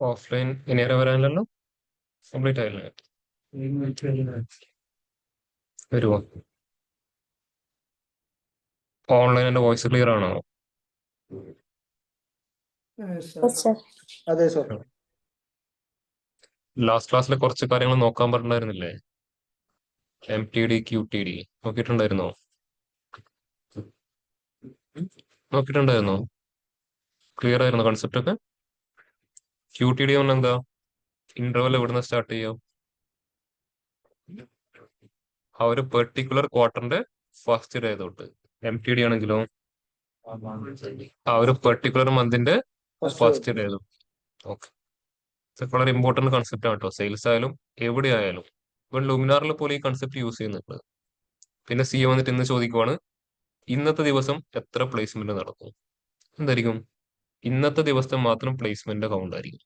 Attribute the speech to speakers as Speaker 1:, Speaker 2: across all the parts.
Speaker 1: Offline ഇനി വരെ വരാനല്ലോ, complete ആയില്ലേ? വരുമോ? ഓൺലൈൻ എന്റെ വോയിസ് ക്ലിയർ ആണോ?
Speaker 2: Yes, sir.
Speaker 3: അതെ സർ.
Speaker 1: ലാസ്റ്റ് ക്ലാസ്സിലെ കുറച്ച് കാര്യങ്ങൾ നോക്കാൻ പറഞ്ഞിട്ടുണ്ടായിരുന്നില്ലേ? MTD QTD നോക്കിയിട്ടുണ്ടായിരുന്നോ? നോക്കിയിട്ടുണ്ടായിരുന്നോ? ക്ലിയർ ആയിരുന്നോ കൺസെപ്റ്റ് ഒക്കെ? QTD പറഞ്ഞാൽ എന്താ? ഇന്റർവൽ എവിടുന്ന് സ്റ്റാർട്ട് ചെയ്യാം? ആ ഒരു പെർട്ടിക്കുലർ ക്വാർട്ടറിന്റെ ഫസ്റ്റ് ഡേ തൊട്ട്. MTD ആണെങ്കിലോ ആ ഒരു പെർട്ടിക്കുലർ മന്തിന്റെ ഫസ്റ്റ് ഡേ തൊട്ട്. ഓക്കെ, ഇതൊക്കെ വളരെ ഇമ്പോർട്ടന്റ് കൺസെപ്റ്റ് ആണ് കേട്ടോ. സെയിൽസ് ആയാലും എവിടെ ആയാലും. ഇപ്പൊ ലുമിനാറിൽ പോലെ ഈ കൺസെപ്റ്റ് യൂസ് ചെയ്യുന്നുണ്ട്. പിന്നെ CEO വന്നിട്ട് ഇന്ന് ചോദിക്കുവാണ്, ഇന്നത്തെ ദിവസം എത്ര പ്ലേസ്മെന്റ് നടക്കും? എന്തായിരിക്കും? ഇന്നത്തെ ദിവസത്തെ മാത്രം പ്ലേസ്മെന്റ് കൗണ്ട് ആയിരിക്കും.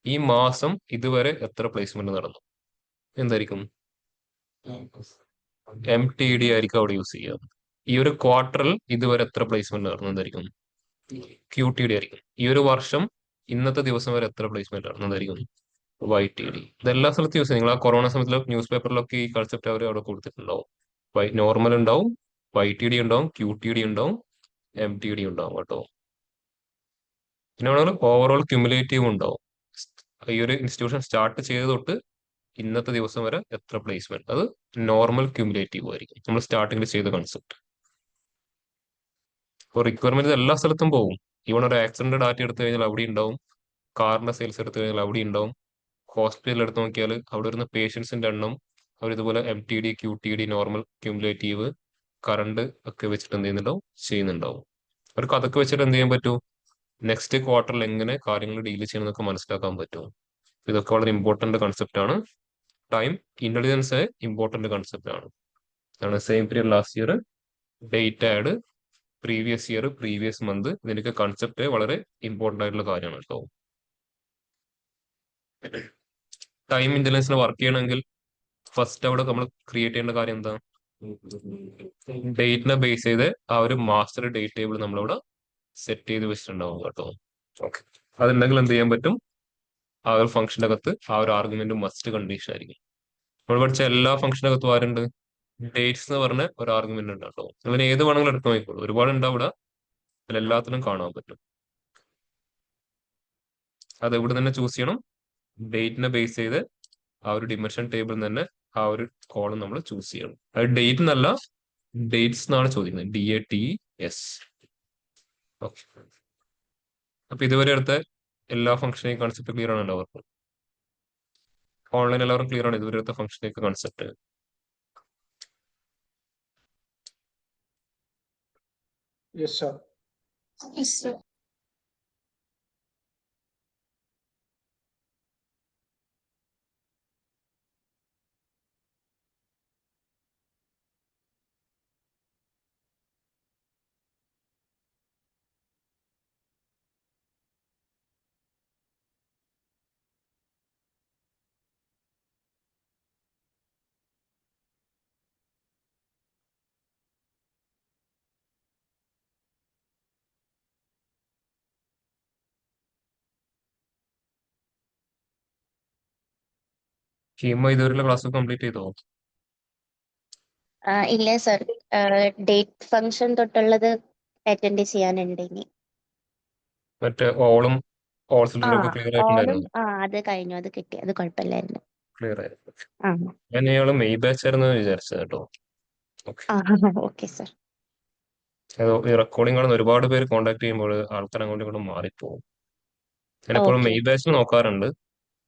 Speaker 1: ഈ മാസം ഇതുവരെ എത്ര പ്ലേസ്മെന്റ് നടന്നു? എന്തായിരിക്കും? MTD ആയിരിക്കും അവിടെ യൂസ് ചെയ്യുക. ഈ ഒരു ക്വാർട്ടറിൽ ഇതുവരെ എത്ര പ്ലേസ്മെന്റ് നടന്നു? എന്തായിരിക്കും? QTD ആയിരിക്കും. ഈ ഒരു വർഷം ഇന്നത്തെ ദിവസം വരെ എത്ര പ്ലേസ്മെന്റ് നടന്നു? എന്തായിരിക്കും? YTD. ഇതെല്ലാ സ്ഥലത്തും യൂസ് ചെയ്യും. നിങ്ങൾ ആ കൊറോണ സമയത്ത് ന്യൂസ് പേപ്പറിലൊക്കെ ഈ കൺസെപ്റ്റ് അവർ അവിടെ കൊടുത്തിട്ടുണ്ടാവും. നോർമൽ ഉണ്ടാവും, YTD ഉണ്ടാവും, QTD ഉണ്ടാവും, MTD ഉണ്ടാവും കേട്ടോ. പിന്നെ വേണമെങ്കിൽ ഓവറോൾ ക്യുമുലേറ്റീവ് ഉണ്ടാവും. ഈ ഒരു ഇൻസ്റ്റിറ്റ്യൂഷൻ സ്റ്റാർട്ട് ചെയ്ത് തൊട്ട് ഇന്നത്തെ ദിവസം വരെ എത്ര പ്ലേസ്മെന്റ്, അത് നോർമൽ ക്യുമുലേറ്റീവ് ആയിരിക്കും. നമ്മൾ സ്റ്റാർട്ടിങ്ങിൽ ചെയ്ത കൺസെപ്റ്റ്. ഇപ്പോൾ റിക്വയർമെന്റ് എല്ലാ സ്ഥലത്തും പോകും. ഈവൺ ഒരു ആക്സിഡന്റ് ഡാറ്റ എടുത്തു കഴിഞ്ഞാൽ അവിടെ ഉണ്ടാവും, കാറിന്റെ സെയിൽസ് എടുത്തു കഴിഞ്ഞാൽ അവിടെ ഉണ്ടാവും, ഹോസ്പിറ്റലിൽ എടുത്ത് നോക്കിയാൽ അവിടെ വരുന്ന പേഷ്യൻസിന്റെ എണ്ണം അവർ ഇതുപോലെ MTD QTD normal cumulative current ഒക്കെ വെച്ചിട്ട് എന്ത് ചെയ്യുന്നുണ്ടാവും. അവർക്ക് അതൊക്കെ വെച്ചിട്ട് എന്ത് ചെയ്യാൻ പറ്റും? നെക്സ്റ്റ് ക്വാർട്ടറിൽ എങ്ങനെ കാര്യങ്ങൾ ഡീൽ ചെയ്യണമെന്നൊക്കെ മനസ്സിലാക്കാൻ പറ്റും. ഇതൊക്കെ വളരെ ഇമ്പോർട്ടന്റ് കൺസെപ്റ്റ് ആണ്. ടൈം ഇന്റലിജൻസ് ഇമ്പോർട്ടന്റ് കൺസെപ്റ്റ് ആണ്. അതാണ് same period last year, date add, previous year, previous month, ഇതിനൊക്കെ കൺസെപ്റ്റ് വളരെ ഇമ്പോർട്ടന്റ് ആയിട്ടുള്ള കാര്യമാണ് കേട്ടോ. ടൈം ഇന്റലിജൻസിന് വർക്ക് ചെയ്യണമെങ്കിൽ ഫസ്റ്റ് അവിടെ നമ്മൾ ക്രിയേറ്റ് ചെയ്യേണ്ട കാര്യം എന്താ? ഡേറ്റിനെ ബേസ് ചെയ്ത് ആ ഒരു മാസ്റ്റർ ഡേറ്റ് ടേബിൾ നമ്മളിവിടെ സെറ്റ് ചെയ്ത് വെച്ചിട്ടുണ്ടാവും കേട്ടോ. ഓക്കെ, അതുണ്ടെങ്കിൽ എന്ത് ചെയ്യാൻ പറ്റും? ആ ഒരു ഫംഗ്ഷന്റെ അകത്ത് ആ ഒരു ആർഗ്യുമെന്റ് മസ്റ്റ് കണ്ടീഷൻ ആയിരിക്കും. നമ്മൾ പഠിച്ച എല്ലാ ഫംഗ്ഷന്റെ അകത്തും ആരുണ്ട്? ഡേറ്റ്സ് എന്ന് പറഞ്ഞ ഒരു ആർഗ്യുമെന്റ് ഉണ്ട് കേട്ടോ. അങ്ങനെ ഏത് വേണമെങ്കിലും എടുത്ത് നോക്കിക്കോളൂ, ഒരുപാട് ഉണ്ടാവും ഇവിടെ, അതിൽ എല്ലാത്തിനും കാണാൻ പറ്റും. അത് ഇവിടെ തന്നെ ചൂസ് ചെയ്യണം. ഡേറ്റിനെ ബേസ് ചെയ്ത് ആ ഒരു ഡിമെൻഷൻ ടേബിളിൽ തന്നെ ആ ഒരു കോളം നമ്മൾ ചൂസ് ചെയ്യണം. അത് ഡേറ്റ് എന്നല്ല, ഡേറ്റ്സ് എന്നാണ് ചോദിക്കുന്നത്. DATES. ഓക്കെ, അപ്പൊ ഇതുവരെ എടുത്ത എല്ലാ ഫംഗ്ഷനെയും കൺസെപ്റ്റ് ക്ലിയർ ആണ് എല്ലാവർക്കും? ഓൺലൈൻ എല്ലാവർക്കും ക്ലിയർ ആണ് ഇതുവരെ എടുത്ത ഫംഗ്ഷനൊക്കെ concept?
Speaker 3: Yes sir.
Speaker 2: Yes, sir.
Speaker 1: കീമോ ഇതുവരെയുള്ള ക്ലാസ് കംപ്ലീറ്റ് ചെയ്തോ?
Speaker 2: ഇല്ല സർ, ഡേറ്റ് ഫംഗ്ഷൻ തൊട്ടുള്ളത് അറ്റൻഡ് ചെയ്യാനുണ്ട് ഇനി.
Speaker 1: മറ്റേ ഓളും
Speaker 2: ആ
Speaker 1: ഓൾസിലും ഒക്കെ ക്ലിയർ
Speaker 2: ഓളും
Speaker 1: ആയിട്ടുണ്ടായിരുന്നു?
Speaker 2: അത് കഴിഞ്ഞു, അത് കിട്ടി, അത് കുഴപ്പമില്ലായിരുന്നു.
Speaker 1: ക്ലിയർ ആയിരുന്നു.
Speaker 2: ആ
Speaker 1: ഞാൻ ഇയാള് മെയ് ബാച്ച് ആയിരുന്നു വിചാരിച്ചത് കേട്ടോ. ഓക്കെ,
Speaker 2: ആ ഓക്കെ സർ.
Speaker 1: ഈ റെക്കോർഡിംഗ് കാണുന്ന ഒരുപാട് പേര് കോൺടാക്ട് ചെയ്യുമ്പോൾ ആൾക്കാർ അങ്ങോട്ടും ഇങ്ങോട്ടും മാറിപ്പോകും. ഞാൻ എപ്പോഴും
Speaker 2: ഓക്കെ
Speaker 1: മെയ് ബാച്ചിൽ നോക്കാറുണ്ട്,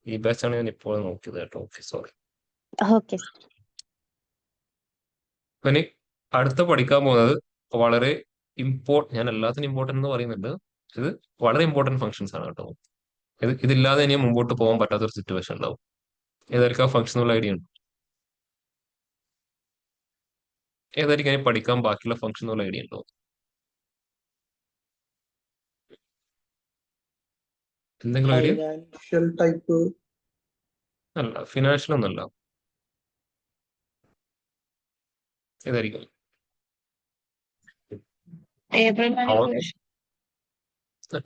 Speaker 1: ഈ ബാച്ചാണ് ഞാൻ ഇപ്പോൾ നോക്കിയത് കേട്ടോ. Okay, sorry.
Speaker 2: Okay sir.
Speaker 1: ഇനി അടുത്ത പഠിക്കാൻ പോകുന്നത് വളരെ ഞാൻ എല്ലാത്തിനും ഇമ്പോർട്ടന്റ് എന്ന് പറയുന്നുണ്ട്, ഇത് വളരെ ഇമ്പോർട്ടന്റ് ഫംഗ്ഷൻസ് ആണ് കേട്ടോ. ഇതില്ലാതെ ഇനി മുമ്പോട്ട് പോകാൻ പറ്റാത്തൊരു സിറ്റുവേഷൻ ഉണ്ടാവും. ഏതായിരിക്കും ആ ഫംഗ്ഷൻ എന്നുള്ള ഐഡിയ ഉണ്ട്? ഏതായിരിക്കും ഇനി പഠിക്കാൻ ബാക്കിയുള്ള ഫംഗ്ഷൻ എന്നുള്ള ഐഡിയ ഉണ്ടോ? എന്തെങ്കിലും ഐഡിയ?
Speaker 3: Financial type.
Speaker 1: അല്ല, ഫിനാൻഷ്യൽ ഒന്നല്ല. ഏതായിരിക്കും?
Speaker 2: ടേബിൾ
Speaker 1: അവ-
Speaker 2: മാനിപ്പുലേഷൻ.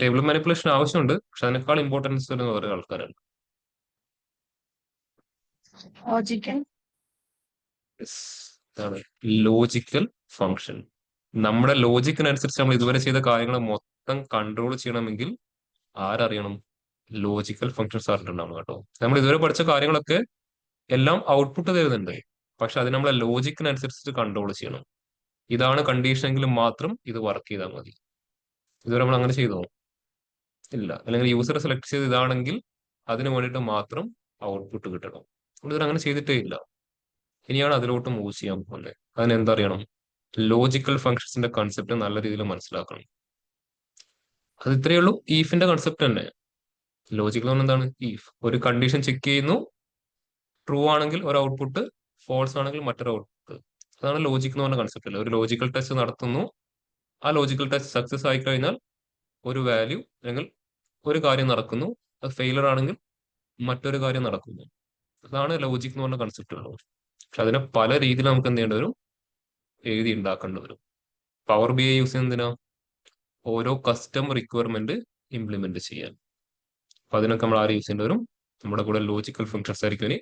Speaker 1: ടേബിൾ മാനിപ്പുലേഷൻ ആവശ്യമുണ്ട്, പക്ഷെ അതിനേക്കാൾ ഇമ്പോർട്ടൻസ് വരുന്ന വേറെ ആൾക്കാരാണ്.
Speaker 4: Logical
Speaker 1: logical function. നമ്മുടെ ലോജിക്കിനനുസരിച്ച് നമ്മൾ ഇതുവരെ ചെയ്ത കാര്യങ്ങൾ മൊത്തം കൺട്രോൾ ചെയ്യണമെങ്കിൽ ആരറിയണം? ലോജിക്കൽ ഫങ്ഷൻസ് അറിഞ്ഞിട്ടുണ്ടാവണം കേട്ടോ. നമ്മൾ ഇതുവരെ പഠിച്ച കാര്യങ്ങളൊക്കെ എല്ലാം ഔട്ട്പുട്ട് തരുന്നുണ്ട്, പക്ഷെ അത് നമ്മളെ ലോജിക്കിനനുസരിച്ച് കൺട്രോൾ ചെയ്യണം. ഇതാണ് കണ്ടീഷൻ എങ്കിൽ മാത്രം ഇത് വർക്ക് ചെയ്താൽ മതി. ഇതുവരെ നമ്മൾ അങ്ങനെ ചെയ്തോ? ഇല്ല. അല്ലെങ്കിൽ യൂസർ സെലക്ട് ചെയ്ത് ഇതാണെങ്കിൽ അതിന് വേണ്ടിയിട്ട് മാത്രം ഔട്ട്പുട്ട് കിട്ടണം. ഇതുവരെ അങ്ങനെ ചെയ്തിട്ടേ ഇല്ല. ഇനിയാണ് അതിലോട്ട് മൂവ് ചെയ്യാൻ പോകുന്നത്. അതിനെന്തറിയണം? ലോജിക്കൽ ഫങ്ഷൻസിന്റെ കൺസെപ്റ്റ് നല്ല രീതിയിൽ മനസ്സിലാക്കണം. അത് ഇത്രയേ ഉള്ളൂ. ഈഫിന്റെ കൺസെപ്റ്റ് തന്നെ. ലോജിക്കൽ എന്ന് എന്താണ്? ഈഫ് ഒരു കണ്ടീഷൻ ചെക്ക് ചെയ്യുന്നു, ട്രൂ ആണെങ്കിൽ ഒരു ഔട്ട്പുട്ട്, ഫോൾസ് ആണെങ്കിൽ മറ്റൊരു ഔട്ട്പുട്ട്. അതാണ് ലോജിക് എന്ന് പറഞ്ഞ കൺസെപ്റ്റ് അല്ലേ. ഒരു ലോജിക്കൽ ടെസ്റ്റ് നടത്തുന്നു, ആ ലോജിക്കൽ ടെസ്റ്റ് സക്സസ് ആയി കഴിഞ്ഞാൽ ഒരു വാല്യൂ അല്ലെങ്കിൽ ഒരു കാര്യം നടക്കുന്നു, അത് ഫെയിലർ ആണെങ്കിൽ മറ്റൊരു കാര്യം നടക്കുന്നു. അതാണ് ലോജിക് എന്ന് പറഞ്ഞ കൺസെപ്റ്റ് ഉള്ളത്. പക്ഷെ അതിനെ പല രീതിയിൽ നമുക്ക് എന്ത് ചെയ്യേണ്ടി വരും? എഴുതി ഉണ്ടാക്കേണ്ടി വരും. പവർ ബി ഐ യൂസ് ചെയ്യുന്നതിനാ ഓരോ കസ്റ്റം റിക്വയർമെന്റ് ഇംപ്ലിമെന്റ് ചെയ്യാൻ. അപ്പൊ അതിനൊക്കെ നമ്മൾ ആര് യൂസ് ചെയ്യേണ്ടി വരും? നമ്മുടെ കൂടെ ലോജിക്കൽ ഫങ്ഷൻസ് ആയിരിക്കും ഇനി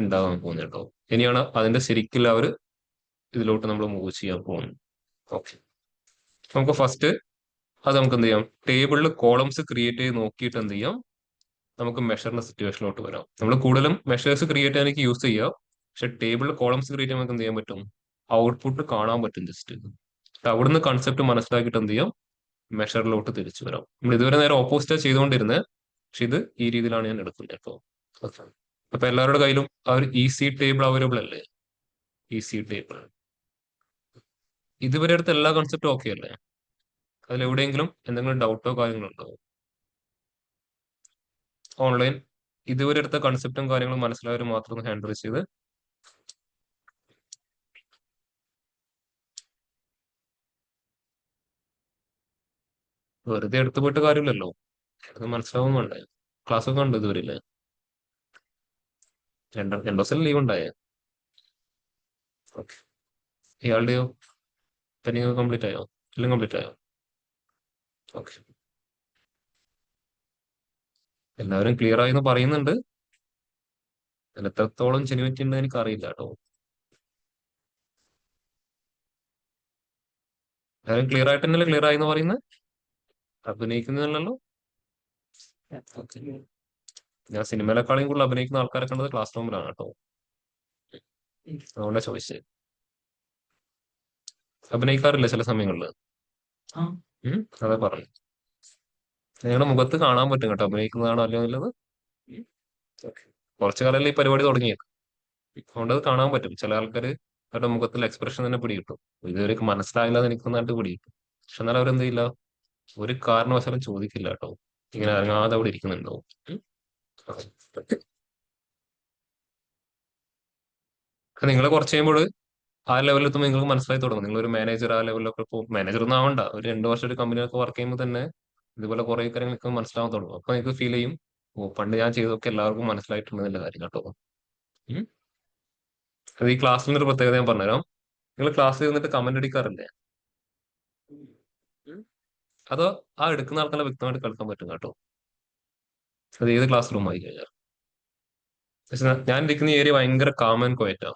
Speaker 1: ഉണ്ടാകാൻ പോകുന്നത് കേട്ടോ. ഇനിയാണ് അതിന്റെ ശരിക്കുള്ള ഒരു ഇതിലോട്ട് നമ്മൾ മൂവ് ചെയ്യാൻ പോകുന്നത്. ഓക്കെ, നമുക്ക് ഫസ്റ്റ് അത് നമുക്ക് എന്ത് ചെയ്യാം? ടേബിളിൽ കോളംസ് ക്രിയേറ്റ് ചെയ്ത് നോക്കിയിട്ട് എന്ത് ചെയ്യാം? നമുക്ക് മെഷറിന്റെ സിറ്റുവേഷനിലോട്ട് വരാം. നമ്മൾ കൂടുതലും മെഷേഴ്സ് ക്രിയേറ്റ് ചെയ്യാൻ എനിക്ക് യൂസ് ചെയ്യാം, പക്ഷെ ടേബിളിൽ കോളംസ് ക്രിയേറ്റ് ചെയ്യാൻ നമുക്ക് എന്ത് ചെയ്യാൻ പറ്റും? ഔട്ട്പുട്ട് കാണാൻ പറ്റും ജസ്റ്റ്. അവിടുന്ന് കൺസെപ്റ്റ് മനസ്സിലാക്കിയിട്ട് എന്ത് ചെയ്യാം? മെഷറിലോട്ട് തിരിച്ചു വരാം. നമ്മൾ ഇതുവരെ നേരെ ഓപ്പോസിറ്റാ ചെയ്തുകൊണ്ടിരുന്നത്, പക്ഷെ ഇത് ഈ രീതിയിലാണ് ഞാൻ എടുക്കുന്നത് കേട്ടോ. അപ്പൊ എല്ലാവരുടെ കയ്യിലും ആ ഒരു ഈസി ടേബിൾ അവൈലബിൾ അല്ലേ? ഈസി ടേബിൾ ഇതുവരെ എടുത്ത എല്ലാ കൺസെപ്റ്റും ഓക്കെ അല്ലേ? അതിലെവിടെയെങ്കിലും എന്തെങ്കിലും ഡൗട്ടോ കാര്യങ്ങളോ ഉണ്ടോ? ഓൺലൈൻ ഇതുവരെ എടുത്ത കൺസെപ്റ്റും കാര്യങ്ങളും മനസ്സിലായവർ മാത്രം ഒന്ന് ഹാൻഡിൽ ചെയ്ത്. വെറുതെ എടുത്തു പോയിട്ട് കാര്യമില്ലല്ലോ, അത് മനസ്സിലാവും വേണ്ടേ? ക്ലാസ് ഒക്കെ ഉണ്ട് ഇതുവരെ ഇല്ലേ? രണ്ടു ദിവസം ലീവ് ഉണ്ടായേ. ഓക്കെ, ഇയാളുടെയോ പെൻഡിങ് കംപ്ലീറ്റ് ആയോ? എല്ലാം കംപ്ലീറ്റ് ആയോ? ഓക്കെ, എല്ലാവരും ക്ലിയർ ആയി എന്ന് പറയുന്നുണ്ട്. അതിൽ എത്രത്തോളം ജെനുവിറ്റി ഉണ്ടെന്ന് എനിക്ക് അറിയില്ല കേട്ടോ. എല്ലാവരും ക്ലിയർ ആയിട്ട് തന്നെയല്ലേ ക്ലിയർ ആയി എന്ന് പറയുന്നത്? അഭിനയിക്കുന്നില്ലല്ലോ. ഓക്കെ, ഞാൻ സിനിമയിലെക്കാളും കൂടുതൽ അഭിനയിക്കുന്ന ആൾക്കാരെ കണ്ടത് ക്ലാസ് റൂമിലാണ് കേട്ടോ. അതുകൊണ്ടാ ചോദിച്ചത്. അഭിനയിക്കാറില്ല ചില സമയങ്ങളിൽ. അതെ പറഞ്ഞു. നിങ്ങളുടെ മുഖത്ത് കാണാൻ പറ്റും കേട്ടോ അഭിനയിക്കുന്നതാണോ അല്ലയോ എന്നുള്ളത്. കുറച്ചു കാലമല്ലേ ഈ പരിപാടി തുടങ്ങിയത്, അതുകൊണ്ട് അത് കാണാൻ പറ്റും. ചില ആൾക്കാർ അവരുടെ മുഖത്തുള്ള എക്സ്പ്രഷൻ തന്നെ പിടികിട്ടും. ഇതുവരെ മനസ്സിലായില്ല എന്ന് എനിക്ക് നന്നായിട്ട് പിടികിട്ടും. പക്ഷെ എന്നാൽ അവരെന്ത് ചെയ്യില്ല, ഒരു കാരണവശാലും ചോദിക്കില്ല കേട്ടോ. ഇങ്ങനെ ഇറങ്ങാതെ അവിടെ ഇരിക്കുന്നുണ്ടോ. നിങ്ങൾ കുറച്ച് കഴിയുമ്പോൾ ആ ലെവലിൽ എത്തുമ്പോൾ നിങ്ങൾക്ക് മനസ്സിലായി തുടങ്ങും. നിങ്ങളൊരു മാനേജർ ആ ലെവലിലൊക്കെ ഇപ്പോൾ മാനേജർ ഒന്നും ആവണ്ട, ഒരു 2 വർഷം ഒരു കമ്പനിയൊക്കെ വർക്ക് ചെയ്യുമ്പോൾ തന്നെ ഇതുപോലെ കുറെ കാര്യങ്ങളൊക്കെ മനസ്സിലാവാൻ തുടങ്ങും. അപ്പൊ നിങ്ങൾക്ക് ഫീൽ ചെയ്യും, ഓ പണ്ട് ഞാൻ ചെയ്തതൊക്കെ എല്ലാവർക്കും മനസ്സിലായിട്ടുണ്ടെന്നുള്ള കാര്യം കേട്ടോ. ഉം. അത് ഈ ക്ലാസ്സിൽ ഒരു പ്രത്യേകത ഞാൻ പറഞ്ഞുതരാം. നിങ്ങൾ ക്ലാസ്സിൽ ഇരുന്നിട്ട് കമന്റ് അടിക്കാറില്ലേ? അതോ ആ എടുക്കുന്ന ആൾക്കാരെ വ്യക്തമായിട്ട് കേൾക്കാൻ പറ്റും കേട്ടോ. അത് ഏത് ക്ലാസ് റൂം ആയി കഴിഞ്ഞാൽ. പക്ഷെ ഞാൻ ഇരിക്കുന്ന ഈ ഏരിയ ഭയങ്കര കാം ആൻഡ് ക്വയറ്റാ.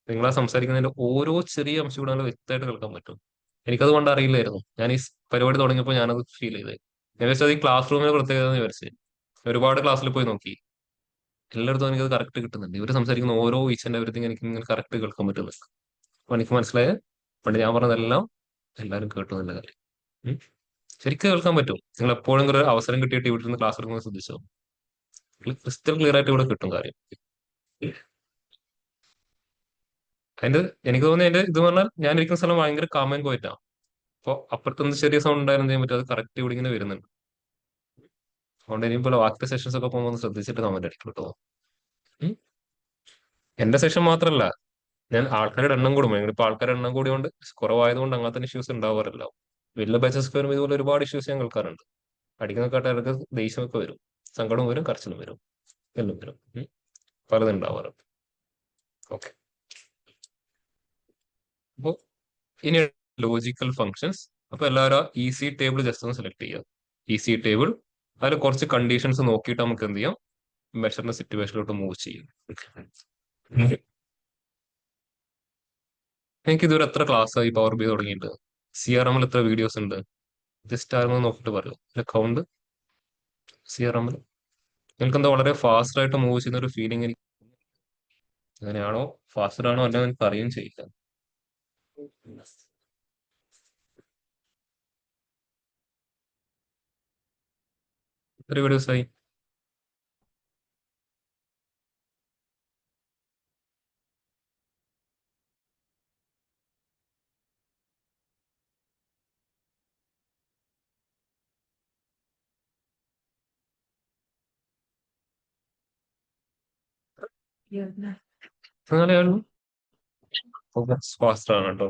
Speaker 1: നിങ്ങളാ സംസാരിക്കുന്നതിന്റെ ഓരോ ചെറിയ അംശം കൂടെ വ്യക്തമായിട്ട് കേൾക്കാൻ പറ്റും. എനിക്കത് കൊണ്ട് അറിയില്ലായിരുന്നു. ഞാൻ ഈ പരിപാടി തുടങ്ങിയപ്പോൾ ഞാനത് ഫീൽ ചെയ്തത്. ഞാൻ വെച്ചാൽ ഈ ക്ലാസ് റൂമിന്റെ പ്രത്യേകത എന്ന് വിചാരിച്ചത്. ഒരുപാട് ക്ലാസ്സിൽ പോയി നോക്കി, എല്ലായിടത്തും എനിക്കത് കറക്റ്റ് കിട്ടുന്നുണ്ട്. ഇവർ സംസാരിക്കുന്ന ഓരോ ഈച്ച് ആൻഡ് എവരിത്തിങ് എനിക്ക് ഇങ്ങനെ കറക്റ്റ് കേൾക്കാൻ പറ്റുന്നുണ്ട്. അപ്പൊ എനിക്ക് മനസ്സിലായത് പണ്ട് ഞാൻ പറഞ്ഞതെല്ലാം എല്ലാവരും കേട്ടു എന്നുള്ള കാര്യം. ശരിക്കും കേൾക്കാൻ പറ്റും. നിങ്ങൾ എപ്പോഴും ഒരു അവസരം കിട്ടിയിട്ട് ഇവിടെ നിന്ന് ക്ലാസ് എടുക്കുന്നത് ശ്രദ്ധിച്ചോ? ക്രിസ്റ്റൽ ക്ലിയർ ആയിട്ട് ഇവിടെ കിട്ടും കാര്യം. അതിന്റെ എനിക്ക് തോന്നുന്നത് എന്റെ ഇത് പറഞ്ഞാൽ ഞാൻ ഇരിക്കുന്ന സ്ഥലം ഭയങ്കര കാമൻ പോയിട്ടാ. അപ്പൊ അപ്പുറത്തുനിന്ന് ചെറിയ സൗണ്ട് ഉണ്ടായിരുന്നു ചെയ്യാൻ പറ്റും, അത് കറക്റ്റ് ഇവിടെ ഇങ്ങനെ വരുന്നുണ്ട്. അതുകൊണ്ട് ഇനിയിപ്പോൾ വാക്യ സെഷൻസ് ഒക്കെ പോകുമ്പോൾ ഒന്ന് ശ്രദ്ധിച്ചിട്ട് കമന്റ് അടിക്കും കേട്ടോ. എന്റെ സെഷൻ മാത്രമല്ല, ഞാൻ ആൾക്കാരുടെ എണ്ണം കൂടും. ഇപ്പൊ ആൾക്കാരുടെ എണ്ണം കൂടിയോണ്ട് കുറവായതുകൊണ്ട് അങ്ങനത്തെ ഇഷ്യൂസ് ഉണ്ടാവാറില്ല. വലിയ ബാച്ചസ് വരുമ്പോൾ ഇതുപോലെ ഒരുപാട് ഇഷ്യൂസ് ഞാൻ കേൾക്കാറുണ്ട്. അടിക്കുന്ന കേട്ടവർക്ക് ദേഷ്യമൊക്കെ വരും, സങ്കടവും വരും, കരച്ചിലും വരും, എല്ലാം വരും. പലതും ഉണ്ടാവാറുണ്ട്. ഓക്കെ, അപ്പോ ഇനി ലോജിക്കൽ ഫങ്ഷൻസ്. അപ്പൊ എല്ലാവരും ഈസി ടേബിൾ ജസ്റ്റ് ഒന്ന് സെലക്ട് ചെയ്യുക. Easy table. അതിൽ കുറച്ച് കണ്ടീഷൻസ് നോക്കിയിട്ട് നമുക്ക് എന്ത് ചെയ്യാം, മെഷറിന്റെ സിറ്റുവേഷനിലോട്ട് മൂവ് ചെയ്യും. എനിക്ക് ഇതുവരെ എത്ര ക്ലാസ് ആയി പവർ ബി തുടങ്ങിയിട്ട്? CRM എത്ര വീഡിയോസ് ഉണ്ട്? ജസ്റ്റ് ആരെങ്കിലും നോക്കിയിട്ട് പറയും കൗണ്ട്. CRM നിങ്ങൾക്ക് എന്താ വളരെ ഫാസ്റ്റ് ആയിട്ട് മൂവ് ചെയ്യുന്ന ഒരു ഫീലിംഗ് എനിക്ക്. അങ്ങനെയാണോ, ഫാസ്റ്റർ ആണോ അല്ല എനിക്ക് അറിയുകയും ചെയ്യില്ല. എത്ര വീഡിയോസ് ആയി? അങ്ങനെയാണ്. ഫാസ്റ്റർ ആണ് കേട്ടോ.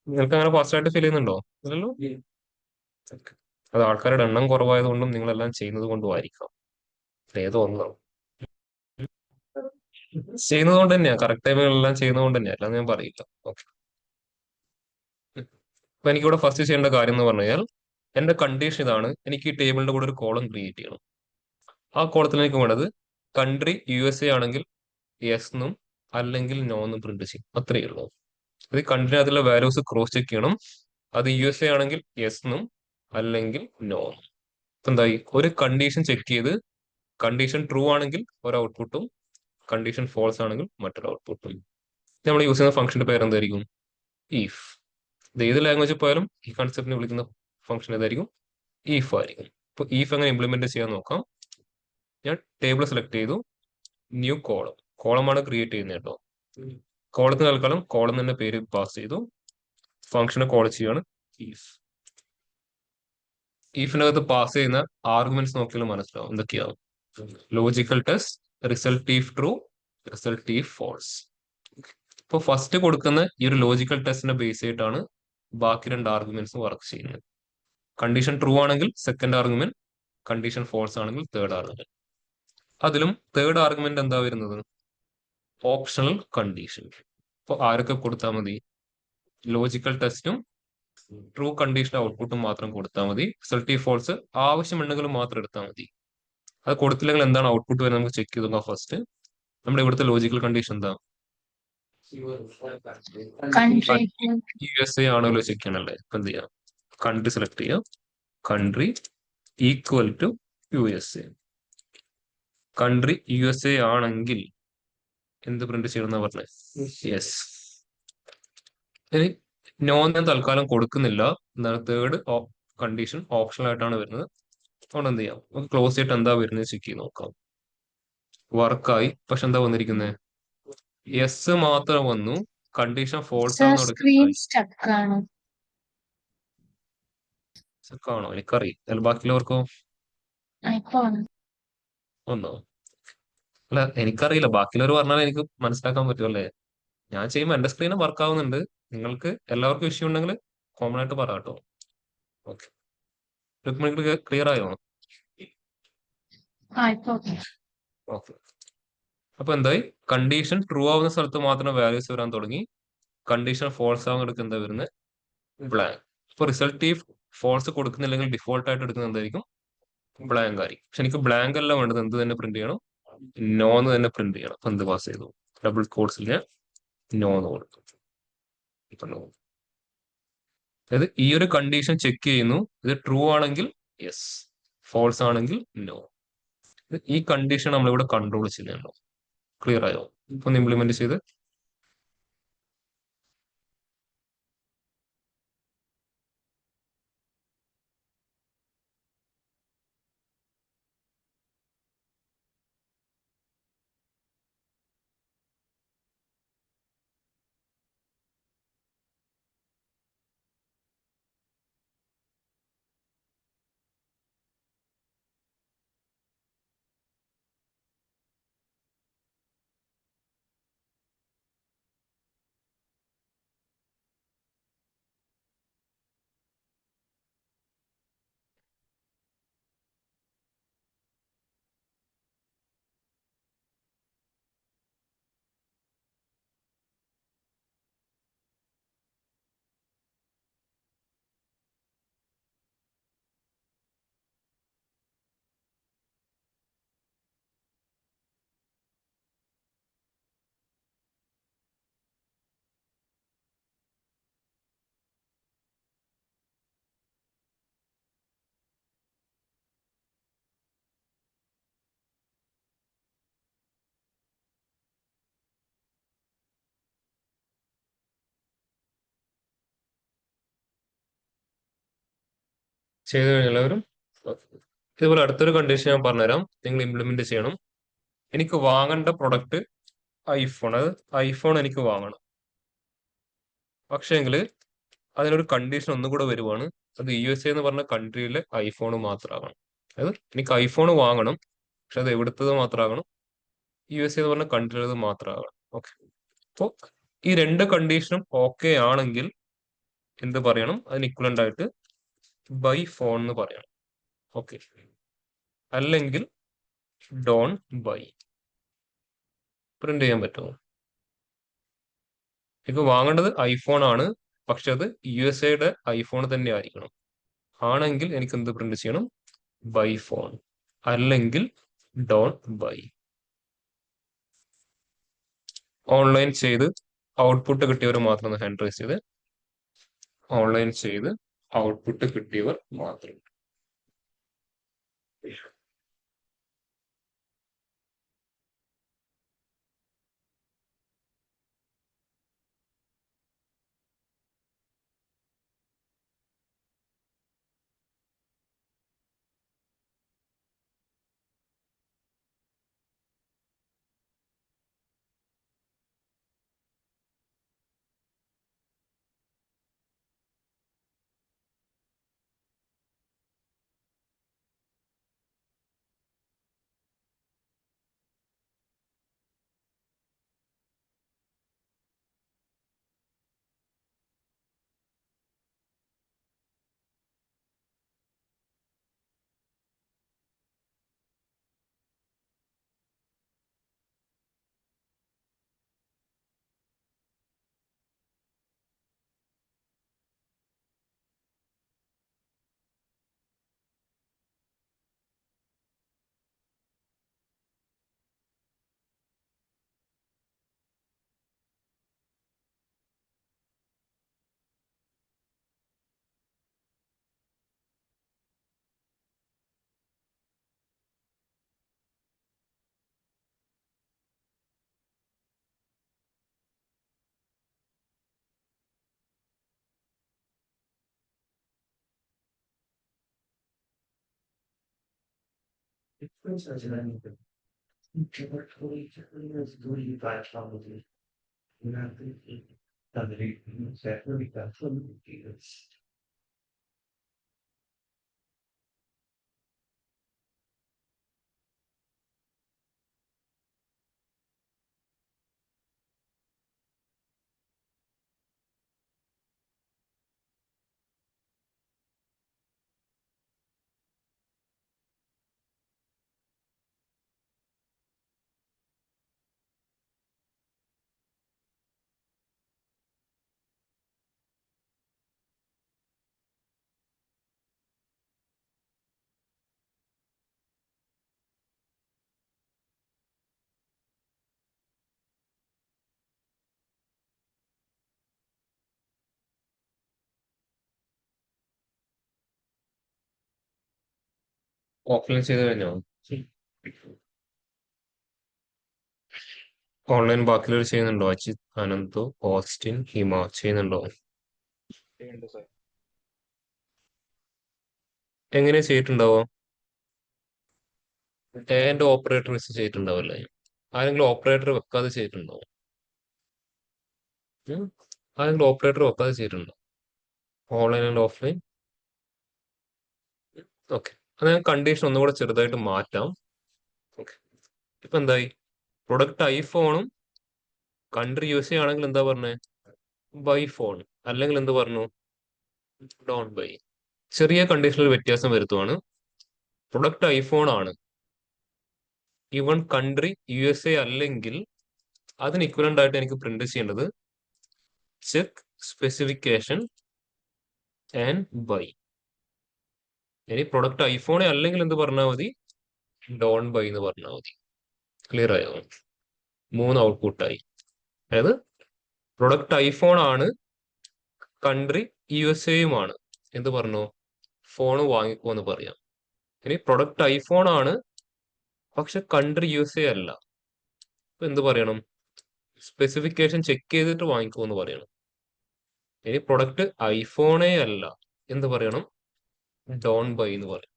Speaker 1: നിങ്ങൾക്ക് അങ്ങനെ ഫാസ്റ്റ് ആയിട്ട് ഫീൽ ചെയ്യുന്നുണ്ടോ? ഇല്ലല്ലോ. അത് ആൾക്കാരുടെ എണ്ണം കുറവായതുകൊണ്ടും നിങ്ങളെല്ലാം ചെയ്യുന്നത് കൊണ്ടും ആയിരിക്കാം. ഏതോ ഒന്നാണ് ചെയ്യുന്നത് കൊണ്ട് തന്നെയാ, കറക്റ്റ് ടൈമിലെല്ലാം ചെയ്യുന്നത് കൊണ്ട് തന്നെയാ, അല്ലാന്ന് ഞാൻ പറയില്ല. ഓക്കെ. അപ്പൊ എനിക്കിവിടെ ഫസ്റ്റ് ചെയ്യേണ്ട കാര്യം എന്ന് പറഞ്ഞു കഴിഞ്ഞാൽ, എന്റെ കണ്ടീഷൻ ഇതാണ്, എനിക്ക് ഈ ടേബിളിന്റെ കൂടെ ഒരു കോളം ക്രിയേറ്റ് ചെയ്യണം. ആ കോളത്തിൽ എനിക്ക് വേണ്ടത് കൺട്രി USA ആണെങ്കിൽ യെസ് എന്നും അല്ലെങ്കിൽ നോ എന്നും പ്രിന്റ് ചെയ്യും. അത്രയേ ഉള്ളൂ. അത് കൺട്രി അതിലെ വാല്യൂസ് ക്രോസ് ചെക്ക് ചെയ്യണം. അത് USA ആണെങ്കിൽ യെസ് എന്നും അല്ലെങ്കിൽ നോ. എന്തായി, ഒരു കണ്ടീഷൻ ചെക്ക് ചെയ്ത് കണ്ടീഷൻ ട്രൂ ആണെങ്കിൽ ഒരു ഔട്ട്പുട്ടും കണ്ടീഷൻ ഫോൾസ് ആണെങ്കിൽ മറ്റൊരു ഔട്ട്പുട്ടും. നമ്മൾ യൂസ് ചെയ്യുന്ന ഫംഗ്ഷന്റെ പേര് എന്തായിരിക്കും? ഈഫ്. ഇത് ഏത് ലാംഗ്വേജിൽ പോയാലും ഈ കൺസെപ്റ്റിനെ വിളിക്കുന്ന ഫംഗ്ഷൻ ഏതായിരിക്കും? ഈഫ് ആയിരിക്കും. ഇപ്പൊ ഈഫ് എങ്ങനെ ഇംപ്ലിമെന്റ് ചെയ്യാൻ നോക്കാം. ഞാൻ ടേബിൾ സെലക്ട് ചെയ്തു, ന്യൂ കോളം. കോളമാണ് ക്രിയേറ്റ് ചെയ്യുന്നത് കേട്ടോ. കോളത്തിന് തൽക്കാലം കോളം തന്നെ പേര് പാസ് ചെയ്തു. ഫംഗ്ഷനെ കോൾ ചെയ്യാണ് ഈഫ്. ഈഫിനകത്ത് പാസ് ചെയ്യുന്ന ആർഗ്യുമെന്റ്സ് നോക്കിയാലും മനസ്സിലാവും എന്തൊക്കെയാവും. Logical test, result if true, result if false. ഇപ്പൊ ഫസ്റ്റ് കൊടുക്കുന്ന ഈ ഒരു ലോജിക്കൽ ടെസ്റ്റിനെ ബേസ് ചെയ്തിട്ടാണ് ബാക്കി രണ്ട് ആർഗ്യുമെന്റ്സ് വർക്ക് ചെയ്യുന്നത്. കണ്ടീഷൻ ട്രൂ ആണെങ്കിൽ സെക്കൻഡ് ആർഗ്യുമെന്റ്, കണ്ടീഷൻ ഫോൾസ് ആണെങ്കിൽ തേർഡ് ആർഗ്യുമെന്റ്. അതിലും തേർഡ് ആർഗ്യുമെന്റ് എന്താ വരുന്നത്? Optional condition. ഇപ്പൊ ആരൊക്കെ കൊടുത്താൽ മതി? ലോജിക്കൽ ടെസ്റ്റും ട്രൂ കണ്ടീഷൻ ഔട്ട്പുട്ടും മാത്രം കൊടുത്താൽ മതി. റിസൾട്ട് ഈഫ് ഫോൾസ് ആവശ്യമുണ്ടെങ്കിൽ മാത്രം എടുത്താൽ മതി. അത് കൊടുത്തില്ലെങ്കിൽ എന്താണ് ഔട്ട്പുട്ട് വരുന്നത് നമുക്ക് ചെക്ക് ചെയ്ത് നോക്കാം. ഫസ്റ്റ് നമ്മുടെ ഇവിടുത്തെ ലോജിക്കൽ കണ്ടീഷൻ എന്താ?
Speaker 2: കൺട്രി
Speaker 1: USA ആണല്ലോ ചെക്ക് ചെയ്യണല്ലേ. ഇപ്പൊ എന്ത് ചെയ്യാം, കൺട്രി സെലക്ട് ചെയ്യാം. Country equal to USA. Country USA ആണെങ്കിൽ എന്ത് പ്രിന്റ് ചെയ്യണമെന്നാ പറഞ്ഞത്? യെസ്. ഇനി നോ ഞാൻ തൽക്കാലം കൊടുക്കുന്നില്ല. എന്താണ്, തേർഡ് കണ്ടീഷൻ ഓപ്ഷണൽ ആയിട്ടാണ് വരുന്നത്. അതുകൊണ്ട് എന്ത് ചെയ്യാം, നമുക്ക് ക്ലോസ് ചെയ്തിട്ട് എന്താ വരുന്നത് ചെക്ക് ചെയ്ത് നോക്കാം. വർക്കായി, പക്ഷെ എന്താ വന്നിരിക്കുന്നത്? യെസ് മാത്രം വന്നു. കണ്ടീഷൻ ഫോൾസ്
Speaker 2: സർ
Speaker 1: ആണെന്ന്
Speaker 2: സ്ക്രീൻ
Speaker 1: കൊടുക്കുന്നത്
Speaker 2: സ്റ്റക്ക് ആണ്.
Speaker 1: ആണോ? എനിക്കറിയില്ല. ബാക്കിയുള്ളവർക്കോ
Speaker 2: ഇപ്പൊ
Speaker 1: ഒന്നോ? അല്ല എനിക്കറിയില്ല, ബാക്കിയുള്ളവർ പറഞ്ഞാൽ എനിക്ക് മനസ്സിലാക്കാൻ പറ്റുമല്ലേ. ഞാൻ ചെയ്യുമ്പോൾ എന്റെ സ്ക്രീനും വർക്ക് ആവുന്നുണ്ട്. നിങ്ങൾക്ക് എല്ലാവർക്കും ഇഷ്യൂ ഉണ്ടെങ്കിൽ കോമൺ ആയിട്ട് പറയാട്ടോ. ഓക്കെ. രുക്മിണിക്ക് ക്ലിയർ ആയോ?
Speaker 2: ഇപ്പൊ
Speaker 1: ഓക്കെ. അപ്പൊ എന്തായി, കണ്ടീഷൻ ട്രൂ ആവുന്ന സ്ഥലത്ത് മാത്രം വാല്യൂസ് വരാൻ തുടങ്ങി. കണ്ടീഷൻ ഫോൾസ് ആവുന്നിടത്ത് എന്താ വരുന്നത്? ബ്ലാങ്ക്. ഇപ്പൊ റിസൾട്ട് ഈ ഫോൾസ് കൊടുക്കുന്നില്ലെങ്കിൽ ഡിഫോൾട്ട് ആയിട്ട് എടുക്കുന്നത് എന്തായിരിക്കും? ബ്ലാങ്ക് ആയിരിക്കും. പക്ഷെ എനിക്ക് ബ്ലാങ്ക് അല്ല വേണ്ടത്, എന്ത് തന്നെ പ്രിന്റ് ചെയ്യണം? നോ എന്ന് തന്നെ പ്രിന്റ് ചെയ്യണം. അപ്പൊ എന്ത് പാസ് ചെയ്തു? ഡബിൾ കോഡ്സിൽ ഞാൻ നോ എന്ന് കൊടുക്കും. ഇപ്പൊ നോ. അതായത് ഈ ഒരു കണ്ടീഷൻ ചെക്ക് ചെയ്യുന്നു. ഇത് ട്രൂ ആണെങ്കിൽ യെസ്, ഫോൾസ് ആണെങ്കിൽ നോ. ഈ കണ്ടീഷൻ നമ്മളിവിടെ കൺട്രോൾ ചെയ്യുന്നുണ്ടോ? ക്ലിയർ ആയോ? ഇപ്പൊ ഒന്ന് ഇംപ്ലിമെന്റ് ചെയ്ത് ചെയ്തു കഴിഞ്ഞാൽ എല്ലാവരും ഇതുപോലെ അടുത്തൊരു കണ്ടീഷൻ ഞാൻ പറഞ്ഞുതരാം, നിങ്ങൾ ഇംപ്ലിമെന്റ് ചെയ്യണം. എനിക്ക് വാങ്ങേണ്ട പ്രൊഡക്റ്റ് ഐഫോൺ, അത് ഐഫോൺ എനിക്ക് വാങ്ങണം. പക്ഷേങ്കിൽ അതിനൊരു കണ്ടീഷൻ ഒന്നും കൂടെ വരുവാണ്, അത് USA എന്ന് പറഞ്ഞ കൺട്രിയിലെ ഐഫോൺ മാത്രമാകണം. അതായത് എനിക്ക് ഐഫോൺ വാങ്ങണം, പക്ഷെ അത് എവിടുത്തത് മാത്രമാകണം, USA എന്ന് പറഞ്ഞ കൺട്രിയിലത് മാത്രമാകണം. ഓക്കെ, അപ്പോൾ ഈ രണ്ട് കണ്ടീഷനും ഓക്കെ ആണെങ്കിൽ എന്ത് പറയണം, അതിന് ഇക്വലന്റ് ആയിട്ട് ബൈ ഫോൺ എന്ന് പറയണം. ഓക്കെ, അല്ലെങ്കിൽ ഡോൺ ബൈ. പ്രിന്റ് ചെയ്യാൻ പറ്റുമോ? ഇപ്പൊ വാങ്ങേണ്ടത് ഐഫോൺ ആണ്, പക്ഷെ അത് USA ഐഫോൺ തന്നെ ആയിരിക്കണം. ആണെങ്കിൽ എനിക്ക് എന്ത് പ്രിന്റ് ചെയ്യണം, ബൈ ഫോൺ, അല്ലെങ്കിൽ ഡോൺ ബൈ. ഓൺലൈൻ ചെയ്ത് ഔട്ട്പുട്ട് കിട്ടിയവർ മാത്രം ഹാൻഡ് റൈസ് ചെയ്ത്. ഓൺലൈൻ ചെയ്ത് ഔട്ട്പുട്ട് കിട്ടിയവർ മാത്രം. ഓഫ്ലൈൻ ചെയ്ത് കഴിഞ്ഞോ? ഓൺലൈൻ ബാക്കിയുള്ളവർ ചെയ്യുന്നുണ്ടോ? അജിത്, അനന്തു, ഓസ്റ്റിൻ, ഹിമ ചെയ്യുന്നുണ്ടോ? എങ്ങനെ ചെയ്തിട്ടുണ്ടാവോ? എന്റെ ഓപ്പറേറ്റർ വെച്ച് ചെയ്തിട്ടുണ്ടാവല്ലേ? ആരെങ്കിലും ഓപ്പറേറ്റർ വെക്കാതെ ചെയ്തിട്ടുണ്ടോ? ഉം? ആരെങ്കിലും ഓപ്പറേറ്റർ വെക്കാതെ ചെയ്തിട്ടുണ്ടോ, ഓൺലൈൻ ആൻഡ് ഓഫ്ലൈൻ? ഓക്കെ, അത് ഞാൻ കണ്ടീഷൻ ഒന്നുകൂടെ ചെറുതായിട്ട് മാറ്റാം. ഓക്കെ, ഇപ്പൊ എന്തായി, പ്രൊഡക്റ്റ് ഐഫോണും കൺട്രി USA ആണെങ്കിൽ എന്താ പറഞ്ഞേ, ബൈ ഫോൺ, അല്ലെങ്കിൽ എന്ത് പറഞ്ഞു, ഡോൺ ബൈ. ചെറിയ കണ്ടീഷനിൽ വ്യത്യാസം വരുത്തുവാണ്. പ്രൊഡക്റ്റ് ഐഫോൺ ആണ്, ഇവൺ കൺട്രി USA അല്ലെങ്കിൽ അതിന് ഇക്വലന്റ് ആയിട്ട് എനിക്ക് പ്രിന്റ് ചെയ്യേണ്ടത് ചെക്ക് സ്പെസിഫിക്കേഷൻ ആൻഡ് ബൈ. ഇനി പ്രൊഡക്റ്റ് ഐഫോണെ അല്ലെങ്കിൽ എന്ത് പറഞ്ഞാൽ മതി, ഡോൺ ബൈ എന്ന് പറഞ്ഞാൽ മതി. ക്ലിയർ ആയോ? 3 ഔട്ട്പുട്ടായി. അതായത് പ്രൊഡക്റ്റ് ഐഫോൺ ആണ്, കൺട്രി USA എന്ത് പറഞ്ഞു, ഫോൺ വാങ്ങിക്കോ എന്ന് പറയാം. ഇനി പ്രൊഡക്റ്റ് ഐഫോൺ ആണ്, പക്ഷെ കൺട്രി USA അല്ല, ഇപ്പൊ എന്ത് പറയണം, സ്പെസിഫിക്കേഷൻ ചെക്ക് ചെയ്തിട്ട് വാങ്ങിക്കോ എന്ന് പറയണം. ഇനി പ്രൊഡക്റ്റ് ഐഫോണേ അല്ല, എന്ത് പറയണം, ഡോൺ ബൈ എന്ന് പറയും.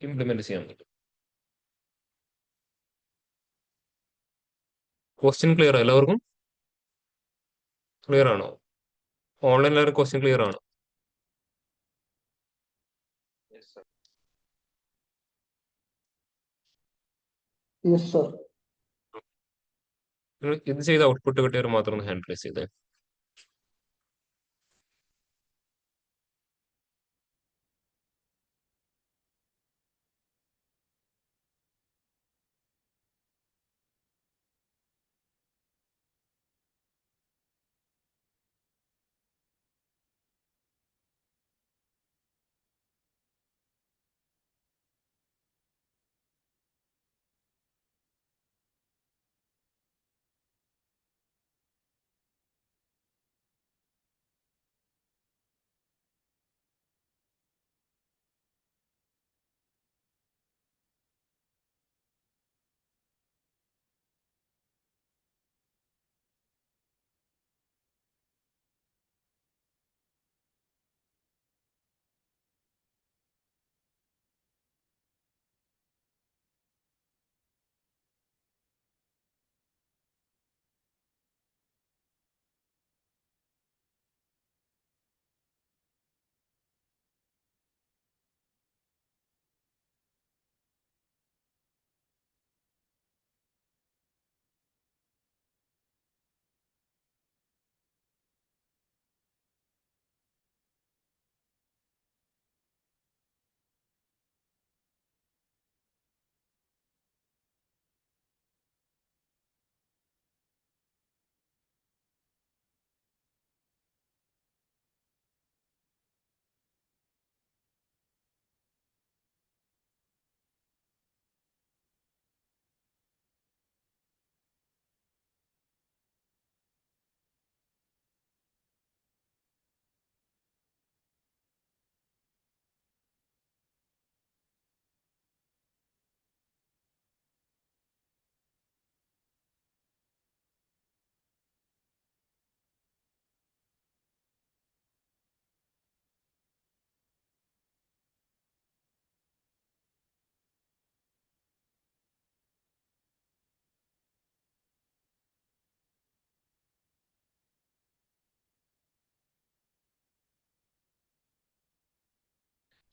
Speaker 1: ഇംപ്ലിമെന്റ് ചെയ്യാൻ പറ്റും. ക്വസ്റ്റ്യൻ ക്ലിയർ എല്ലാവർക്കും? ക്ലിയർ ആണോ? ഓൺലൈൻ എല്ലാവരും ക്വസ്റ്റ്യൻ ക്ലിയർ ആണോ?
Speaker 3: Yes sir.
Speaker 1: നിങ്ങൾ ഇത് ചെയ്ത ഔട്ട്പുട്ട് കിട്ടിയവർ മാത്രം ഒന്ന് ഹാൻഡ് റൈസ് ചെയ്തേ.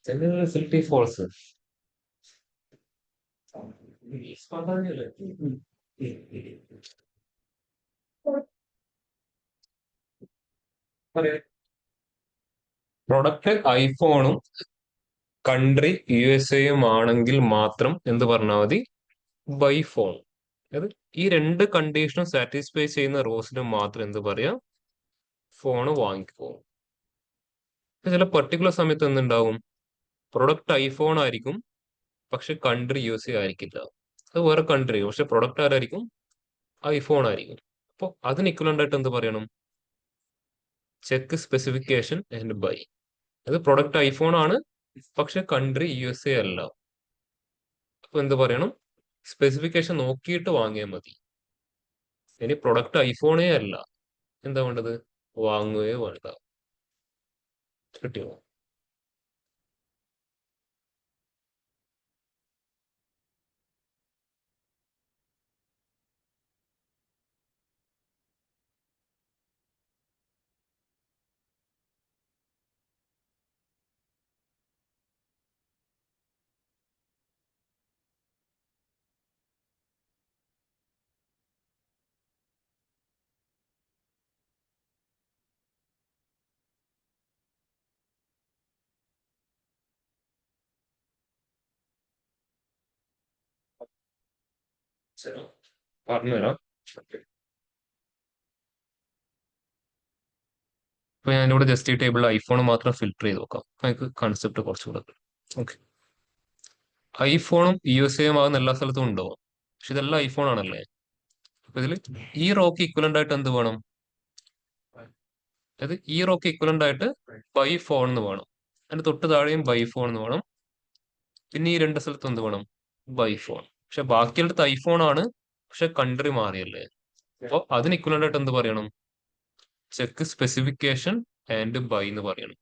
Speaker 1: Result false. പ്രൊഡക്റ്റ് ഐഫോണും കൺട്രി USA ആണെങ്കിൽ മാത്രം എന്ത് പറഞ്ഞാൽ മതി? Buy phone. അത് ഈ രണ്ട് കണ്ടീഷനും സാറ്റിസ്ഫൈ ചെയ്യുന്ന റോസിന് മാത്രം എന്ത് പറയാം? ഫോണ് വാങ്ങിക്കോ. ചില പെർട്ടിക്കുലർ സമയത്ത് എന്തുണ്ടാവും? പ്രൊഡക്റ്റ് ഐഫോൺ ആയിരിക്കും, പക്ഷെ കൺട്രി USA ആയിരിക്കില്ല. അത് വേറെ കൺട്രി, പക്ഷെ പ്രൊഡക്റ്റ് ആരായിരിക്കും? ഐഫോൺ ആയിരിക്കും. അപ്പോൾ അതിന് ഇക്വലന്റ് ആയിട്ട് എന്ത് പറയണം? Check specification and buy. അത് പ്രൊഡക്റ്റ് ഐഫോൺ ആണ്, പക്ഷെ കൺട്രി USA അല്ല. അപ്പൊ എന്ത് പറയണം? സ്പെസിഫിക്കേഷൻ നോക്കിയിട്ട് വാങ്ങിയാൽ മതി. ഇനി പ്രൊഡക്റ്റ് ഐഫോണേ അല്ല, എന്താ വേണ്ടത്? വാങ്ങുകയോ വേണ്ട. കിട്ടിയോ? ശരി, പറഞ്ഞുതരാം. അപ്പൊ ഞാനിവിടെ ജസ്റ്റ് ഈ ടേബിളിൽ ഐഫോൺ മാത്രം ഫിൽട്ടർ ചെയ്ത് നോക്കാം. നമുക്ക് കൺസെപ്റ്റ് കുറച്ചുകൂടെ. ഓക്കെ, ഐഫോണും USA ആകുന്ന എല്ലാ സ്ഥലത്തും ഉണ്ടാവും, പക്ഷെ ഇതെല്ലാം ഐഫോൺ ആണല്ലേ. അപ്പൊ ഇതിൽ ഈ റോക്ക് ഇക്വലന്റ് ആയിട്ട് എന്ത് വേണം? അതായത് ഈ റോക്ക് ഇക്വലന്റ് ആയിട്ട് ബൈ ഫോൺ എന്ന് വേണം. അതിന്റെ തൊട്ട് താഴെയും ബൈ ഫോൺ എന്ന് വേണം. പിന്നെ ഈ രണ്ട് സ്ഥലത്തും എന്ത് വേണം? Buy phone. പക്ഷെ ബാക്കിയുള്ളത് ഐഫോൺ ആണ്, പക്ഷെ കൺട്രി മാറിയല്ലേ. അപ്പൊ അതിന് ഇക്വലന്റ് ആയിട്ട് എന്ത് പറയണം? ചെക്ക് സ്പെസിഫിക്കേഷൻ ആൻഡ് ബൈ എന്ന് പറയണം.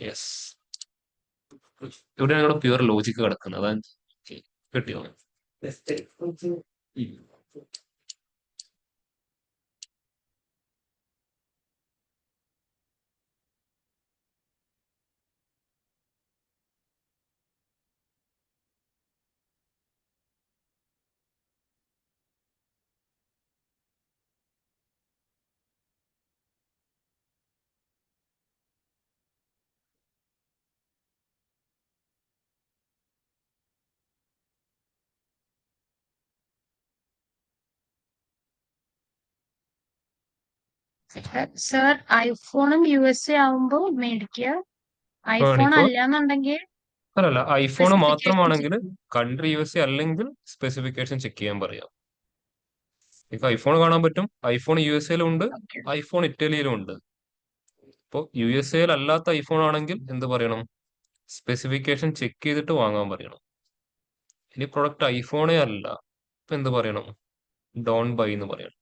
Speaker 1: യെസ്, ഇവിടെ ഞങ്ങളുടെ പ്യുവർ ലോജിക്ക് കിടക്കുന്നത്. അതാണ് കിട്ടിയോ?
Speaker 4: സർ ഐഫോണും USA ആവുമ്പോ മേടിക്കുക. ഐഫോൺ
Speaker 1: ഇപ്പൊ
Speaker 4: അല്ലാന്നുണ്ടെങ്കിൽ
Speaker 1: അല്ലല്ല, ഐഫോൺ
Speaker 4: specification
Speaker 1: മാത്രമാണെങ്കിൽ
Speaker 4: check.
Speaker 1: കൺട്രി USA അല്ലെങ്കിൽ സ്പെസിഫിക്കേഷൻ ചെക്ക് ചെയ്യാൻ പറയാം. ഇപ്പൊ ഐഫോൺ കാണാൻ പറ്റും, ഐഫോൺ USA-ലും ഉണ്ട്,
Speaker 4: Okay.
Speaker 1: ഐഫോൺ ഇറ്റലിയിലും ഉണ്ട്. ഇപ്പോൾ USA-ൽ അല്ലാത്ത ഐഫോൺ ആണെങ്കിൽ എന്ത് പറയണം? സ്പെസിഫിക്കേഷൻ ചെക്ക് ചെയ്തിട്ട് വാങ്ങാൻ പറയണം. ഇനി പ്രൊഡക്റ്റ് ഐഫോണേ അല്ല, ഇപ്പൊ എന്ത് പറയണം? ഡോൺ ബൈ എന്ന് പറയണം.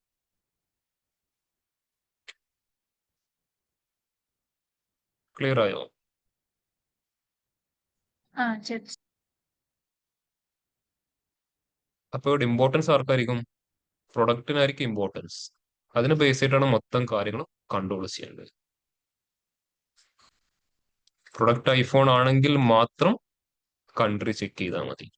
Speaker 1: ക്ലിയർ ആയോ?
Speaker 4: ശരി.
Speaker 1: അപ്പൊ ഇവിടെ ഇമ്പോർട്ടൻസ് ആർക്കായിരിക്കും? പ്രൊഡക്റ്റിനായിരിക്കും ഇമ്പോർട്ടൻസ്. അതിന് ബേസ് ചെയ്തിട്ടാണ് മൊത്തം കാര്യങ്ങൾ കൺട്രോൾ ചെയ്യേണ്ടത്. പ്രൊഡക്റ്റ് ഐഫോൺ ആണെങ്കിൽ മാത്രം കൺട്രി ചെക്ക് ചെയ്താൽ മതി.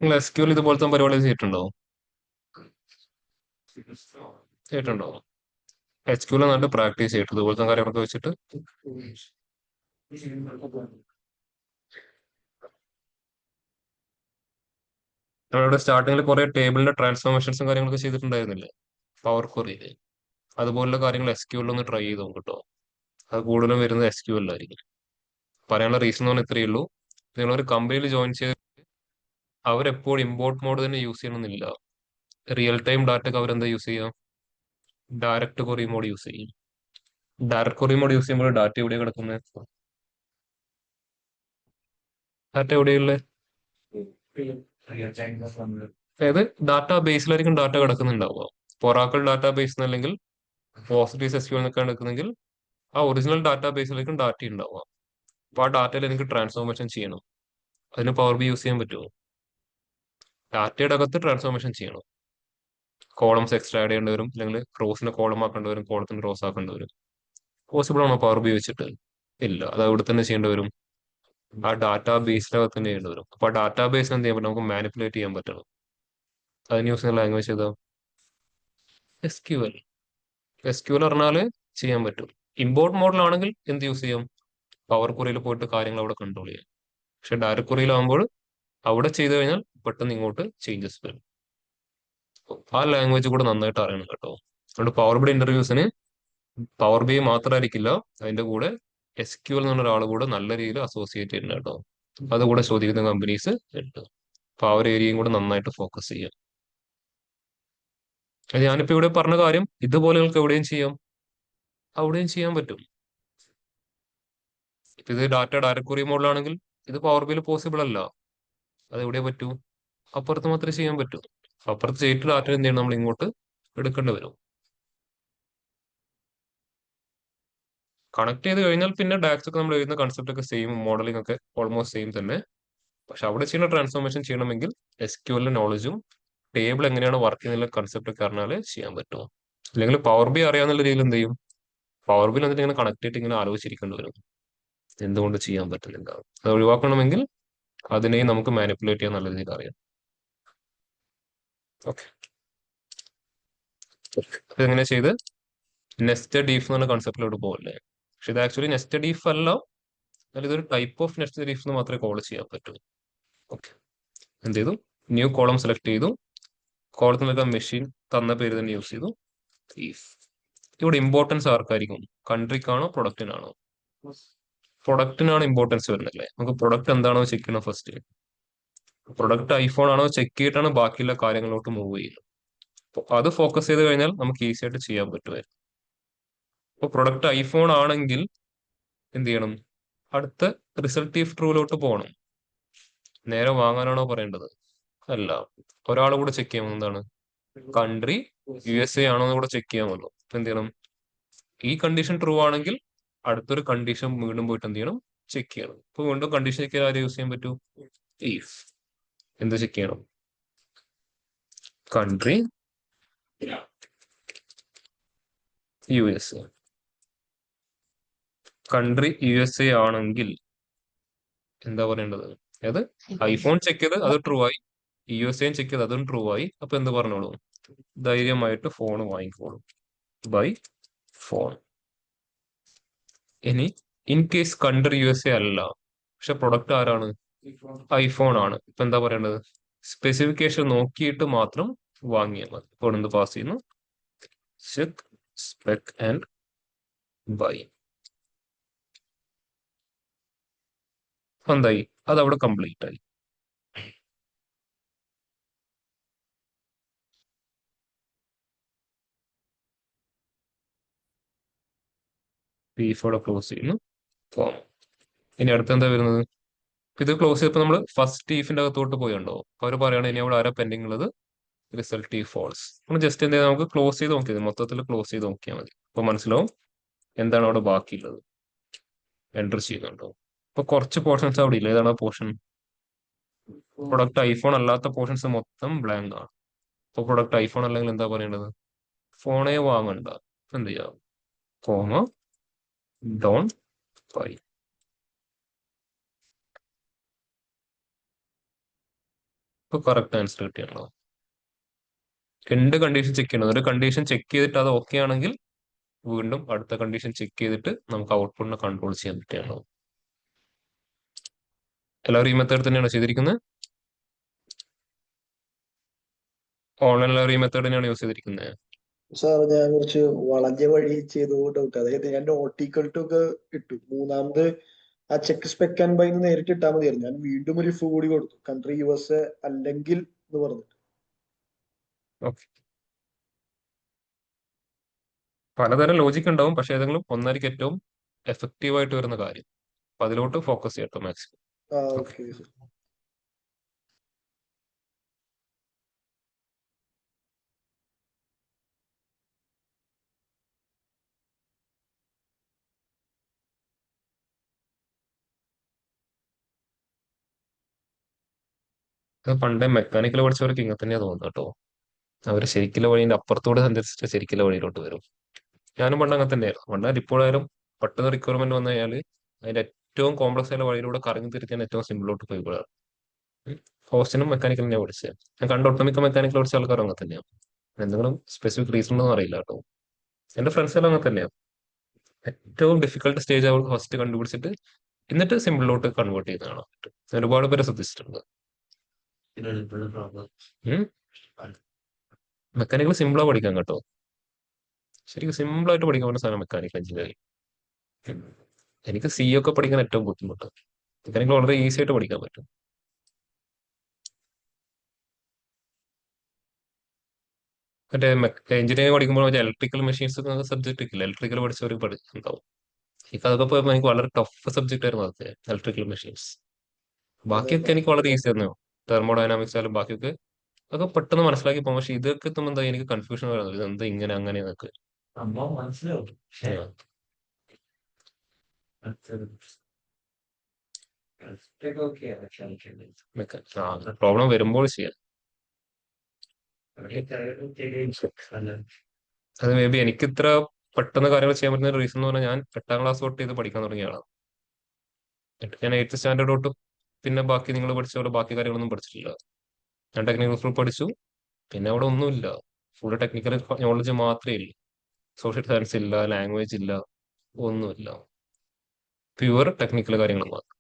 Speaker 1: നിങ്ങൾ SQL ഇതുപോലത്തെ പരിപാടി ചെയ്തിട്ടുണ്ടോ? ചെയ്തിട്ടുണ്ടോ? SQL നന്നായിട്ട് പ്രാക്ടീസ് ചെയ്തിട്ട് ഇതുപോലത്തെ കാര്യങ്ങളൊക്കെ വെച്ചിട്ട് നമ്മളിവിടെ സ്റ്റാർട്ടിങ്ങിൽ കുറെ ടേബിളിന്റെ ട്രാൻസ്ഫോർമേഷൻസും കാര്യങ്ങളൊക്കെ ചെയ്തിട്ടുണ്ടായിരുന്നില്ലേ പവർ ക്വറിയിൽ? അതുപോലുള്ള കാര്യങ്ങൾ SQL ഒന്ന് ട്രൈ ചെയ്ത് നോക്കും കേട്ടോ. അത് കൂടുതലും വരുന്നത് SQL ആയിരിക്കും. പറയാനുള്ള റീസൺ എന്ന് പറഞ്ഞാൽ ഇത്രയേ ഉള്ളൂ. നിങ്ങളൊരു കമ്പനിയിൽ ജോയിൻ ചെയ്ത് അവരെപ്പോഴും ഇമ്പോർട്ട് മോഡ് തന്നെ യൂസ് ചെയ്യണമെന്നില്ല. റിയൽ ടൈം ഡാറ്റക്ക് അവരെന്താ യൂസ് ചെയ്യാം? ഡയറക്റ്റ് കൊറി മോഡ് യൂസ് ചെയ്യും. ഡയറക്റ്റ് കൊറി മോഡ് യൂസ് ചെയ്യുമ്പോൾ ഡാറ്റ എവിടെയാണ് കിടക്കുന്നത്? ഡാറ്റ എവിടെയുള്ളത്? അതായത് ഡാറ്റാ ബേസിലായിരിക്കും ഡാറ്റ കിടക്കുന്നുണ്ടാവുക. ഒറാക്കിൾ ഡാറ്റാ ബേസ് അല്ലെങ്കിൽ പോസിറ്റീവ് SQL എന്നൊക്കെ എടുക്കുന്നെങ്കിൽ ആ ഒറിജിനൽ ഡാറ്റാ ബേസിലേക്കും ഡാറ്റ ഉണ്ടാവുക. അപ്പൊ ആ ഡാറ്റയിൽ എനിക്ക് ട്രാൻസ്ഫോർമേഷൻ ചെയ്യണം. അതിന് പവർ ബി യൂസ് ചെയ്യാൻ പറ്റുമോ? ഡാറ്റയുടെ അകത്ത് ട്രാൻസ്ഫോർമേഷൻ ചെയ്യണം. കോളംസ് എക്സ്ട്രാ ആഡ് ചെയ്യേണ്ടി വരും, അല്ലെങ്കിൽ റോസിനെ കോളം ആക്കേണ്ടി വരും, കോളത്തിന് റോസ് ആക്കേണ്ടി വരും. പോസിബിൾ ആണോ പവർ ബി വെച്ചിട്ട്? ഇല്ല, അത് അവിടെ തന്നെ ചെയ്യേണ്ടി വരും. ആ ഡാറ്റാ ബേസിനകത്ത് തന്നെ ചെയ്യേണ്ടി വരും. അപ്പൊ ആ ഡാറ്റാ ബേസ് എന്ത് ചെയ്യാൻ പറ്റും? നമുക്ക് മാനിപ്പുലേറ്റ് ചെയ്യാൻ പറ്റണം. അതിന് യൂസ് ചെയ്യുന്ന ലാംഗ്വേജ് ഏതാ? SQL. SQL പറഞ്ഞാല് ചെയ്യാൻ പറ്റും. ഇമ്പോർട്ട് മോഡലാണെങ്കിൽ എന്ത് യൂസ് ചെയ്യാം? പവർ ക്വറിയിൽ പോയിട്ട് കാര്യങ്ങൾ അവിടെ കൺട്രോൾ ചെയ്യാം. പക്ഷെ ഡയറക്റ്റ് ക്വറിയിലാകുമ്പോൾ അവിടെ ചെയ്തു കഴിഞ്ഞാൽ പെട്ടെന്ന് ഇങ്ങോട്ട് ചേഞ്ചസ് വരും. ആ ലാംഗ്വേജ് കൂടെ നന്നായിട്ട് അറിയണം കേട്ടോ. അതുകൊണ്ട് പവർ ബി ഇന്റർവ്യൂസിന് പവർ ബി മാത്രമായിരിക്കില്ല, അതിന്റെ കൂടെ SQL എന്ന് പറഞ്ഞ ഒരാൾ കൂടെ നല്ല രീതിയിൽ അസോസിയേറ്റ് ചെയ്യുന്നുണ്ട് കേട്ടോ. അതുകൂടെ ചോദിക്കുന്ന കമ്പനീസ് ഉണ്ട്. അപ്പൊ ആ ഒരു ഏരിയയും കൂടെ നന്നായിട്ട് ഫോക്കസ് ചെയ്യാം. ഞാനിപ്പോ ഇവിടെ പറഞ്ഞ കാര്യം ഇതുപോലെ നിങ്ങൾക്ക് എവിടെയും ചെയ്യാം, അവിടെയും ചെയ്യാൻ പറ്റും. ഇപ്പൊ ഇത് ഡാറ്റ ഡയറക്റ്റ് ക്വറി മോഡലാണെങ്കിൽ ഇത് പവർ ബിയിൽ പോസിബിൾ അല്ല. അത് എവിടെ പറ്റൂ? അപ്പുറത്ത് മാത്രമേ ചെയ്യാൻ പറ്റൂ. അപ്പുറത്ത് ചെയ്തിട്ട് ഡാറ്റ എന്ത് ചെയ്യണം? നമ്മൾ ഇങ്ങോട്ട് എടുക്കേണ്ടി വരും. കണക്ട് ചെയ്ത് കഴിഞ്ഞാൽ പിന്നെ ഡാക്സ് ഒക്കെ നമ്മൾ എഴുതുന്ന കൺസെപ്റ്റ് ഒക്കെ സെയിം, മോഡലിംഗ് ഒക്കെ ഓൾമോസ്റ്റ് സെയിം തന്നെ. പക്ഷെ അവിടെ ചെയ്യുന്ന ട്രാൻസ്ഫോർമേഷൻ ചെയ്യണമെങ്കിൽ SQL നോളജും ടേബിൾ എങ്ങനെയാണ് വർക്ക് ചെയ്യുന്ന കൺസെപ്റ്റ് ഒക്കെ അറിഞ്ഞാലേ ചെയ്യാൻ പറ്റുമോ. അല്ലെങ്കിൽ പവർ ബി അറിയാവുന്ന രീതിയിൽ എന്ത് ചെയ്യും? പവർ ബിൽ എന്നിട്ട് ഇങ്ങനെ കണക്ട് ചെയ്തിട്ട് ഇങ്ങനെ ആലോചിച്ചിരിക്കേണ്ടി വരും, എന്തുകൊണ്ട് ചെയ്യാൻ പറ്റുന്നില്ല. അത് ഒഴിവാക്കണമെങ്കിൽ അതിനെയും നമുക്ക് മാനിപ്പുലേറ്റ് ചെയ്യാൻ നല്ല രീതിയിൽ അറിയാം. ഓക്കെ, ഇതെങ്ങനെ ചെയ്ത് നെസ്റ്റഡ് ഈഫ് എന്ന് പറഞ്ഞ കൺസെപ്റ്റിലോട്ട് പോകല്ലേ? പക്ഷെ ഇത് ആക്ച്വലി നെസ്റ്റഡ് ഈഫ് അല്ല, എന്നാൽ ഇതൊരു ടൈപ്പ് ഓഫ് നെസ്റ്റഡ് ഈഫ് എന്ന് മാത്രമേ കോൾ ചെയ്യാൻ പറ്റൂ. ഓക്കെ, എന്ത് ചെയ്തു? ന്യൂ കോളം സെലക്ട് ചെയ്തു, കോളത്തിനൊക്കെ മെഷീൻ തന്ന പേര് തന്നെ യൂസ് ചെയ്തു. if ഇവിടെ ഇമ്പോർട്ടൻസ് ആർക്കായിരിക്കും? കൺട്രിക്കാണോ പ്രൊഡക്റ്റിനാണോ? പ്രൊഡക്റ്റിനാണ് ഇമ്പോർട്ടൻസ് വരുന്നല്ലേ. നമുക്ക് പ്രൊഡക്റ്റ് എന്താണോ ചെക്ക് ചെയ്യണം ഫസ്റ്റ്. പ്രൊഡക്റ്റ് ഐഫോൺ ആണോ ചെക്ക് ചെയ്തിട്ടാണ് ബാക്കിയുള്ള കാര്യങ്ങളിലോട്ട് മൂവ് ചെയ്യുന്നത്. അപ്പൊ അത് ഫോക്കസ് ചെയ്ത് കഴിഞ്ഞാൽ നമുക്ക് ഈസി ആയിട്ട് ചെയ്യാൻ പറ്റുമായിരുന്നു. അപ്പൊ പ്രൊഡക്റ്റ് ഐഫോൺ ആണെങ്കിൽ എന്ത് ചെയ്യണം? അടുത്ത റിസൾട്ട് ഇഫ് ട്രൂലോട്ട് പോകണം. നേരെ വാങ്ങാനാണോ പറയേണ്ടത്? അല്ല, ഒരാൾ കൂടെ ചെക്ക് ചെയ്യാൻ എന്താണ്? കൺട്രി USA ആണോ എന്ന് കൂടെ ചെക്ക് ചെയ്യാൻ വന്നു. അപ്പൊ എന്ത് ചെയ്യണം? ഈ കണ്ടീഷൻ ട്രൂ ആണെങ്കിൽ അടുത്തൊരു കണ്ടീഷൻ വീണ്ടും പോയിട്ട് എന്ത് ചെയ്യണം? ചെക്ക് ചെയ്യണം. ഇപ്പൊ വീണ്ടും കണ്ടീഷൻ ചെക്ക് ചെയ്യാൻ ആരും യൂസ് ചെയ്യാൻ പറ്റൂ? ഇഫ് എന്ത് ചെക്ക് ചെയ്യണം? Country USA. കൺട്രി USA ആണെങ്കിൽ എന്താ പറയേണ്ടത്? അത് ഐഫോൺ ചെക്ക് ചെയ്ത് അത് ട്രൂ ആയി, USA ചെക്ക് ചെയ്ത് അതും ട്രൂ ആയി. അപ്പൊ എന്ത് പറഞ്ഞോളൂ? ധൈര്യമായിട്ട് ഫോൺ വാങ്ങിക്കോളൂ, ബൈ ഫോൺ. ഇനി ഇൻ കേസ് കൺട്രി USA അല്ല, പക്ഷെ പ്രൊഡക്റ്റ് ആരാണ്? ഐഫോൺ ആണ്. ഇപ്പൊ എന്താ പറയേണ്ടത്? സ്പെസിഫിക്കേഷൻ നോക്കിയിട്ട് മാത്രം വാങ്ങിയാൽ മതി. ഇപ്പോൾ എന്ത് പാസ് ചെയ്യുന്നു? Check spec and buy. എന്തായി? അത് അവിടെ കംപ്ലീറ്റ് ആയി. ഇവിടെ ക്ലോസ് ചെയ്യുന്നു. ഫോം. ഇനി അടുത്ത് എന്താ വരുന്നത്? ഇത് ക്ലോസ് ചെയ്തപ്പോൾ നമ്മൾ ഫസ്റ്റ് ഈഫിന്റെ അകത്തോട്ട് പോയുണ്ടോ? അവർ പറയണ ഇനി അവിടെ ആരാ പെൻഡിങ് ഉള്ളത്? റിസൾട്ട് ഈ ഫോൾസ്. നമ്മൾ ജസ്റ്റ് എന്ത് ചെയ്താൽ നമുക്ക് ക്ലോസ് ചെയ്ത് നോക്കിയത്, മൊത്തത്തിൽ ക്ലോസ് ചെയ്ത് നോക്കിയാൽ മതി. അപ്പൊ മനസ്സിലാവും എന്താണ് അവിടെ ബാക്കിയുള്ളത്. എൻ്റർ ചെയ്യുന്നുണ്ടോ? ഇപ്പൊ കുറച്ച് പോർഷൻസ് അവിടെ ഇല്ല. ഏതാണ് ആ പോർഷൻ? പ്രൊഡക്റ്റ് ഐഫോൺ അല്ലാത്ത പോർഷൻസ് മൊത്തം ബ്ലാങ്ക് ആണ്. അപ്പൊ പ്രൊഡക്റ്റ് ഐഫോൺ അല്ലെങ്കിൽ എന്താ പറയേണ്ടത്? ഫോണേ വാങ്ങണ്ട. എന്ത് ചെയ്യാം? Comma don't buy. ഇപ്പൊ കറക്റ്റ് ആൻസർ കിട്ടിയാണോ? രണ്ട് കണ്ടീഷൻ ചെക്ക് ചെയ്യണം. ഒരു കണ്ടീഷൻ ചെക്ക് ചെയ്തിട്ട് അത് ഓക്കെ ആണെങ്കിൽ വീണ്ടും അടുത്ത കണ്ടീഷൻ ചെക്ക് ചെയ്തിട്ട് നമുക്ക് ഔട്ട്പുട്ടിനെ കൺട്രോൾ ചെയ്യാൻ പറ്റുകയാണോ? എല്ലാവരും ഈ മെത്തേഡ് തന്നെയാണോ ചെയ്തിരിക്കുന്നത്? ഓൺലൈൻ എല്ലാവരും ഈ മെത്തേഡ് തന്നെയാണ് യൂസ് ചെയ്തിരിക്കുന്നത്?
Speaker 3: സാർ ഞാൻ കുറച്ച് വളഞ്ഞ വഴി ചെയ്തു ഡൗട്ട്. അതായത് ഞാൻ നോട്ട് ഈക്വൽ ടു ഒക്കെ ഇട്ടു. മൂന്നാമത് ആ ചെക്ക് സ്പെക് ആൻഡ് ബൈ നേരിട്ട് ഇട്ടാൽ മതിയായിരുന്നു. ഞാൻ വീണ്ടും ഒരു ഇഫ് കൂടി കൊടുത്തു, കൺട്രി USA അല്ലെങ്കിൽ എന്ന് പറഞ്ഞിട്ട്.
Speaker 1: ഓക്കെ. പലതരം ലോജിക് ഉണ്ടാവും, പക്ഷെ ഏതെങ്കിലും ഒന്നായിരിക്കും ഏറ്റവും എഫക്റ്റീവ് ആയിട്ട് വരുന്ന കാര്യം. അപ്പൊ അതിലോട്ട് ഫോക്കസ് ചെയ്യട്ടോ മാക്സിമം. ഓക്കെ.
Speaker 3: Okay sir.
Speaker 1: അത് പണ്ടേ മെക്കാനിക്കൽ പഠിച്ചവർക്ക് ഇങ്ങനെ തന്നെയാ തോന്നുന്നു കേട്ടോ. അവർ ശരിക്കുള്ള വഴീന്റെ അപ്പുറത്തൂടെ സഞ്ചരിച്ചിട്ട് ശരിക്കുള്ള വഴിയിലോട്ട് വരും. ഞാനും പണ്ട് അങ്ങനെ തന്നെയായിരുന്നു. പണ്ട് ഇപ്പോഴായാലും പെട്ടെന്ന് റിക്വയർമെന്റ് വന്നു കഴിഞ്ഞാൽ അതിന്റെ ഏറ്റവും കോംപ്ലക്സ് ആയ വഴിയിലൂടെ കറങ്ങി തിരിച്ചാൽ ഏറ്റവും സിമ്പിളോട്ട് പോയി വിടാം. ഹോസ്റ്റനും മെക്കാനിക്കൽ തന്നെയാണ് പഠിച്ചത്. ഞാൻ കണ്ട ഒട്ടുമിക്ക മെക്കാനിക്കൽ പഠിച്ച ആൾക്കാരും അങ്ങനെ തന്നെയാണ്. എന്തെങ്കിലും സ്പെസിഫിക് റീസൺ ഒന്നും അറിയില്ല കേട്ടോ. എന്റെ ഫ്രണ്ട്സ് എല്ലാം അങ്ങനെ തന്നെയാണ്. ഏറ്റവും ഡിഫിക്കൽട്ട് സ്റ്റേജ് അവർ ഫസ്റ്റ് കണ്ടുപിടിച്ചിട്ട് എന്നിട്ട് സിമ്പിളിലോട്ട് കൺവേർട്ട് ചെയ്യുന്നതാണ്. ഒരുപാട് പേരെ ശ്രദ്ധിച്ചിട്ടുണ്ട്. മെക്കാനിക്കൽ സിമ്പിളാ പഠിക്കാൻ കേട്ടോ. ശരിക്കും സിമ്പിൾ ആയിട്ട് പഠിക്കാൻ പറ്റുന്ന സാധനം മെക്കാനിക്കൽ എഞ്ചിനീയറിംഗ്. എനിക്ക് സി ഒക്കെ പഠിക്കാൻ ഏറ്റവും ബുദ്ധിമുട്ട്. മെക്കാനിക്കൽ വളരെ ഈസി ആയിട്ട് പഠിക്കാൻ പറ്റും. മറ്റേ എഞ്ചിനീയറിംഗ് പഠിക്കുമ്പോൾ മറ്റേ ഇലക്ട്രിക്കൽ മെഷീൻസ് സബ്ജക്ട് ഇല്ല, ഇലക്ട്രിക്കൽ പഠിച്ചവർ പഠിച്ചിട്ടുണ്ടാവും. എനിക്ക് അതൊക്കെ പോയപ്പോൾ എനിക്ക് വളരെ ടഫ് സബ്ജക്റ്റ് ആയിരുന്നു അതൊക്കെ, ഇലക്ട്രിക്കൽ മെഷീൻസ്. ബാക്കിയൊക്കെ എനിക്ക് വളരെ ഈസി ആയിരുന്നു. തെർമോഡൈനാമിക്സ് ആയാലും ബാക്കിയൊക്കെ അതൊക്കെ പെട്ടെന്ന് മനസ്സിലാക്കി പോകും. പക്ഷെ ഇതൊക്കെ എത്തുമ്പോൾ എന്താ എനിക്ക് കൺഫ്യൂഷൻ വരുന്നത്, ഇതെന്താ ഇങ്ങനെ അങ്ങനെ എന്നൊക്കെ. പ്രോബ്ലം വരുമ്പോൾ ചെയ്യാം. അത് മേ ബി എനിക്ക് ഇത്ര പെട്ടെന്ന് കാര്യങ്ങൾ ചെയ്യാൻ പറ്റുന്ന റീസൺ എന്ന് പറഞ്ഞാൽ ഞാൻ 8ാം ക്ലാസ് തൊട്ട് ഇത് പഠിക്കാൻ തുടങ്ങിയ ആളാണ്. എന്നിട്ട് ഞാൻ 8th സ്റ്റാൻഡേർഡ് തൊട്ട് പിന്നെ ബാക്കി നിങ്ങൾ പഠിച്ച പോലെ ബാക്കി കാര്യങ്ങളൊന്നും പഠിച്ചിട്ടില്ല. ഞാൻ ടെക്നിക്കൽ സ്കൂൾ പഠിച്ചു, പിന്നെ അവിടെ ഒന്നുമില്ല. ഫുൾ ടെക്നിക്കൽ നോളജ് മാത്രമേ ഉള്ളൂ. സോഷ്യൽ സയൻസ് ഇല്ല, ലാംഗ്വേജ് ഇല്ല, ഒന്നുമില്ല. പ്യുവർ ടെക്നിക്കൽ കാര്യങ്ങൾ മാത്രം.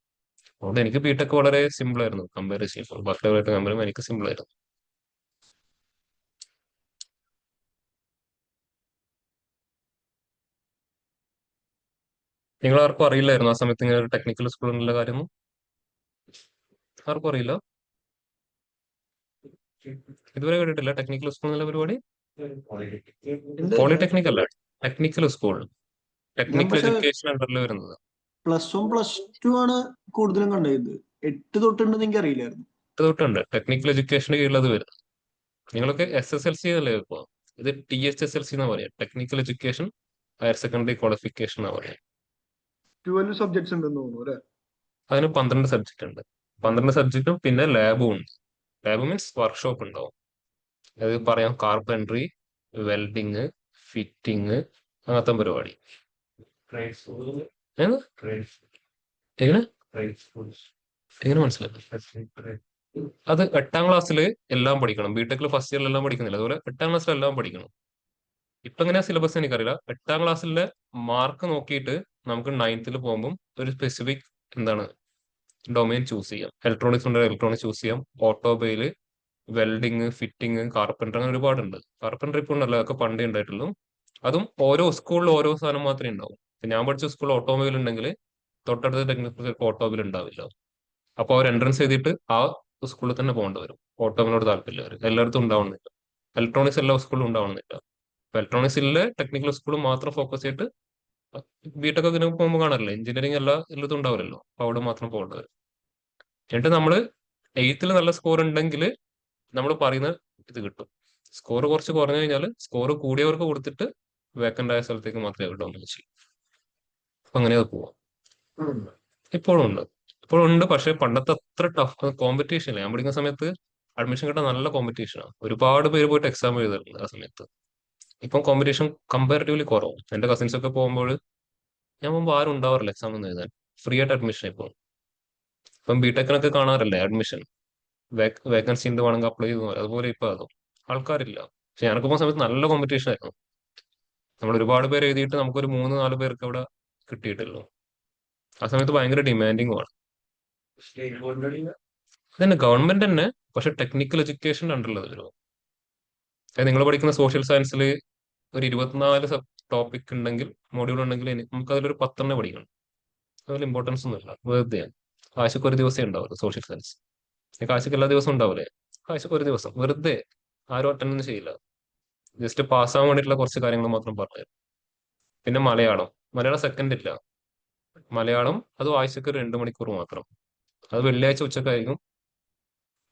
Speaker 1: അതുകൊണ്ട് എനിക്ക് ബിടെക് വളരെ സിമ്പിൾ ആയിരുന്നു കമ്പയർ ചെയ്യുമ്പോൾ, ബാക്കിയുള്ളവരായിട്ട് കമ്പയർ ചെയ്യുമ്പോൾ എനിക്ക് സിമ്പിൾ ആയിരുന്നു. നിങ്ങൾ ആർക്കും അറിയില്ലായിരുന്നു ആ സമയത്ത് ഇങ്ങനെ ഒരു ടെക്നിക്കൽ സ്കൂൾ എന്നുള്ള കാര്യമൊന്നും? ആർക്കും അറിയില്ല? ഇതുവരെ കേട്ടിട്ടില്ല ടെക്നിക്കൽ സ്കൂൾ എന്നുള്ള പരിപാടി?
Speaker 3: ഉണ്ട്.
Speaker 1: പോളിടെക്നിക് അല്ല, ടെക്നിക്കൽ സ്കൂൾ,
Speaker 3: ഞാൻ
Speaker 1: ടെക്നിക്കൽ
Speaker 3: പക്ഷെ
Speaker 1: എഡ്യൂക്കേഷൻ അണ്ടറിൽ വരുന്നത്.
Speaker 3: +1 +2 ആണ് കൂടുതലും കണ്ടത്. 8 തൊട്ടുണ്ടെന്ന് എനിക്ക് അറിയില്ലായിരുന്നു.
Speaker 1: ഇത് തൊട്ടുണ്ട് ടെക്നിക്കൽ എഡ്യൂക്കേഷന് കീഴിലത് വരുന്നത്. നിങ്ങളൊക്കെ SSLC അല്ലേ ഇപ്പോ? ഇത് THSLC എന്നാ പറയാ, technical education higher secondary qualification എന്നാ പറയാ.
Speaker 3: 12 സബ്ജക്ട്സ് ഉണ്ടെന്ന് തോന്നുന്നു അല്ലെ?
Speaker 1: അതിന് 12 സബ്ജക്റ്റ് ഉണ്ട്. 12 സബ്ജക്റ്റും പിന്നെ ലാബും ഉണ്ട്. ലാബ് മീൻസ് വർക്ക്ഷോപ്പ് ഉണ്ടാവും. അത് പറയാം കാർപ്പൻട്രി, വെൽഡിങ്, ഫിറ്റിങ്, അങ്ങനത്തെ പരിപാടി. ഏത്? എങ്ങനെ എങ്ങനെ മനസ്സിലായി? അത് 8ാം ക്ലാസ്സിൽ എല്ലാം പഠിക്കണം. ബിടെക്കിൽ ഫസ്റ്റ് ഇയറിൽ എല്ലാം പഠിക്കുന്നില്ല, അതുപോലെ 8ാം ക്ലാസ്സിൽ എല്ലാം പഠിക്കണം. ഇപ്പൊ എങ്ങനെയാ സിലബസ് എനിക്കറിയില്ല. 8ാം ക്ലാസ്സിലെ മാർക്ക് നോക്കിയിട്ട് നമുക്ക് 9th പോകുമ്പോൾ ഒരു സ്പെസിഫിക് എന്താണ് ഡൊമൈൻ ചൂസ് ചെയ്യാം. ഇലക്ട്രോണിക്സ് ഉണ്ട്, ഇലക്ട്രോണിക്സ് ചൂസ് ചെയ്യാം. ഓട്ടോമൊബൈല്, വെൽഡിങ്, ഫിറ്റിംഗ്, കാർപ്പൻറ്റർ, അങ്ങനെ ഒരുപാടുണ്ട്. കാർപ്പൻറ്റർ ഇപ്പോൾ ഉണ്ടല്ലോ, അതൊക്കെ പണ്ടേ ഉണ്ടായിട്ടുള്ളൂ. അതും ഓരോ സ്കൂളിൽ ഓരോ സാധനം മാത്രമേ ഉണ്ടാവും. ഇപ്പൊ ഞാൻ പഠിച്ച സ്കൂളിൽ ഓട്ടോമൊബൈൽ ഉണ്ടെങ്കിൽ തൊട്ടടുത്ത ടെക്നിക്കൽ ഓട്ടോമൊബൈൽ ഉണ്ടാവില്ല. അപ്പോൾ അവർ എൻട്രൻസ് എഴുതിയിട്ട് ആ സ്കൂളിൽ തന്നെ പോകേണ്ടി വരും. ഓട്ടോമിനോട് താല്പര്യമുള്ളവർ എല്ലായിടത്തും ഉണ്ടാവണമെന്നില്ല. ഇലക്ട്രോണിക്സ് എല്ലാ സ്കൂളിലും ഉണ്ടാവണമെന്നില്ല. ഇലക്ട്രോണിക്സിലെ ടെക്നിക്കൽ സ്കൂൾ മാത്രം ഫോക്കസ് ചെയ്തിട്ട് ബിടെക് ഒക്കെ പോകുമ്പോൾ കാണാറില്ല, എഞ്ചിനീയറിംഗ് എല്ലായിടത്തും ഉണ്ടാവില്ലല്ലോ, അപ്പൊ അവിടെ മാത്രം പോകേണ്ടി വരും. എന്നിട്ട് നമ്മൾ 8th നല്ല സ്കോർ ഉണ്ടെങ്കിൽ നമ്മൾ പറയുന്ന ഇത് കിട്ടും. സ്കോർ കുറച്ച് കുറഞ്ഞു കഴിഞ്ഞാൽ സ്കോർ കൂടിയവർക്ക് കൊടുത്തിട്ട് വേക്കന്റ് ആയ സ്ഥലത്തേക്ക് മാത്രമേ കിട്ടുമെന്ന് വെച്ചു. അപ്പൊ അങ്ങനെ അത് പോവാം. ഇപ്പോഴും ഉണ്ട്, ഇപ്പോഴും ഉണ്ട്. പക്ഷെ പണ്ടത്തെ അത്ര ടഫ് കോമ്പറ്റീഷൻ ഇല്ല. ഞാൻ പഠിക്കുന്ന സമയത്ത് അഡ്മിഷൻ കിട്ടാൻ നല്ല കോമ്പറ്റീഷനാണ്. ഒരുപാട് പേര് പോയിട്ട് എക്സാം എഴുതാറുണ്ട് ആ സമയത്ത്. ഇപ്പം കോമ്പറ്റീഷൻ കമ്പാരിറ്റീവ്ലി കുറവും. എന്റെ കസിൻസ് ഒക്കെ പോകുമ്പോൾ ഞാൻ പോകുമ്പോൾ ആരും ഉണ്ടാവാറില്ല എക്സാം ഒന്നും എഴുതാൻ. ഫ്രീ ആയിട്ട് അഡ്മിഷൻ ഇപ്പോൾ. ഇപ്പം ബിടെക്കിനൊക്കെ കാണാറില്ലേ അഡ്മിഷൻ, വേക്കൻസി ഉണ്ട് വേണമെങ്കിൽ അപ്ലൈ ചെയ്തു, അതുപോലെ ഇപ്പൊ അതും ആൾക്കാരില്ല. പക്ഷെ ഞാനൊക്കെ പോകുന്ന സമയത്ത് നല്ല കോമ്പറ്റീഷൻ ആയിരുന്നു. നമ്മൾ ഒരുപാട് പേര് എഴുതിയിട്ട് നമുക്കൊരു 3-4 പേർക്ക് അവിടെ കിട്ടിയിട്ടല്ലോ. ആ സമയത്ത് ഭയങ്കര ഡിമാൻഡിങ് ആണ്. അതന്നെ ഗവൺമെന്റ് തന്നെ, പക്ഷെ ടെക്നിക്കൽ എഡ്യൂക്കേഷൻ ഉണ്ടല്ലോ വരുമോ. നിങ്ങൾ പഠിക്കുന്ന സോഷ്യൽ സയൻസിൽ ഒരു 24 സബ് ടോപ്പിക് ഉണ്ടെങ്കിൽ, മോഡ്യൂൾ ഉണ്ടെങ്കിൽ നമുക്ക് അതിലൊരു 10 പഠിക്കണം. അതിൽ ഇമ്പോർട്ടൻസ് ഒന്നുമില്ല, വെറുതെ. ആഴ്ചക്ക് ഒരു ദിവസമേ ഉണ്ടാവുള്ളൂ സോഷ്യൽ സയൻസ്. ആഴ്ചക്ക് എല്ലാ ദിവസവും ഉണ്ടാവില്ലേ? ആഴ്ചക്ക് ഒരു ദിവസം വെറുതെ. ആരും അറ്റൻഡ് ഒന്നും ചെയ്യില്ല, ജസ്റ്റ് പാസ്സാവാൻ വേണ്ടിയിട്ടുള്ള കുറച്ച് കാര്യങ്ങൾ മാത്രം പറഞ്ഞു. പിന്നെ മലയാളം, മലയാളം സെക്കൻഡ് ഇല്ല. മലയാളം അത് ആഴ്ചക്ക് ഒരു 2 മണിക്കൂർ മാത്രം. അത് വെള്ളിയാഴ്ച ഉച്ചക്കായിരിക്കും.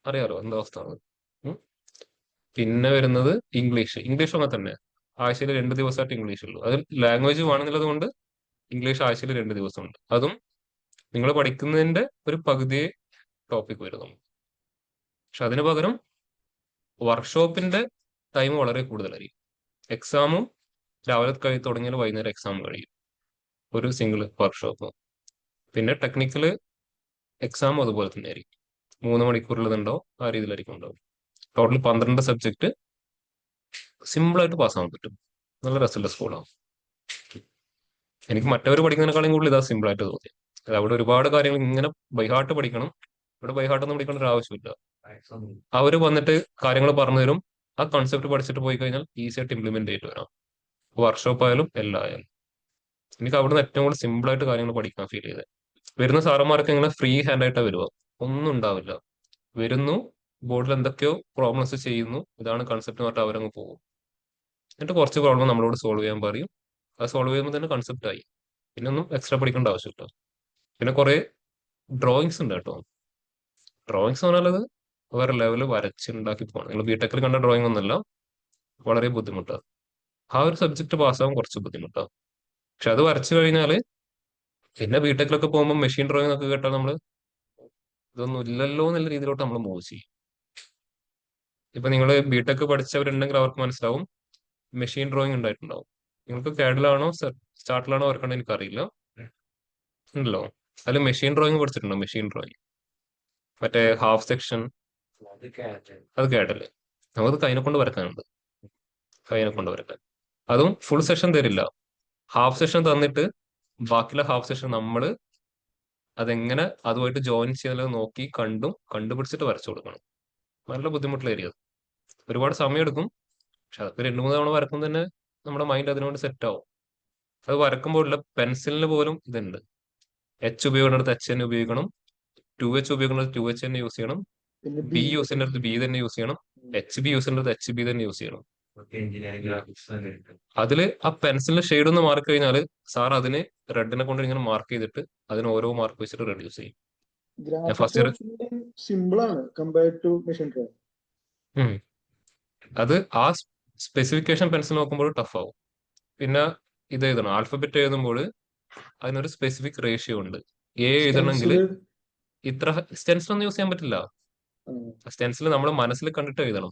Speaker 1: അറിയാലോ എന്താ അവസ്ഥ ആണ്. പിന്നെ വരുന്നത് ഇംഗ്ലീഷ്. ഇംഗ്ലീഷ് അങ്ങനെ തന്നെ, ആഴ്ചയിൽ 2 ദിവസമായിട്ട് ഇംഗ്ലീഷ് ഉള്ളൂ. അത് ലാംഗ്വേജ് വേണമെന്നുള്ളത് കൊണ്ട് ഇംഗ്ലീഷ് ആഴ്ചയിൽ 2 ദിവസമുണ്ട്. അതും നിങ്ങൾ പഠിക്കുന്നതിന്റെ ഒരു പകുതിയെ ടോപ്പിക് വരുന്നു. പക്ഷെ അതിന് പകരം വർക്ക്ഷോപ്പിന്റെ ടൈം വളരെ കൂടുതലായിരിക്കും. എക്സാമും രാവിലെ തുടങ്ങിയാൽ വൈകുന്നേരം എക്സാം കഴിയും, ഒരു സിംഗിൾ വർക്ക്ഷോപ്പ്. പിന്നെ ടെക്നിക്കല് എക്സാം അതുപോലെ തന്നെ ആയിരിക്കും, 3 മണിക്കൂറുള്ളതുണ്ടാവും. ആ രീതിയിലായിരിക്കും ഉണ്ടാവും. ടോട്ടൽ 12 സബ്ജക്ട് സിമ്പിൾ ആയിട്ട് പാസ്സാവാൻ പറ്റും. നല്ല രസമുള്ള സ്കൂളാണ്. എനിക്ക് മറ്റവർ പഠിക്കുന്നതിനേക്കാളും കൂടുതൽ ഇതാ സിമ്പിൾ ആയിട്ട് തോന്നി. അവിടെ ഒരുപാട് കാര്യങ്ങൾ ഇങ്ങനെ ബൈഹാർട്ട് പഠിക്കണം. ഇവിടെ ബൈഹാർട്ടൊന്നും പഠിക്കേണ്ട ഒരു ആവശ്യമില്ല. അവര് വന്നിട്ട് കാര്യങ്ങൾ പറഞ്ഞു തരും. ആ കോൺസെപ്റ്റ് പഠിച്ചിട്ട് പോയി കഴിഞ്ഞാൽ ഈസി ആയിട്ട് ഇംപ്ലിമെന്റ് ചെയ്തിട്ട് വരാം. വർക്ക്ഷോപ്പ് ആയാലും എല്ലാം ആയാലും. എനിക്ക് അവിടുന്ന് ഏറ്റവും കൂടുതൽ സിമ്പിൾ ആയിട്ട് കാര്യങ്ങൾ പഠിക്കാൻ ഫീൽ ചെയ്തത്. വരുന്ന സാറന്മാർക്ക് ഇങ്ങനെ ഫ്രീ ഹാൻഡ് ആയിട്ടാണ് വരുക, ഒന്നും ഉണ്ടാവില്ല. വരുന്നു, ബോർഡിൽ എന്തൊക്കെയോ പ്രോബ്ലംസ് ചെയ്യുന്നു, ഇതാണ് കൺസെപ്റ്റ് പറഞ്ഞിട്ട് അവരങ്ങ് പോകും. എന്നിട്ട് കുറച്ച് പ്രോബ്ലം നമ്മളോട് സോൾവ് ചെയ്യാൻ പറയും. അത് സോൾവ് ചെയ്യുമ്പോൾ തന്നെ കൺസെപ്റ്റ് ആയി. പിന്നെ ഒന്നും എക്സ്ട്രാ പഠിക്കേണ്ട ആവശ്യമില്ല. പിന്നെ കുറെ ഡ്രോയിങ്സ് ഉണ്ട് കേട്ടോ. ഡ്രോയിങ്സ് എന്ന് പറഞ്ഞാൽ വേറെ ലെവല് വരച്ചുണ്ടാക്കി പോകണം. നിങ്ങൾ ബിടെക്കിൽ കണ്ട ഡ്രോയിങ് ഒന്നല്ല, വളരെ ബുദ്ധിമുട്ടാണ്. ആ ഒരു സബ്ജക്ട് പാസ്സാവാൻ കുറച്ച് ബുദ്ധിമുട്ടാണ്. പക്ഷെ അത് വരച്ചു കഴിഞ്ഞാൽ പിന്നെ ബിടെക്കിലൊക്കെ പോകുമ്പോൾ മെഷീൻ ഡ്രോയിങ് ഒക്കെ കേട്ടാൽ നമ്മൾ ഇതൊന്നും ഇല്ലല്ലോ എന്നുള്ള രീതിയിലോട്ട് നമ്മൾ മൂവ് ചെയ്യും. ഇപ്പൊ നിങ്ങൾ ബിടെക് പഠിച്ചവരുണ്ടെങ്കിൽ അവർക്ക് മനസ്സിലാവും, മെഷീൻ ഡ്രോയിങ് ഉണ്ടായിട്ടുണ്ടാവും. നിങ്ങൾക്ക് കാഡിലാണോ സ്റ്റാർട്ടിലാണോ വർക്കണ്ട എനിക്കറിയില്ല, ഉണ്ടല്ലോ. അതിൽ മെഷീൻ ഡ്രോയിങ് പഠിച്ചിട്ടുണ്ടോ? മെഷീൻ ഡ്രോയിങ് മറ്റേ ഹാഫ് സെക്ഷൻ, അത് കേട്ടല്ലേ. നമുക്ക് കൈനെ കൊണ്ട് വരക്കാനുണ്ട്, കൈനെ കൊണ്ട് വരക്കാൻ. അതും ഫുൾ സെഷൻ തരില്ല, ഹാഫ് സെഷൻ തന്നിട്ട് ബാക്കിയുള്ള ഹാഫ് സെഷൻ നമ്മൾ അതെങ്ങനെ അതുമായിട്ട് ജോയിൻ ചെയ്യുന്നത് നോക്കി കണ്ടുപിടിച്ചിട്ട് വരച്ചു കൊടുക്കണം. നല്ല ബുദ്ധിമുട്ടുള്ള ഏരിയ. ഒരുപാട് സമയം എടുക്കും. പക്ഷെ അതൊക്കെ 2-3 തവണ വരക്കും തന്നെ നമ്മുടെ മൈൻഡ് അതിനോട് സെറ്റ് ആവും. അത് വരക്കുമ്പോൾ ഉള്ള പെൻസിലിന് പോലും ഇതുണ്ട്. എച്ച് ഉപയോഗിക്കുന്നിടത്ത് എച്ച് തന്നെ ഉപയോഗിക്കണം, 2H ഉപയോഗിക്കുന്നിടത്ത് 2H തന്നെ യൂസ് ചെയ്യണം,
Speaker 3: പിന്നെ
Speaker 1: ബി യൂസ് ചെയ്യുന്നിടത്ത് ബി തന്നെ യൂസ് ചെയ്യണം, എച്ച് ബി യൂസ് ചെയ്യുന്നിടത്ത് എച്ച് ബി തന്നെ യൂസ് ചെയ്യണം. അതില് ആ പെൻസിലിന്റെ ഷെയ്ഡ് ഒന്ന് മാർക്ക് കഴിഞ്ഞാൽ സാർ അതിന് റെഡിനെ കൊണ്ട് ഇങ്ങനെ മാർക്ക് ചെയ്തിട്ട് അതിന് ഓരോ മാർക്ക് വെച്ചിട്ട് റെഡ്യൂസ് ചെയ്യും. ഞാൻ ഫസ്റ്റ് ഇയർ
Speaker 3: സിമ്പിൾ ആണ് കമ്പയർഡ് ടു മെഷീൻ ഡ്രോയിങ്.
Speaker 1: അത് ആ സ്പെസിഫിക്കേഷൻ പെൻസിൽ നോക്കുമ്പോൾ ടഫ് ആവും. പിന്നെ ഇത് എഴുതണം, ആൽഫബറ്റ് എഴുതുമ്പോൾ അതിനൊരു സ്പെസിഫിക് റേഷ്യോ ഉണ്ട്. എ എഴുതണമെങ്കിൽ ഇത്ര സ്റ്റെൻസിൽ ഒന്നും യൂസ് ചെയ്യാൻ പറ്റില്ല. സ്റ്റെൻസിൽ നമ്മൾ മനസ്സിൽ കണ്ടിട്ട് എഴുതണം.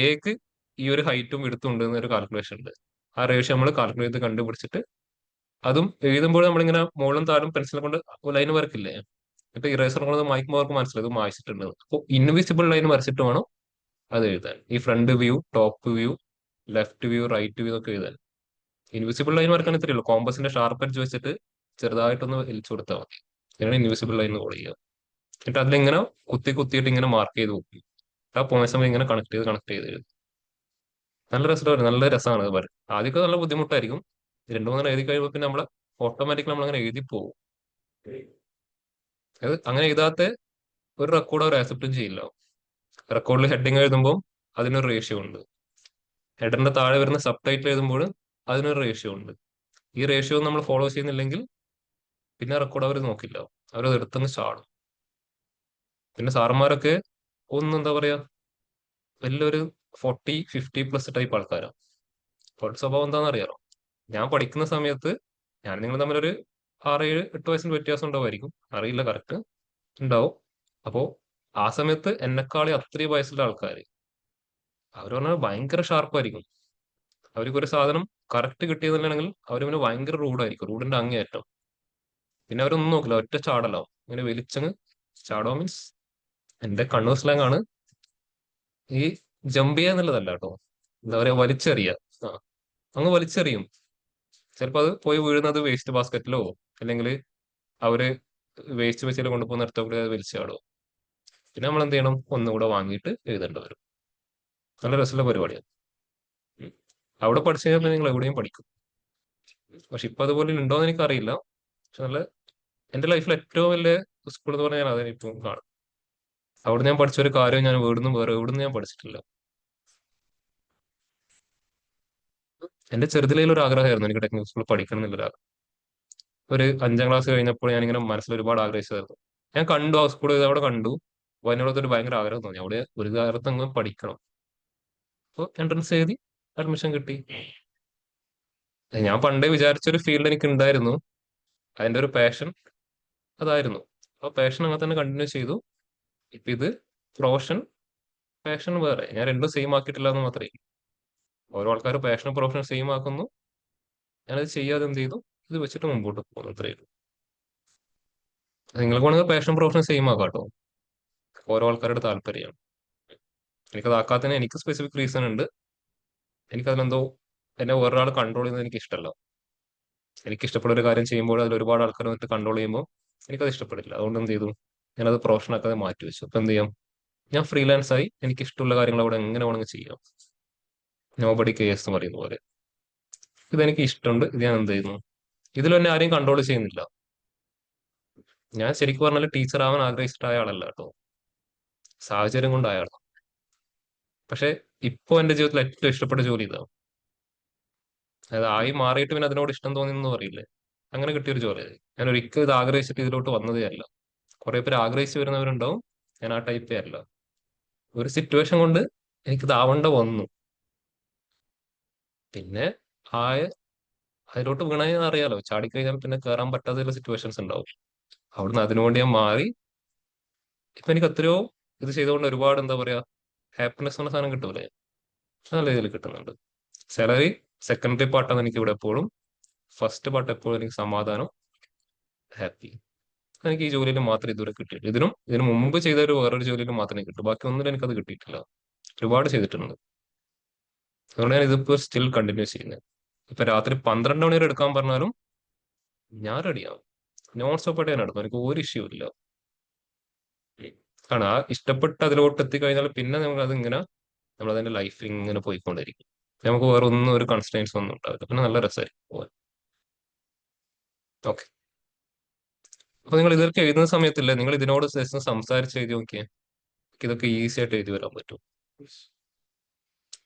Speaker 1: എക്ക് ഈ ഒരു ഹൈറ്റും വിടുത്തും ഉണ്ട് എന്നൊരു കാൽക്കുലേഷൻ ഉണ്ട്. ആ റേഷ്യോ നമ്മൾ കാൽക്കുലേറ്റ് ചെയ്ത് കണ്ടുപിടിച്ചിട്ട് അതും എഴുതുമ്പോൾ നമ്മളിങ്ങനെ മുകളും താഴും പെൻസിലെ കൊണ്ട് ലൈൻ വരക്കില്ലേ, ഇപ്പൊ ഇറേസർ കൊണ്ട് മായ്ക്കുമ്പോൾ അവർക്ക് മനസ്സിലായി ഇത് മായ്ച്ചിട്ടുണ്ട്. അപ്പോൾ ഇൻവിസിബിൾ ലൈൻ വരച്ചിട്ട് വേണം അത് എഴുതാൻ. ഈ front view, top view, left view, right view ഒക്കെ എഴുതാൻ. ഇൻവിസിബിൾ ലൈൻ വരക്കാൻ ഇത്രയേ ഉള്ളൂ. കോമ്പസിന്റെ ഷാർപ്പ് എഡ്ജ് വെച്ചിട്ട് ചെറുതായിട്ടൊന്ന് വലിച്ചു കൊടുത്താൽ മതി. ഇതാണ് ഇൻവിസിബിൾ ലൈൻ കോൾ ചെയ്യുക. എന്നിട്ട് അതിലിങ്ങനെ കുത്തിയിട്ട് ഇങ്ങനെ മാർക്ക് ചെയ്ത് നോക്കി ആ പോയിന്റ് സമയം ഇങ്ങനെ കണക്ട് ചെയ്ത് എഴുതും. നല്ല രസമാണ്, നല്ല രസമാണ് അത് വരെ. ആദ്യമൊക്കെ നല്ല ബുദ്ധിമുട്ടായിരിക്കും. 2-3 എഴുതി കഴിയുമ്പോൾ പിന്നെ നമ്മള് ഓട്ടോമാറ്റിക്കലി നമ്മളങ്ങനെ എഴുതി പോകും. അത് അങ്ങനെ എഴുതാത്ത ഒരു റെക്കോർഡ് അവർ ആക്സെപ്റ്റും ചെയ്യില്ല. റെക്കോർഡിൽ ഹെഡിങ് എഴുതുമ്പോൾ അതിനൊരു റേഷ്യോ ഉണ്ട്. ഹെഡറിന്റെ താഴെ വരുന്ന സബ് ടൈറ്റിൽ എഴുതുമ്പോൾ അതിനൊരു റേഷ്യോ ഉണ്ട്. ഈ റേഷ്യോ നമ്മൾ ഫോളോ ചെയ്യുന്നില്ലെങ്കിൽ പിന്നെ റെക്കോർഡ് അവർ നോക്കില്ല, അവരത് എടുത്തങ്ങ് ചാടും. പിന്നെ സാറന്മാരൊക്കെ എന്താ പറയാ, വലിയൊരു 40-50+ ടൈപ്പ് ആൾക്കാരാണ്. അവരുടെ സ്വഭാവം എന്താണെന്ന് അറിയാലോ. ഞാൻ പഠിക്കുന്ന സമയത്ത് ഞാൻ നിങ്ങൾ തമ്മിലൊരു 6-7-8 വയസ്സിന്റെ വ്യത്യാസം ഉണ്ടാവുമായിരിക്കും, അറിയില്ല, കറക്റ്റ് ഉണ്ടാവും. അപ്പോ ആ സമയത്ത് എന്നെക്കാളി അത്രയും വയസ്സുള്ള ആൾക്കാർ അവർ പറഞ്ഞാൽ ഭയങ്കര ഷാർപ്പായിരിക്കും. അവർക്ക് ഒരു സാധനം കറക്റ്റ് കിട്ടിയെന്നുണ്ടെങ്കിൽ അവർ പിന്നെ ഭയങ്കര റൂഡായിരിക്കും, റൂഡിന്റെ അങ്ങേയറ്റം. പിന്നെ അവരൊന്നും നോക്കില്ല, ഒറ്റ ചാടലാവും, ഇങ്ങനെ വലിച്ചങ്ങ് ചാടോ. മീൻസ് എന്റെ കണ്ണൂർ സ്ലാങ് ആണ്, ഈ ജമ്പ് ചെയ്യുക എന്നുള്ളതല്ല കേട്ടോ, എന്താ പറയാ, വലിച്ചെറിയ. ആ, അങ്ങ് വലിച്ചെറിയും. ചിലപ്പോൾ അത് പോയി വീഴുന്നത് വേസ്റ്റ് ബാസ്ക്കറ്റിലോ അല്ലെങ്കിൽ അവര് വേസ്റ്റ് വെച്ചിട്ട് കൊണ്ടുപോകുന്ന ഇടത്തൊക്കെ അത് വലിച്ചാടോ. പിന്നെ നമ്മൾ എന്ത് ചെയ്യണം, ഒന്നുകൂടെ വാങ്ങിയിട്ട് എഴുതേണ്ടി വരും. നല്ല രസമുള്ള പരിപാടിയാണ്. അവിടെ പഠിച്ചു കഴിഞ്ഞാൽ നിങ്ങൾ എവിടെയും പഠിക്കും. പക്ഷെ ഇപ്പൊ അതുപോലെ ഉണ്ടോന്ന് എനിക്കറിയില്ല. പക്ഷെ നല്ല എന്റെ ലൈഫിൽ ഏറ്റവും വലിയ സ്കൂൾ എന്ന് പറഞ്ഞാൽ ഞാൻ അതിനെ ഇപ്പം കാണും. അവിടെ ഞാൻ പഠിച്ച ഒരു കാര്യം ഞാൻ ഇവിടുന്ന് വേറെ എവിടുന്ന് ഞാൻ പഠിച്ചിട്ടില്ല. എന്റെ ചെറുതിലേ ഒരു ആഗ്രഹമായിരുന്നു എനിക്ക് ടെക്നിക്കൽ സ്കൂളിൽ പഠിക്കണം എന്നുള്ളൊരു ആഗ്രഹം. ഒരു 5ാം ക്ലാസ് കഴിഞ്ഞപ്പോൾ ഞാനിങ്ങനെ മനസ്സിൽ ഒരുപാട് ആഗ്രഹിച്ചതായിരുന്നു. ഞാൻ കണ്ടു, ആ സ്കൂൾ അവിടെ കണ്ടു. അപ്പൊ അതിനോടൊരു ഭയങ്കര ആഗ്രഹം തോന്നി, അവിടെ ഒരു കാലത്ത് അങ്ങ് പഠിക്കണം. അപ്പോൾ എൻട്രൻസ് എഴുതി അഡ്മിഷൻ കിട്ടി. ഞാൻ പണ്ടേ വിചാരിച്ചൊരു ഫീൽഡ് എനിക്ക് ഉണ്ടായിരുന്നു, അതിന്റെ ഒരു പാഷൻ അതായിരുന്നു. അപ്പൊ പാഷൻ അങ്ങനെ തന്നെ കണ്ടിന്യൂ ചെയ്തു. ഇപ്പൊ ഇത് പ്രൊഫഷൻ, പാഷൻ വേറെ. ഞാൻ രണ്ടും സെയിം ആക്കിയിട്ടില്ല എന്ന് മാത്രമേ. ഓരോ ആൾക്കാർ പാഷനും പ്രൊഫഷനും സെയിം ആക്കുന്നു, ഞാനത് ചെയ്യാതെ എന്ത് ചെയ്തു, ഇത് വെച്ചിട്ട് മുമ്പോട്ട് പോകുന്നു, അത്രയേ ഉള്ളൂ. നിങ്ങൾക്ക് വേണമെങ്കിൽ പാഷൻ പ്രൊഫഷൻ സെയിം ആക്കാം കേട്ടോ, ഓരോ ആൾക്കാരുടെ താല്പര്യമാണ്. എനിക്കതാക്കാത്തതിന് എനിക്ക് സ്പെസിഫിക് റീസൺ ഉണ്ട്. എനിക്കതിലെന്തോ എന്നെ വേറൊരാൾ കൺട്രോൾ ചെയ്യുന്നത് എനിക്ക് ഇഷ്ടമല്ല. എനിക്ക് ഇഷ്ടപ്പെടുന്ന ഒരു കാര്യം ചെയ്യുമ്പോൾ അതിൽ ഒരുപാട് ആൾക്കാർ വന്നിട്ട് കൺട്രോൾ ചെയ്യുമ്പോൾ എനിക്കത് ഇഷ്ടപ്പെടില്ല. അതുകൊണ്ട് എന്ത് ചെയ്തു, ഞാനത് പ്രൊഫഷനാക്കാതെ മാറ്റി വെച്ചു. അപ്പൊ എന്ത് ചെയ്യാം, ഞാൻ ഫ്രീലാൻസ് ആയി എനിക്ക് ഇഷ്ടമുള്ള കാര്യങ്ങൾ അവിടെ എങ്ങനെ വേണമെങ്കിൽ ചെയ്യാം. നോബഡി കെയർസ് എന്ന് പറയുന്ന പോലെ. ഇതെനിക്ക് ഇഷ്ടമുണ്ട്, ഇത് ഞാൻ എന്ത് ചെയ്യുന്നു, ഇതിൽ എന്നെ ആരെയും കൺട്രോൾ ചെയ്യുന്നില്ല. ഞാൻ ശരിക്കും പറഞ്ഞാൽ ടീച്ചർ ആവാൻ ആഗ്രഹിച്ചിട്ടായ ആളല്ല കേട്ടോ, സാഹചര്യം കൊണ്ടായ ആളാണ്. പക്ഷെ ഇപ്പൊ എന്റെ ജീവിതത്തിൽ ഏറ്റവും ഇഷ്ടപ്പെട്ട ജോലി ഇതാണ്. അതായത് ആയി മാറിയിട്ട് പിന്നെ അതിനോട് ഇഷ്ടം തോന്നിയെന്ന് പറയില്ലേ, അങ്ങനെ കിട്ടിയൊരു ജോലി. ഞാൻ ഒരിക്കലും ഇത് ആഗ്രഹിച്ചിട്ട് ഇതിലോട്ട് വന്നതേ അല്ല. കുറെ പേര് ആഗ്രഹിച്ചു വരുന്നവരുണ്ടാവും, ഞാൻ ആ ടൈപ്പേ അല്ല. ഒരു സിറ്റുവേഷൻ കൊണ്ട് എനിക്കിത് ആവണ്ട വന്നു. പിന്നെ ആയ അതിലോട്ട് വീണാൽ അറിയാലോ, ചാടിക്കഴിഞ്ഞാൽ പിന്നെ കയറാൻ പറ്റാത്ത ചില സിറ്റുവേഷൻസ് ഉണ്ടാവും. അവിടുന്ന് അതിനുവേണ്ടി ഞാൻ മാറി. ഇപ്പൊ എനിക്ക് എത്രയോ ഇത് ചെയ്തുകൊണ്ട് ഒരുപാട് എന്താ പറയാ, ഹാപ്പിനെസ് എന്ന സാധനം കിട്ടൂലേ, നല്ല രീതിയിൽ കിട്ടുന്നുണ്ട്. സാലറി സെക്കൻഡറി പാർട്ടാണ് എനിക്ക് ഇവിടെ എപ്പോഴും. ഫസ്റ്റ് പാർട്ട് എപ്പോഴും എനിക്ക് സമാധാനം, ഹാപ്പി. എനിക്ക് ഈ ജോലിയിൽ മാത്രമേ ഇതുവരെ കിട്ടിയിട്ടുള്ളൂ. ഇതിനു മുമ്പ് ചെയ്ത ഒരു വേറൊരു ജോലിയിൽ മാത്രമേ കിട്ടൂ, ബാക്കി ഒന്നിനും എനിക്കത് കിട്ടിയിട്ടില്ല. ഒരുപാട് ചെയ്തിട്ടുണ്ട്. അതുകൊണ്ട് ഞാൻ ഇതിപ്പോ സ്റ്റിൽ കണ്ടിന്യൂ ചെയ്യുന്നത്. ഇപ്പൊ രാത്രി 12 മണി വരെ എടുക്കാൻ പറഞ്ഞാലും ഞാൻ റെഡിയാവും. നോൺ സ്റ്റോപ്പായിട്ട് ഞാൻ നടന്നു, എനിക്ക് ഒരു ഇഷ്യൂ ഇല്ല. ആണ് ആ ഇഷ്ടപ്പെട്ട് അതിലോട്ട് എത്തിക്കഴിഞ്ഞാൽ പിന്നെ നമുക്ക് അതിങ്ങനെ നമ്മളതിന്റെ ലൈഫിൽ ഇങ്ങനെ പോയിക്കൊണ്ടിരിക്കും. നമുക്ക് വേറെ ഒന്നും ഒരു കൺസ്ട്രെയിൻസ് ഒന്നും ഉണ്ടാവില്ല, പിന്നെ നല്ല രസമായിരിക്കും പോവാൻ. ഓക്കെ, അപ്പൊ നിങ്ങൾ ഇതൊക്കെ എഴുതുന്ന സമയത്തില്ലേ, നിങ്ങൾ ഇതിനോട് ജസ്റ്റ് സംസാരിച്ച് എഴുതി നോക്കിയേ, ഇതൊക്കെ ഈസി ആയിട്ട് എഴുതി വരാൻ പറ്റും.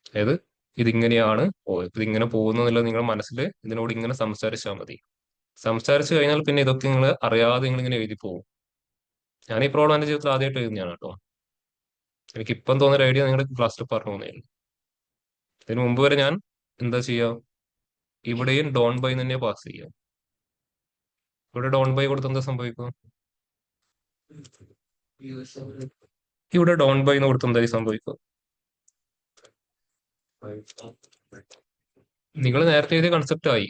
Speaker 1: അതായത് ഇതിങ്ങനെയാണ് ഇതിങ്ങനെ പോകുന്നു എന്നുള്ളത് നിങ്ങളുടെ മനസ്സിൽ ഇതിനോട് ഇങ്ങനെ സംസാരിച്ചാൽ മതി. സംസാരിച്ചു കഴിഞ്ഞാൽ പിന്നെ ഇതൊക്കെ നിങ്ങൾ അറിയാതെ നിങ്ങൾ ഇങ്ങനെ എഴുതി പോകും. ഞാൻ ഈ പ്രോബ്ലം എന്റെ ജീവിതത്തിൽ ആദ്യമായിട്ട് എഴുതുന്നതാണ് കേട്ടോ. എനിക്ക് ഇപ്പം തോന്നുന്ന ഐഡിയ നിങ്ങളുടെ ക്ലാസ്സിൽ പറഞ്ഞു തന്നെയായിരുന്നു. ഇതിനു മുമ്പ് വരെ ഞാൻ എന്താ ചെയ്യാ, ഇവിടെയും ഡോൺ ബൈ തന്നെ പാസ് ചെയ്യാം. ഇവിടെ ഡോൺ ബൈ കൊടുത്ത് എന്താ സംഭവിക്കും, ഇവിടെ ഡോൺ ബൈ എന്ന് കൊടുത്ത് എന്തായി സംഭവിക്കും, നിങ്ങൾ നേരത്തെ എഴുതിയ കൺസെപ്റ്റ് ആയി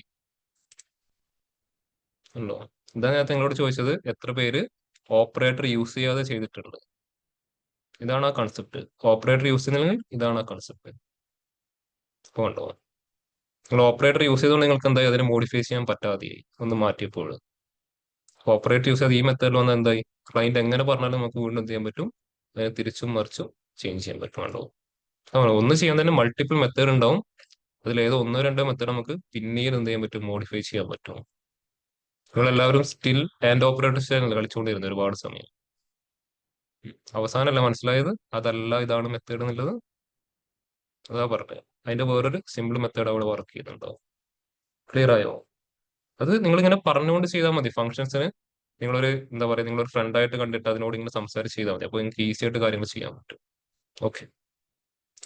Speaker 1: ഉണ്ടോ. ഇതാ നേരത്തെ നിങ്ങളോട് ചോദിച്ചത്, എത്ര പേര് ഓപ്പറേറ്റർ യൂസ് ചെയ്യാതെ ചെയ്തിട്ടുണ്ട്. ഇതാണ് ആ കൺസെപ്റ്റ്. ഓപ്പറേറ്റർ യൂസ് ചെയ്യുന്നതിൽ ഇതാണ് ആ കൺസെപ്റ്റ്. ഇപ്പൊ ഉണ്ടോ, നിങ്ങൾ ഓപ്പറേറ്റർ യൂസ് ചെയ്തുകൊണ്ട് നിങ്ങൾക്ക് എന്തായി, അതിനെ മോഡിഫൈ ചെയ്യാൻ പറ്റാതെയായി ഒന്ന് മാറ്റിയപ്പോൾ. ഓപ്പറേറ്റർ യൂസ് ചെയ്ത് ഈ മെത്തേഡിൽ വന്ന് എന്തായി, ക്ലയന്റ് എങ്ങനെ പറഞ്ഞാലും നമുക്ക് വീണ്ടും എന്ത് ചെയ്യാൻ പറ്റും, അതിനെ തിരിച്ചും മറിച്ചും ചേഞ്ച് ചെയ്യാൻ പറ്റും. ഒന്ന് ചെയ്യാൻ തന്നെ മൾട്ടിപ്പിൾ മെത്തേഡ് ഉണ്ടാവും. അതിൽ ഏതോ ഒന്നോ രണ്ടോ മെത്തേഡ് നമുക്ക് പിന്നീട് എന്ത് ചെയ്യാൻ പറ്റും, മോഡിഫൈ ചെയ്യാൻ പറ്റും. നിങ്ങൾ എല്ലാവരും സ്റ്റിൽ ആൻഡ് ഓപ്പറേറ്റർ സ്റ്റൈലല്ലേ കളിച്ചുകൊണ്ടിരുന്നത് ഒരുപാട് സമയം. അവസാനമല്ല മനസ്സിലായത് അതല്ല ഇതാണ് മെത്തേഡ് എന്നുള്ളത്. അതാ പറഞ്ഞത്, അതിന്റെ വേറൊരു സിമ്പിൾ മെത്തേഡ് അവിടെ വർക്ക് ചെയ്യുന്നുണ്ടോ. ക്ലിയർ ആയോ. അത് നിങ്ങളിങ്ങനെ പറഞ്ഞുകൊണ്ട് ചെയ്താൽ മതി. ഫംഗ്ഷൻസിന് നിങ്ങളൊരു എന്താ പറയുക, നിങ്ങളൊരു ഫ്രണ്ട് ആയിട്ട് കണ്ടിട്ട് അതിനോട് ഇങ്ങനെ സംസാരിച്ച് ചെയ്താൽ മതി. അപ്പോൾ നിങ്ങൾക്ക് ഈസി ആയിട്ട് കാര്യങ്ങൾ ചെയ്യാൻ പറ്റും. ഓക്കെ,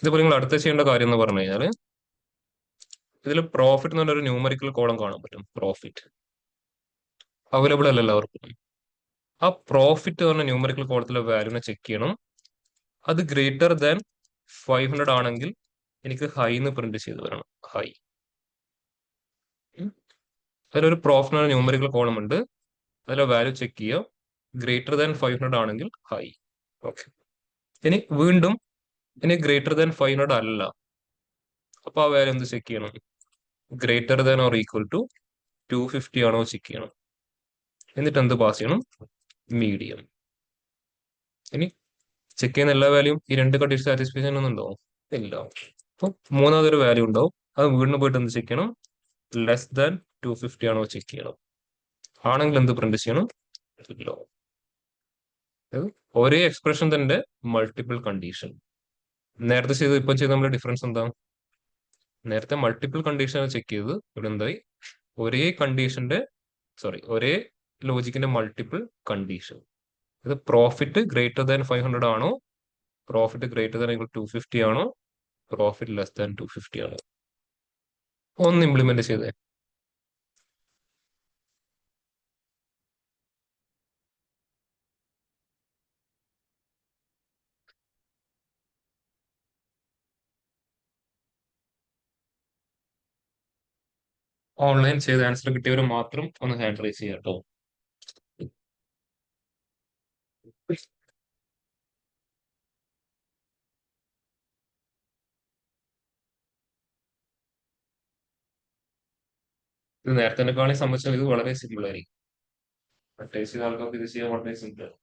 Speaker 1: ഇതുപോലെ നിങ്ങൾ അടുത്ത ചെയ്യേണ്ട കാര്യം എന്ന് പറഞ്ഞു കഴിഞ്ഞാൽ, ഇതിൽ പ്രോഫിറ്റ് എന്ന് പറഞ്ഞൊരു ന്യൂമറിക്കൽ കോളം കാണാൻ പറ്റും. പ്രോഫിറ്റ് അവൈലബിൾ അല്ല എല്ലാവർക്കും. ആ പ്രോഫിറ്റ് എന്ന് പറഞ്ഞ ന്യൂമറിക്കൽ കോളത്തിലെ വാല്യൂനെ ചെക്ക് ചെയ്യണം. അത് ഗ്രേറ്റർ ദാൻ 500 ആണെങ്കിൽ എനിക്ക് ഹൈ എന്ന് പ്രിന്റ് ചെയ്ത് വരണം. ഹൈ. അതിലൊരു പ്രോഫിറ്റ് എന്ന ന്യൂമറിക്കൽ കോളം ഉണ്ട്, അതിലെ വാല്യൂ ചെക്ക് ചെയ്യുക. ഗ്രേറ്റർ ദാൻ 500 ആണെങ്കിൽ ഹൈ. ഓക്കെ, ഇനി വീണ്ടും ഇനി ഗ്രേറ്റർ ദാൻ 500 അല്ല, അപ്പൊ ആ വാല്യൂ എന്ത് ചെക്ക് ചെയ്യണം, greater than or equal to 250 ആണോ ചെക്ക് ചെയ്യണം. എന്നിട്ട് എന്ത് പാസ് ചെയ്യണം, മീഡിയം. ഇനി ചെക്ക് ചെയ്യുന്ന എല്ലാ വാല്യൂം ഈ രണ്ട് കണ്ടീഷൻ സാറ്റിസ്ഫൈ ചെയ്യുന്നുണ്ടോ, ഇല്ല. അപ്പൊ മൂന്നാമതൊരു വാല്യൂ ഉണ്ടാവും, അത് വീണ്ടും പോയിട്ട് എന്ത് ചെക്ക് ചെയ്യണം, ലെസ് ദാൻ 250 ആണോ ചെക്ക് ചെയ്യണം. ആണെങ്കിൽ എന്ത് പ്രിന്റ് ചെയ്യണം, ഇല്ലോ. ഒരേ എക്സ്പ്രഷൻ തന്നെ മൾട്ടിപ്പിൾ കണ്ടീഷൻ. നേരത്തെ ചെയ്ത് ഇപ്പം ചെയ്ത് നമ്മുടെ ഡിഫറൻസ് എന്താ, നേരത്തെ മൾട്ടിപ്പിൾ കണ്ടീഷൻ ചെക്ക് ചെയ്ത് ഇവിടെ എന്തായി, ഒരേ കണ്ടീഷന്റെ ഒരേ ലോജിക്കിന്റെ മൾട്ടിപ്പിൾ കണ്ടീഷൻ. ഇത് പ്രോഫിറ്റ് ഗ്രേറ്റർ ദാൻ 500 ആണോ, പ്രോഫിറ്റ് ഗ്രേറ്റർ ദാൻ 250 ആണോ, പ്രോഫിറ്റ് ലെസ് ദാൻ 250 ആണോ. ഒന്ന് ഇംപ്ലിമെന്റ് ചെയ്തേ. ഓൺലൈൻ ചെയ്ത് ആൻസർ കിട്ടിയവർ മാത്രം ഒന്ന് ഹാൻഡ് റൈസ് ചെയ്യാം കേട്ടോ. ഇത് നേരത്തെ കാണി സംബന്ധിച്ചാൽ ഇത് വളരെ സിമ്പിൾ ആയിരിക്കും. ടേസ്റ്റ് ചെയ്ത ആൾക്കാർക്ക് ഇത് ചെയ്യാൻ വളരെ സിമ്പിൾ ആണ്.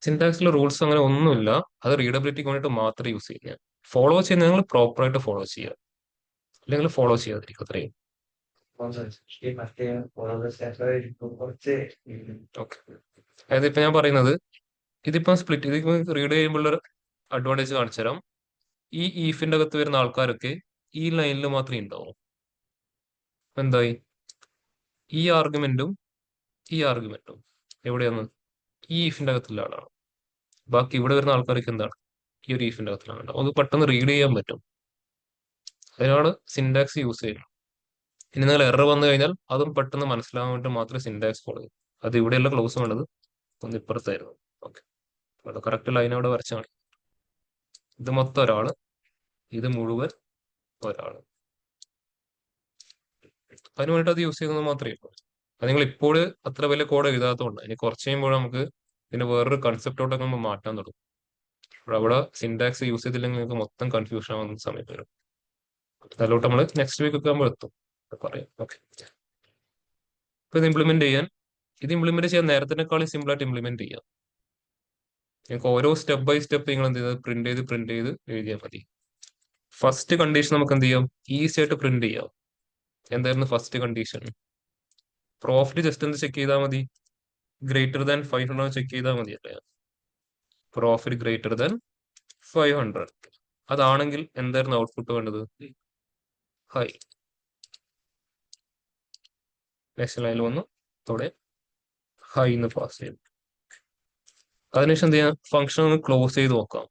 Speaker 1: സിന്റാക്സിലെ റൂൾസ് അങ്ങനെ ഒന്നുമില്ല. അത് റീഡബിലിറ്റിക്ക് വേണ്ടിയിട്ട് മാത്രമേ യൂസ് ചെയ്യുന്നത്. ഫോളോ ചെയ്യുന്ന നിങ്ങൾ പ്രോപ്പറായിട്ട് ഫോളോ ചെയ്യുക, അല്ലെങ്കിൽ ഫോളോ ചെയ്യാതിരിക്കും, അത്രയും. ഓക്കെ. അതായത് ഇപ്പൊ ഞാൻ പറയുന്നത്, ഇതിപ്പോ സ്പ്ലിറ്റ് ഇതിപ്പോ റീഡ് ചെയ്യുമ്പോൾ അഡ്വാൻറ്റേജ് കാണിച്ചു തരാം. ഈ ഈഫിന്റെ അകത്ത് വരുന്ന ആൾക്കാരൊക്കെ ഈ ലൈനിൽ മാത്രമേ ഉണ്ടാവും. എന്തായി? ഈ ആർഗ്യുമെന്റും ഈ ആർഗ്യുമെന്റും എവിടെയാണ്? ഈ ഈഫിന്റെ അകത്തുള്ള ആളാണ്. ബാക്കി ഇവിടെ വരുന്ന ആൾക്കാർക്ക് എന്താണ്? ഈ ഒരു ഈഫിന്റെ അകത്തുള്ള ആളാണ്. അത് പെട്ടെന്ന് റീഡ് ചെയ്യാൻ പറ്റും. അതിനാണ് സിന്റാക്സ് യൂസ് ചെയ്യുന്നത്. ഇനി നിങ്ങൾ എറർ വന്നു കഴിഞ്ഞാൽ അതും പെട്ടെന്ന് മനസ്സിലാവാൻ വേണ്ടി മാത്രമേ സിന്റാക്സ് ഫോളോ ചെയ്യൂ. അത് ഇവിടെയുള്ള ക്ലോസ് വേണ്ടത് ഒന്ന് ഇപ്പുറത്തായിരുന്നു. ഓക്കെ, അത് കറക്റ്റ് ലൈൻ അവിടെ വരച്ചാണ്. ഇത് മൊത്തം ഒരാള്, ഇത് മുഴുവൻ ഒരാള്. അതിന് വേണ്ടി അത് യൂസ് ചെയ്യുന്നത് മാത്രമേ ഉള്ളൂ. അത് നിങ്ങൾ ഇപ്പോൾ അത്ര വലിയ കോഡ് എഴുതാത്തതുകൊണ്ട് ഇനി കുറച്ച് കഴിയുമ്പോൾ നമുക്ക് ഇതിന്റെ വേറൊരു കൺസെപ്റ്റോട്ടൊക്കെ നമ്മൾ മാറ്റാൻ തുടങ്ങും. അവിടെ സിന്റാക്സ് യൂസ് ചെയ്തില്ലെങ്കിൽ നിങ്ങൾക്ക് മൊത്തം കൺഫ്യൂഷൻ ആവുന്ന സമയത്ത് വരും. അതിലോട്ട് നമ്മൾ നെക്സ്റ്റ് വീക്ക് ഒക്കെ ആകുമ്പോൾ എത്തും, പറയാം. ഓക്കെ, ഇപ്പൊ ഇത് ഇംപ്ലിമെന്റ് ചെയ്യാൻ നേരത്തിനേക്കാളും സിമ്പിൾ ആയിട്ട് ഇംപ്ലിമെന്റ് ചെയ്യാം. നിങ്ങൾക്ക് ഓരോ സ്റ്റെപ്പ് ബൈ സ്റ്റെപ്പ് നിങ്ങൾ എന്ത് ചെയ്ത് പ്രിന്റ് ചെയ്ത് എഴുതിയാൽ മതി. ഫസ്റ്റ് കണ്ടീഷൻ നമുക്ക് എന്ത് ചെയ്യാം? ഈസി ആയിട്ട് പ്രിന്റ് ചെയ്യാം. എന്തായിരുന്നു ഫസ്റ്റ് കണ്ടീഷൻ? പ്രോഫിറ്റ് ജസ്റ്റ് ഒന്ന് ചെക്ക് ചെയ്താൽ മതി. ഗ്രേറ്റർ ദാൻ 500 ചെക്ക് ചെയ്താൽ മതി അല്ലേ? പ്രോഫിറ്റ് ഗ്രേറ്റർ ദാൻ 500 അതാണെങ്കിൽ എന്തായിരുന്നു ഔട്ട്പുട്ട് വേണ്ടത്? ഹൈ. നെക്സ്റ്റ് ലൈനിൽ വന്നു അവിടെ ഹൈ എന്ന് പാസ് ചെയ്തു. അതിനുശേഷം എന്ത് ചെയ്യാം? ഫംഗ്ഷൻ ഒന്ന് ക്ലോസ് ചെയ്ത് നോക്കാം.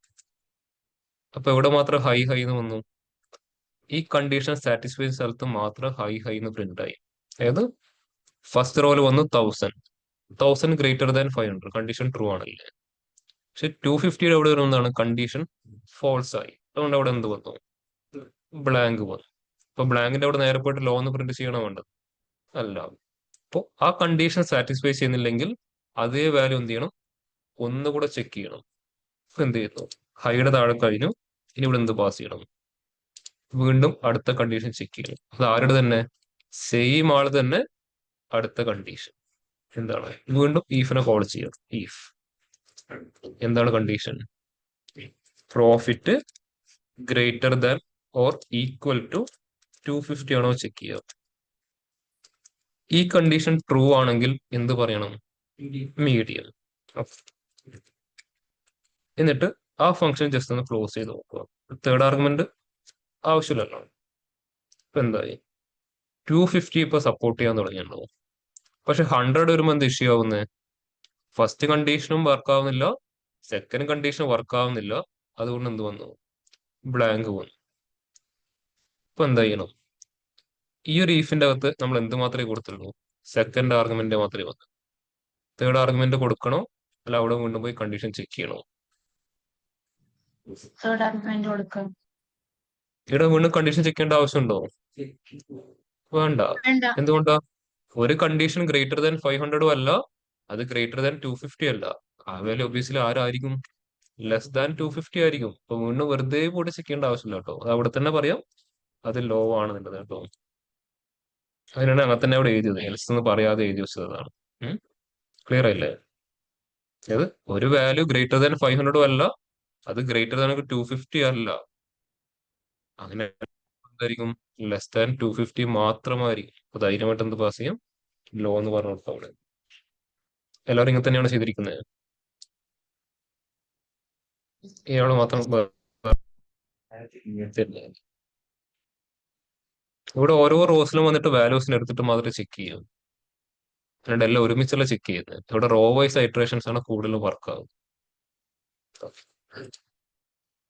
Speaker 1: അപ്പൊ എവിടെ മാത്രം ഹൈ എന്ന് വന്നു? ഈ കണ്ടീഷൻ സാറ്റിസ്ഫൈ ചെയ്യുന്ന സ്ഥലത്ത് മാത്രം ഹൈ എന്ന് പ്രിന്റ് ആയി. അതായത് ഫസ്റ്റ് റോയിൽ വന്നു 1000 ഗ്രേറ്റർ ദാൻ 500 കണ്ടീഷൻ ട്രൂ ആണല്ലേ. പക്ഷെ 250 എവിടെ വരുന്നതാണ്? കണ്ടീഷൻ ഫോൾസ് ആയി. അതുകൊണ്ട് അവിടെ എന്ത് വന്നു? ബ്ലാങ്ക് വന്നു. അപ്പൊ ബ്ലാങ്കിന്റെ അവിടെ നേരെ പോയിട്ട് ലോ എന്ന് പ്രിന്റ് ചെയ്യണം വേണ്ടത്? അല്ല. അപ്പോൾ ആ കണ്ടീഷൻ സാറ്റിസ്ഫൈ ചെയ്യുന്നില്ലെങ്കിൽ അതേ വാല്യൂ എന്ത് ചെയ്യണം? ഒന്നുകൂടെ ചെക്ക് ചെയ്യണം. അപ്പൊ എന്ത് ചെയ്യുന്നു? ഹൈയുടെ താഴെ കഴിഞ്ഞു. ഇനി ഇവിടെ എന്ത് പാസ് ചെയ്യണം? വീണ്ടും അടുത്ത കണ്ടീഷൻ ചെക്ക് ചെയ്യണം. അത് ആരുടെ തന്നെ? സെയിം ആള് തന്നെ അടുത്ത കണ്ടീഷൻ എന്താണ്? വീണ്ടും ഈഫിനെ കോൾ ചെയ്യണം. ഈഫ് എന്താണ് condition? Profit greater than or equal to 250 ആണോ ചെക്ക് ചെയ്യുക. ഈ കണ്ടീഷൻ ട്രൂ ആണെങ്കിൽ എന്ത് പറയണം? മീഡിയം. എന്നിട്ട് ആ ഫംഗ്ഷൻ ജസ്റ്റ് ഒന്ന് ക്ലോസ് ചെയ്ത് നോക്കുക. തേർഡ് ആർഗ്യുമെന്റ് ആവശ്യമില്ലല്ലോ. ഇപ്പൊ എന്തായി? 250 ഇപ്പൊ സപ്പോർട്ട് ചെയ്യാൻ തുടങ്ങിയിട്ടുണ്ടാവും. പക്ഷെ 100 വരുമ്പോൾ എന്ത് ഇഷ്യൂ ആവുന്നത്? ഫസ്റ്റ് കണ്ടീഷനും വർക്ക് ആവുന്നില്ല, സെക്കൻഡ് കണ്ടീഷൻ വർക്ക് ആവുന്നില്ല. അതുകൊണ്ട് എന്ത് വന്നു? ബ്ലാങ്ക് വന്നു. ഇപ്പൊ എന്താ ചെയ്യണം? ഈ ഒരു ഈഫിന്റെ അകത്ത് നമ്മൾ എന്ത് മാത്രമേ കൊടുത്തുള്ളൂ? സെക്കൻഡ് ആർഗ്യുമെന്റ് മാത്രമേ വന്നു. തേർഡ് ആർഗ്യുമെന്റ് കൊടുക്കണോ അല്ല അവിടെ വീണ്ടും പോയി കണ്ടീഷൻ ചെക്ക് ചെയ്യണോ?
Speaker 4: തേർഡ് ആർഗ്യുമെന്റ് കൊടുക്കും.
Speaker 1: ഇവിടെ വീണ്ടും കണ്ടീഷൻ ചെക്ക് ചെയ്യേണ്ട ആവശ്യമുണ്ടോ? വേണ്ട.
Speaker 4: വേണ്ട.
Speaker 1: എന്തുകൊണ്ടാ? ഒരു കണ്ടീഷൻ ഗ്രേറ്റർ ദാൻ 500 അല്ല, അത് ഗ്രേറ്റർ ദാൻ 250 അല്ല. ആ വാല്യൂ ഒബിയസ്ലി ആരായിരിക്കും? ലെസ് ദാൻ 250 ആയിരിക്കും. അപ്പൊ വീണ്ടും വെറുതെ പോയിട്ട് ചെക്ക് ചെയ്യേണ്ട ആവശ്യമില്ല കേട്ടോ. അത് അവിടെ തന്നെ പറയാം അത് ലോ ആണെന്നുള്ളത് കേട്ടോ. അതിനാണ് അങ്ങനെ തന്നെ അവിടെ എഴുതിയത്. എൽസ് എന്ന് പറയാതെ എഴുതി വെച്ചതാണ്. ക്ലിയർ ആയില്ലേ? അത് ഒരു വാല്യൂ ഗ്രേറ്റർ ദാൻ 500 അല്ല, അത് ഗ്രേറ്റർ ദാൻ 250 അല്ല. അങ്ങനെ എന്തായിരിക്കും? ലെസ് ദാൻ 250 മാത്രമായിരിക്കും. അപ്പൊ ധൈര്യമായിട്ട് എന്ത് പാസ് ചെയ്യും? ലോ എന്ന് പറഞ്ഞു കൊടുക്കാം അവിടെ. എല്ലാവരും ഇങ്ങനെ തന്നെയാണ് ചെയ്തിരിക്കുന്നത്. ഇയാള് മാത്രം ഇവിടെ ഓരോ റോസിലും വന്നിട്ട് വാല്യൂസിന് എടുത്തിട്ട് മാത്രമേ ചെക്ക് ചെയ്യൂ. അല്ലാണ്ട് എല്ലാം ഒരുമിച്ചല്ല ചെക്ക് ചെയ്യുന്നത്. ഇവിടെ റോ വൈസ് ഐറ്ററേഷൻസ് ആണ് കൂടുതൽ വർക്ക് ആവുന്നത്.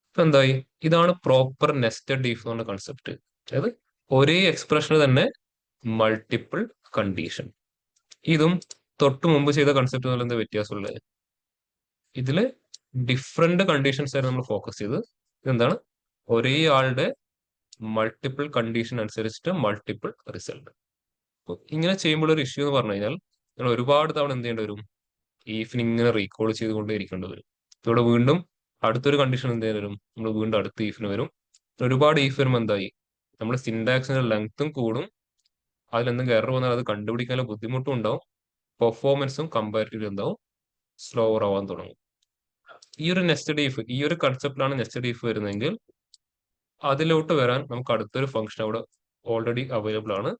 Speaker 1: ഇപ്പൊ എന്തായി? ഇതാണ് പ്രോപ്പർ നെസ്റ്റഡ് ഡീഫ് എന്ന് പറഞ്ഞ കൺസെപ്റ്റ്. അതായത് ഒരേ എക്സ്പ്രഷന് തന്നെ മൾട്ടിപ്പിൾ കണ്ടീഷൻ. ഇതും തൊട്ട് മുമ്പ് ചെയ്ത കൺസെപ്റ്റ് തമ്മിൽ എന്താ വ്യത്യാസമുള്ളത്? ഇതില് ഡിഫറെന്റ് കണ്ടീഷൻസ് ആയിരുന്നു നമ്മൾ ഫോക്കസ് ചെയ്ത്. ഇതെന്താണ്? ഒരേ ആളുടെ മൾട്ടിപ്പിൾ കണ്ടീഷൻ അനുസരിച്ചിട്ട് മൾട്ടിപ്പിൾ റിസൾട്ട്. ഇങ്ങനെ ചെയ്യുമ്പോൾ ഒരു ഇഷ്യൂ എന്ന് പറഞ്ഞു കഴിഞ്ഞാൽ നിങ്ങൾ ഒരുപാട് തവണ എന്ത് ചെയ്യേണ്ടി വരും? ഈഫിന് ഇങ്ങനെ റീകോൾ ചെയ്തുകൊണ്ടേ ഇരിക്കേണ്ടി വരും. ഇവിടെ വീണ്ടും അടുത്തൊരു കണ്ടീഷൻ എന്ത് ചെയ്യാൻ വരും? നമ്മൾ വീണ്ടും അടുത്ത ഈഫിന് വരും. ഒരുപാട് ഈഫ് വരുമ്പോൾ എന്തായി? നമ്മുടെ സിൻടാക്സിന്റെ ലെങ്ത്തും കൂടും. അതിലെന്തെങ്കിലും എറർ വന്നാൽ അത് കണ്ടുപിടിക്കാനുള്ള ബുദ്ധിമുട്ടും ഉണ്ടാവും. പെർഫോമൻസും കമ്പാരിറ്റീവ്ലി എന്താവും? സ്ലോവർ ആവാൻ തുടങ്ങും. ഈ ഒരു നെസ്റ്റഡ് ഈഫ്, ഈ ഒരു കൺസെപ്റ്റിലാണ് നെസ്റ്റഡ് ഈഫ് വരുന്നതെങ്കിൽ അതിലോട്ട് വരാൻ നമുക്ക് അടുത്തൊരു ഫംഗ്ഷൻ അവിടെ ഓൾറെഡി അവൈലബിൾ ആണ്.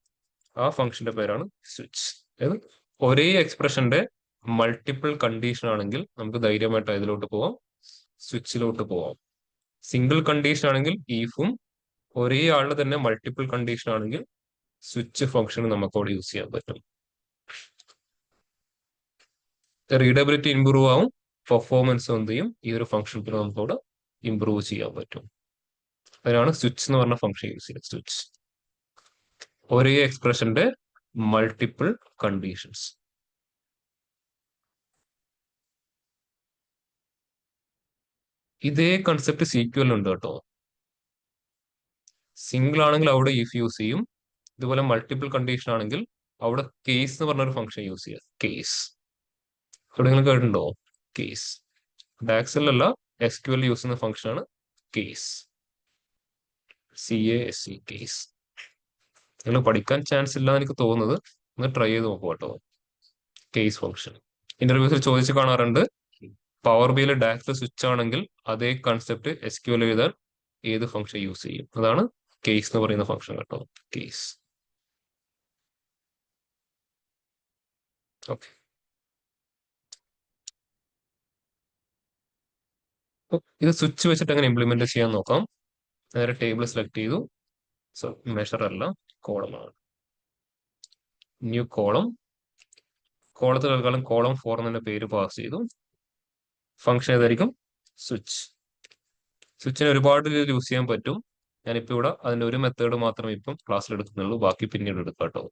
Speaker 1: ആ ഫംഗ്ഷന്റെ പേരാണ് സ്വിച്ച്. അതായത് ഒരേ എക്സ്പ്രഷന്റെ മൾട്ടിപ്പിൾ കണ്ടീഷൻ ആണെങ്കിൽ നമുക്ക് ധൈര്യമായിട്ട് ഇതിലോട്ട് പോവാം, സ്വിച്ചിലോട്ട് പോവാം. സിംഗിൾ കണ്ടീഷൻ ആണെങ്കിൽ ഈഫും, ഒരേ ആളുടെ തന്നെ മൾട്ടിപ്പിൾ കണ്ടീഷൻ ആണെങ്കിൽ സ്വിച്ച് ഫംഗ്ഷൻ നമുക്ക് അവിടെ യൂസ് ചെയ്യാൻ പറ്റും. റീഡബിലിറ്റി ഇംപ്രൂവ് ആവും, പെർഫോമൻസ് എന്ത് ചെയ്യും? ഈ ഒരു ഫംഗ്ഷൻ പിന്നെ നമുക്ക് അവിടെ ഇംപ്രൂവ് ചെയ്യാൻ പറ്റും. അതിനാണ് സ്വിച്ച് എന്ന് പറഞ്ഞ ഫംഗ്ഷൻ യൂസ് ചെയ്യുന്നത്. സ്വിച്ച് ഒരേ എക്സ്പ്രഷന്റെ മൾട്ടിപ്പിൾ കണ്ടീഷൻസ്. ഇതേ കൺസെപ്റ്റ് സീക്വൽ ഉണ്ട് കേട്ടോ. സിംഗിൾ ആണെങ്കിൽ അവിടെ ഇഫ് യൂസ് ചെയ്യും. ഇതുപോലെ മൾട്ടിപ്പിൾ കണ്ടീഷൻ ആണെങ്കിൽ അവിടെ കേസ് എന്ന് പറഞ്ഞൊരു ഫംഗ്ഷൻ യൂസ് ചെയ്യുക. കേസ് ഇവിടെ നിങ്ങൾ കേട്ടിട്ടുണ്ടോ? കേസ് ഡാക്സിൽ അല്ല, SQL യൂസ് ചെയ്യുന്ന ഫംഗ്ഷൻ ആണ് കേസ്. CASE case. നിങ്ങൾ പഠിക്കാൻ ചാൻസ് ഇല്ല എന്ന് എനിക്ക് തോന്നുന്നത്. ഒന്ന് ട്രൈ ചെയ്ത് നോക്കുക കേട്ടോ. കേസ് ഫംഗ്ഷൻ ഇന്റർവ്യൂസിൽ ചോദിച്ചു കാണാറുണ്ട്. പവർ ബിയിൽ ഡാക്സ് സ്വിച്ച് ആണെങ്കിൽ അതേ കൺസെപ്റ്റ് SQL എഴുതാൻ ഏത് ഫംഗ്ഷൻ യൂസ് ചെയ്യും? അതാണ് കേസ് എന്ന് പറയുന്ന ഫംഗ്ഷൻ കേട്ടോ. കേസ്. ഓക്കെ. ഇത് സ്വിച്ച് വെച്ചിട്ട് എങ്ങനെ ഇംപ്ലിമെന്റ് ചെയ്യാൻ നോക്കാം. നേരെ ടേബിൾ സെലക്ട് ചെയ്തു. സോ മെഷർ അല്ല, കോളമാണ്. New column. കോളത്തിൽ തൽക്കാലം കോളം 4 എന്ന പേര് പാസ് ചെയ്തു. ഫംഗ്ഷൻ ഏതായിരിക്കും? സ്വിച്ച്. സ്വിച്ചിനെ ഒരുപാട് രീതിയിൽ യൂസ് ചെയ്യാൻ പറ്റും. ഞാനിപ്പോ ഇവിടെ അതിന്റെ ഒരു മെത്തേഡ് മാത്രമേ ഇപ്പം ക്ലാസ്സിൽ എടുക്കുന്നുള്ളൂ. ബാക്കി പിന്നീട് എടുക്കാം കേട്ടോ.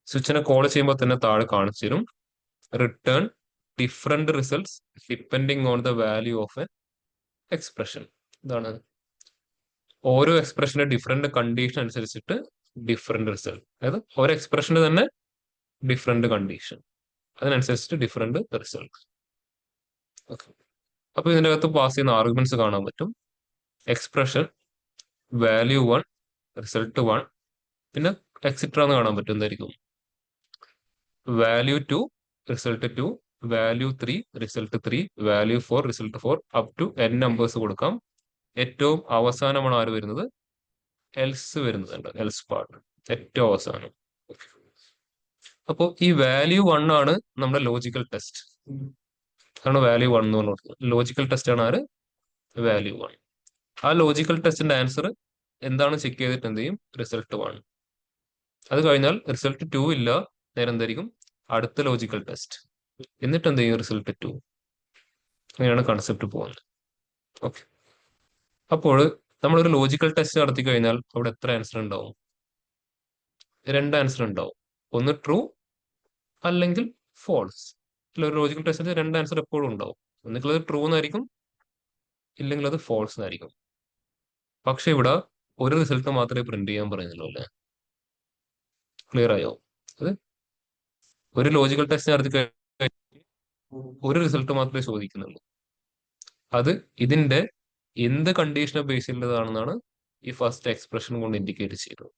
Speaker 1: സ്വിച്ചിനെ കോൾ ചെയ്യുമ്പോൾ തന്നെ താഴെ കാണിച്ചു തരും. Return different results depending on the value of N expression. ഇതാണ് ഓരോ എക്സ്പ്രഷന്റെ ഡിഫറെന്റ് കണ്ടീഷൻ അനുസരിച്ചിട്ട് ഡിഫറെന്റ് റിസൾട്ട്. അതായത് ഓരോ എക്സ്പ്രഷന് തന്നെ ഡിഫറെന്റ് കണ്ടീഷൻ. അതിനനുസരിച്ചിട്ട് ഡിഫറെന്റ് റിസൾട്ട്. ഓക്കെ, അപ്പൊ ഇതിന്റെ അകത്ത് പാസ് ചെയ്യുന്ന ആർഗ്യുമെന്റ്സ് കാണാൻ പറ്റും. എക്സ്പ്രഷൻ, വാല്യൂ 1, റിസൾട്ട് 1, പിന്നെ എക്സിട്ര എന്ന് കാണാൻ പറ്റും. എന്തായിരിക്കും? Value 2, result 2, value 3, result 3, value 4, result 4, up to n numbers കൊടുക്കാം. ഏറ്റവും അവസാനമാണ് ആര് വരുന്നത്? എൽസ് വരുന്നുണ്ട്, എൽസ് പാർട്ട് ഏറ്റവും അവസാനം. അപ്പോൾ ഈ വാല്യൂ 1 ആണ് നമ്മുടെ ലോജിക്കൽ ടെസ്റ്റ്. അതാണ് വാല്യൂ 1 എന്ന് പറഞ്ഞത്. ലോജിക്കൽ ടെസ്റ്റ് ആണ് ആര്? വാല്യൂ 1. ആ ലോജിക്കൽ ടെസ്റ്റിന്റെ ആൻസർ എന്താണ് ചെക്ക് ചെയ്തിട്ട് എന്ത് ചെയ്യും? റിസൾട്ട് 1. അത് കഴിഞ്ഞാൽ റിസൾട്ട് 2 ഇല്ല, നേരെ എന്തായിരിക്കും? അടുത്ത ലോജിക്കൽ ടെസ്റ്റ്, എന്നിട്ട് എന്ത് ചെയ്യും? റിസൾട്ട് 2. അങ്ങനെയാണ് കൺസെപ്റ്റ് പോകുന്നത്. ഓക്കെ, അപ്പോൾ നമ്മളൊരു ലോജിക്കൽ ടെസ്റ്റ് നടത്തി കഴിഞ്ഞാൽ അവിടെ എത്ര ആൻസർ ഉണ്ടാവും? 2 ആൻസർ ഉണ്ടാവും. ഒന്ന് ട്രൂ അല്ലെങ്കിൽ ഫോൾസ്. ഒരു ലോജിക്കൽ ടെസ്റ്റിന് 2 ആൻസർ എപ്പോഴും ഉണ്ടാവും. ഒന്നുകിൽ അത് ട്രൂ എന്നായിരിക്കും, ഇല്ലെങ്കിൽ അത് ഫോൾസ് എന്നായിരിക്കും. പക്ഷെ ഇവിടെ ഒരു റിസൾട്ട് മാത്രമേ പ്രിന്റ് ചെയ്യാൻ പറയുന്നുള്ളൂ അല്ലേ? ക്ലിയർ ആയോ? അത് ഒരു ലോജിക്കൽ ടെസ്റ്റ് നടത്തി കഴിഞ്ഞാൽ ഒരു റിസൾട്ട് മാത്രമേ ചോദിക്കുന്നുള്ളൂ. അത് ഇതിന്റെ എന്ത് കണ്ടീഷനെ ബേസ് ചെയ്യുന്നതാണെന്നാണ് ഈ ഫസ്റ്റ് എക്സ്പ്രഷൻ കൊണ്ട് ഇൻഡിക്കേറ്റ് ചെയ്തത്.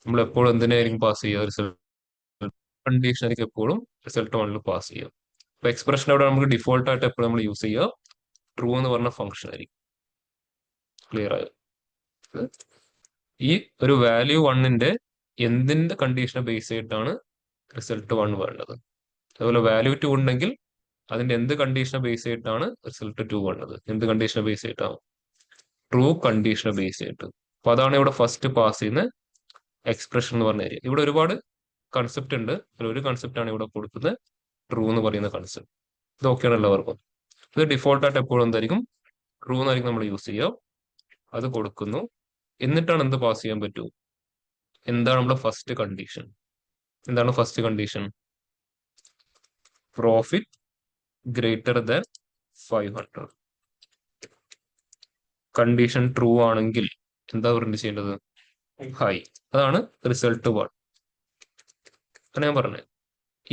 Speaker 1: നമ്മൾ എപ്പോഴും എന്തിനായിരിക്കും പാസ് ചെയ്യുക? റിസൾട്ട് കണ്ടീഷൻ ആയിരിക്കും എപ്പോഴും റിസൾട്ട് 1 പാസ് ചെയ്യുക. അപ്പൊ എക്സ്പ്രഷൻ അവിടെ നമുക്ക് ഡിഫോൾട്ട് ആയിട്ട് എപ്പോഴും നമ്മൾ യൂസ് ചെയ്യുക ട്രൂ എന്ന് പറഞ്ഞ ഫംഗ്ഷൻ ആയിരിക്കും. ക്ലിയർ ആയോ? ഈ ഒരു വാല്യൂ 1ന്റെ എന്തിന്റെ കണ്ടീഷനെ ബേസ് ചെയ്തിട്ടാണ് റിസൾട്ട് 1 വേണ്ടത്. അതുപോലെ വാല്യൂ 2 ഉണ്ടെങ്കിൽ അതിന്റെ എന്ത് കണ്ടീഷനെ ബേസ് ചെയ്തിട്ടാണ് റിസൾട്ട് 2 വേണ്ടത്? എന്ത് കണ്ടീഷനെ ബേസ് ചെയ്തിട്ടാണ്? ട്രൂ കണ്ടീഷനെ ബേസ് ചെയ്തിട്ട്. അപ്പൊ അതാണ് ഇവിടെ ഫസ്റ്റ് പാസ് ചെയ്യുന്ന എക്സ്പ്രഷൻ എന്ന് പറഞ്ഞ ഏരിയ. ഇവിടെ ഒരുപാട് കൺസെപ്റ്റ് ഉണ്ട്. അതിൽ ഒരു കൺസെപ്റ്റ് ആണ് ഇവിടെ കൊടുക്കുന്നത്, ട്രൂ എന്ന് പറയുന്ന കൺസെപ്റ്റ്. ഇതൊക്കെയാണ് എല്ലാവർക്കും. ഇത് ഡിഫോൾട്ട് ആയിട്ട് എപ്പോഴും എന്തായിരിക്കും? ട്രൂ എന്നായിരിക്കും നമ്മൾ യൂസ് ചെയ്യുക. അത് കൊടുക്കുന്നു. എന്നിട്ടാണ് എന്ത് പാസ് ചെയ്യാൻ പറ്റൂ? എന്താണ് നമ്മുടെ ഫസ്റ്റ് കണ്ടീഷൻ? എന്താണ് first condition? Profit greater than 500. Condition true ആണെങ്കിൽ എന്താ പ്രിന്റ് ചെയ്യേണ്ടത്? ഹൈ. അതാണ് റിസൾട്ട് 1. അങ്ങനെ ഞാൻ പറഞ്ഞത്.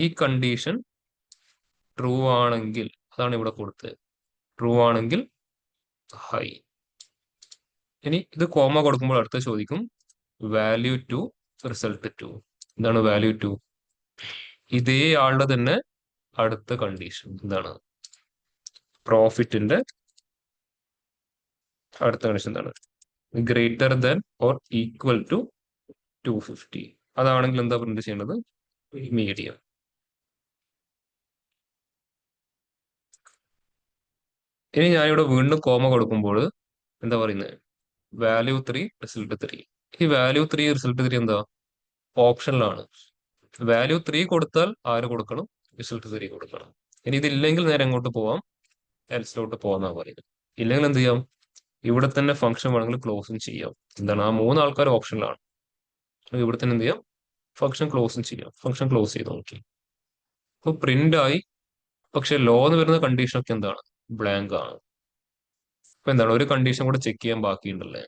Speaker 1: ഈ കണ്ടീഷൻ ട്രൂ ആണെങ്കിൽ അതാണ് ഇവിടെ കൊടുത്തത്. ട്രൂ ആണെങ്കിൽ ഹൈ. ഇനി ഇത് കോമ കൊടുക്കുമ്പോൾ അടുത്ത ചോദിക്കും വാല്യൂ 2, റിസൾട്ട് 2. എന്താണ് വാല്യൂ 2? ഇതേ ആളുടെ തന്നെ അടുത്ത കണ്ടീഷൻ എന്താണ്? പ്രോഫിറ്റിന്റെ അടുത്ത കണ്ടീഷൻ എന്താണ്? Greater than or equal to 250. അതാണെങ്കിൽ എന്താ പ്രിന്റ് ചെയ്യേണ്ടത്? മീഡിയം. ഇനി ഞാനിവിടെ വീണ്ടും കോമ കൊടുക്കുമ്പോൾ എന്താ പറയുന്നത്? Value 3, result 3. ഈ വാല്യൂ 3, റിസൾട്ട് 3 എന്താ? ഓപ്ഷനിലാണ്. വാല്യൂ 3 കൊടുത്താൽ ആര് കൊടുക്കണം? റിസൾട്ട് 3 കൊടുക്കണം. ഇനി ഇതില്ലെങ്കിൽ നേരെ എങ്ങോട്ട് പോവാം? എൽസിലോട്ട് പോകാന്നാ പറയുന്നത്. ഇല്ലെങ്കിൽ എന്ത് ചെയ്യാം? ഇവിടെ തന്നെ ഫംഗ്ഷൻ വേണമെങ്കിൽ ക്ലോസും ചെയ്യാം. എന്താണ്? ആ 3 ആൾക്കാർ ഓപ്ഷനിലാണ്. ഇവിടെ തന്നെ എന്ത് ചെയ്യാം? ഫംഗ്ഷൻ ക്ലോസും ചെയ്യാം. ഫംഗ്ഷൻ ക്ലോസ് ചെയ്ത് നോക്കി. അപ്പൊ പ്രിന്റ് ആയി. പക്ഷെ ലോ എന്ന് വരുന്ന കണ്ടീഷൻ ഒക്കെ എന്താണ്? ബ്ലാങ്ക് ആണ്. അപ്പൊ എന്താണ്? ഒരു കണ്ടീഷൻ കൂടെ ചെക്ക് ചെയ്യാൻ ബാക്കിയുണ്ടല്ലേ?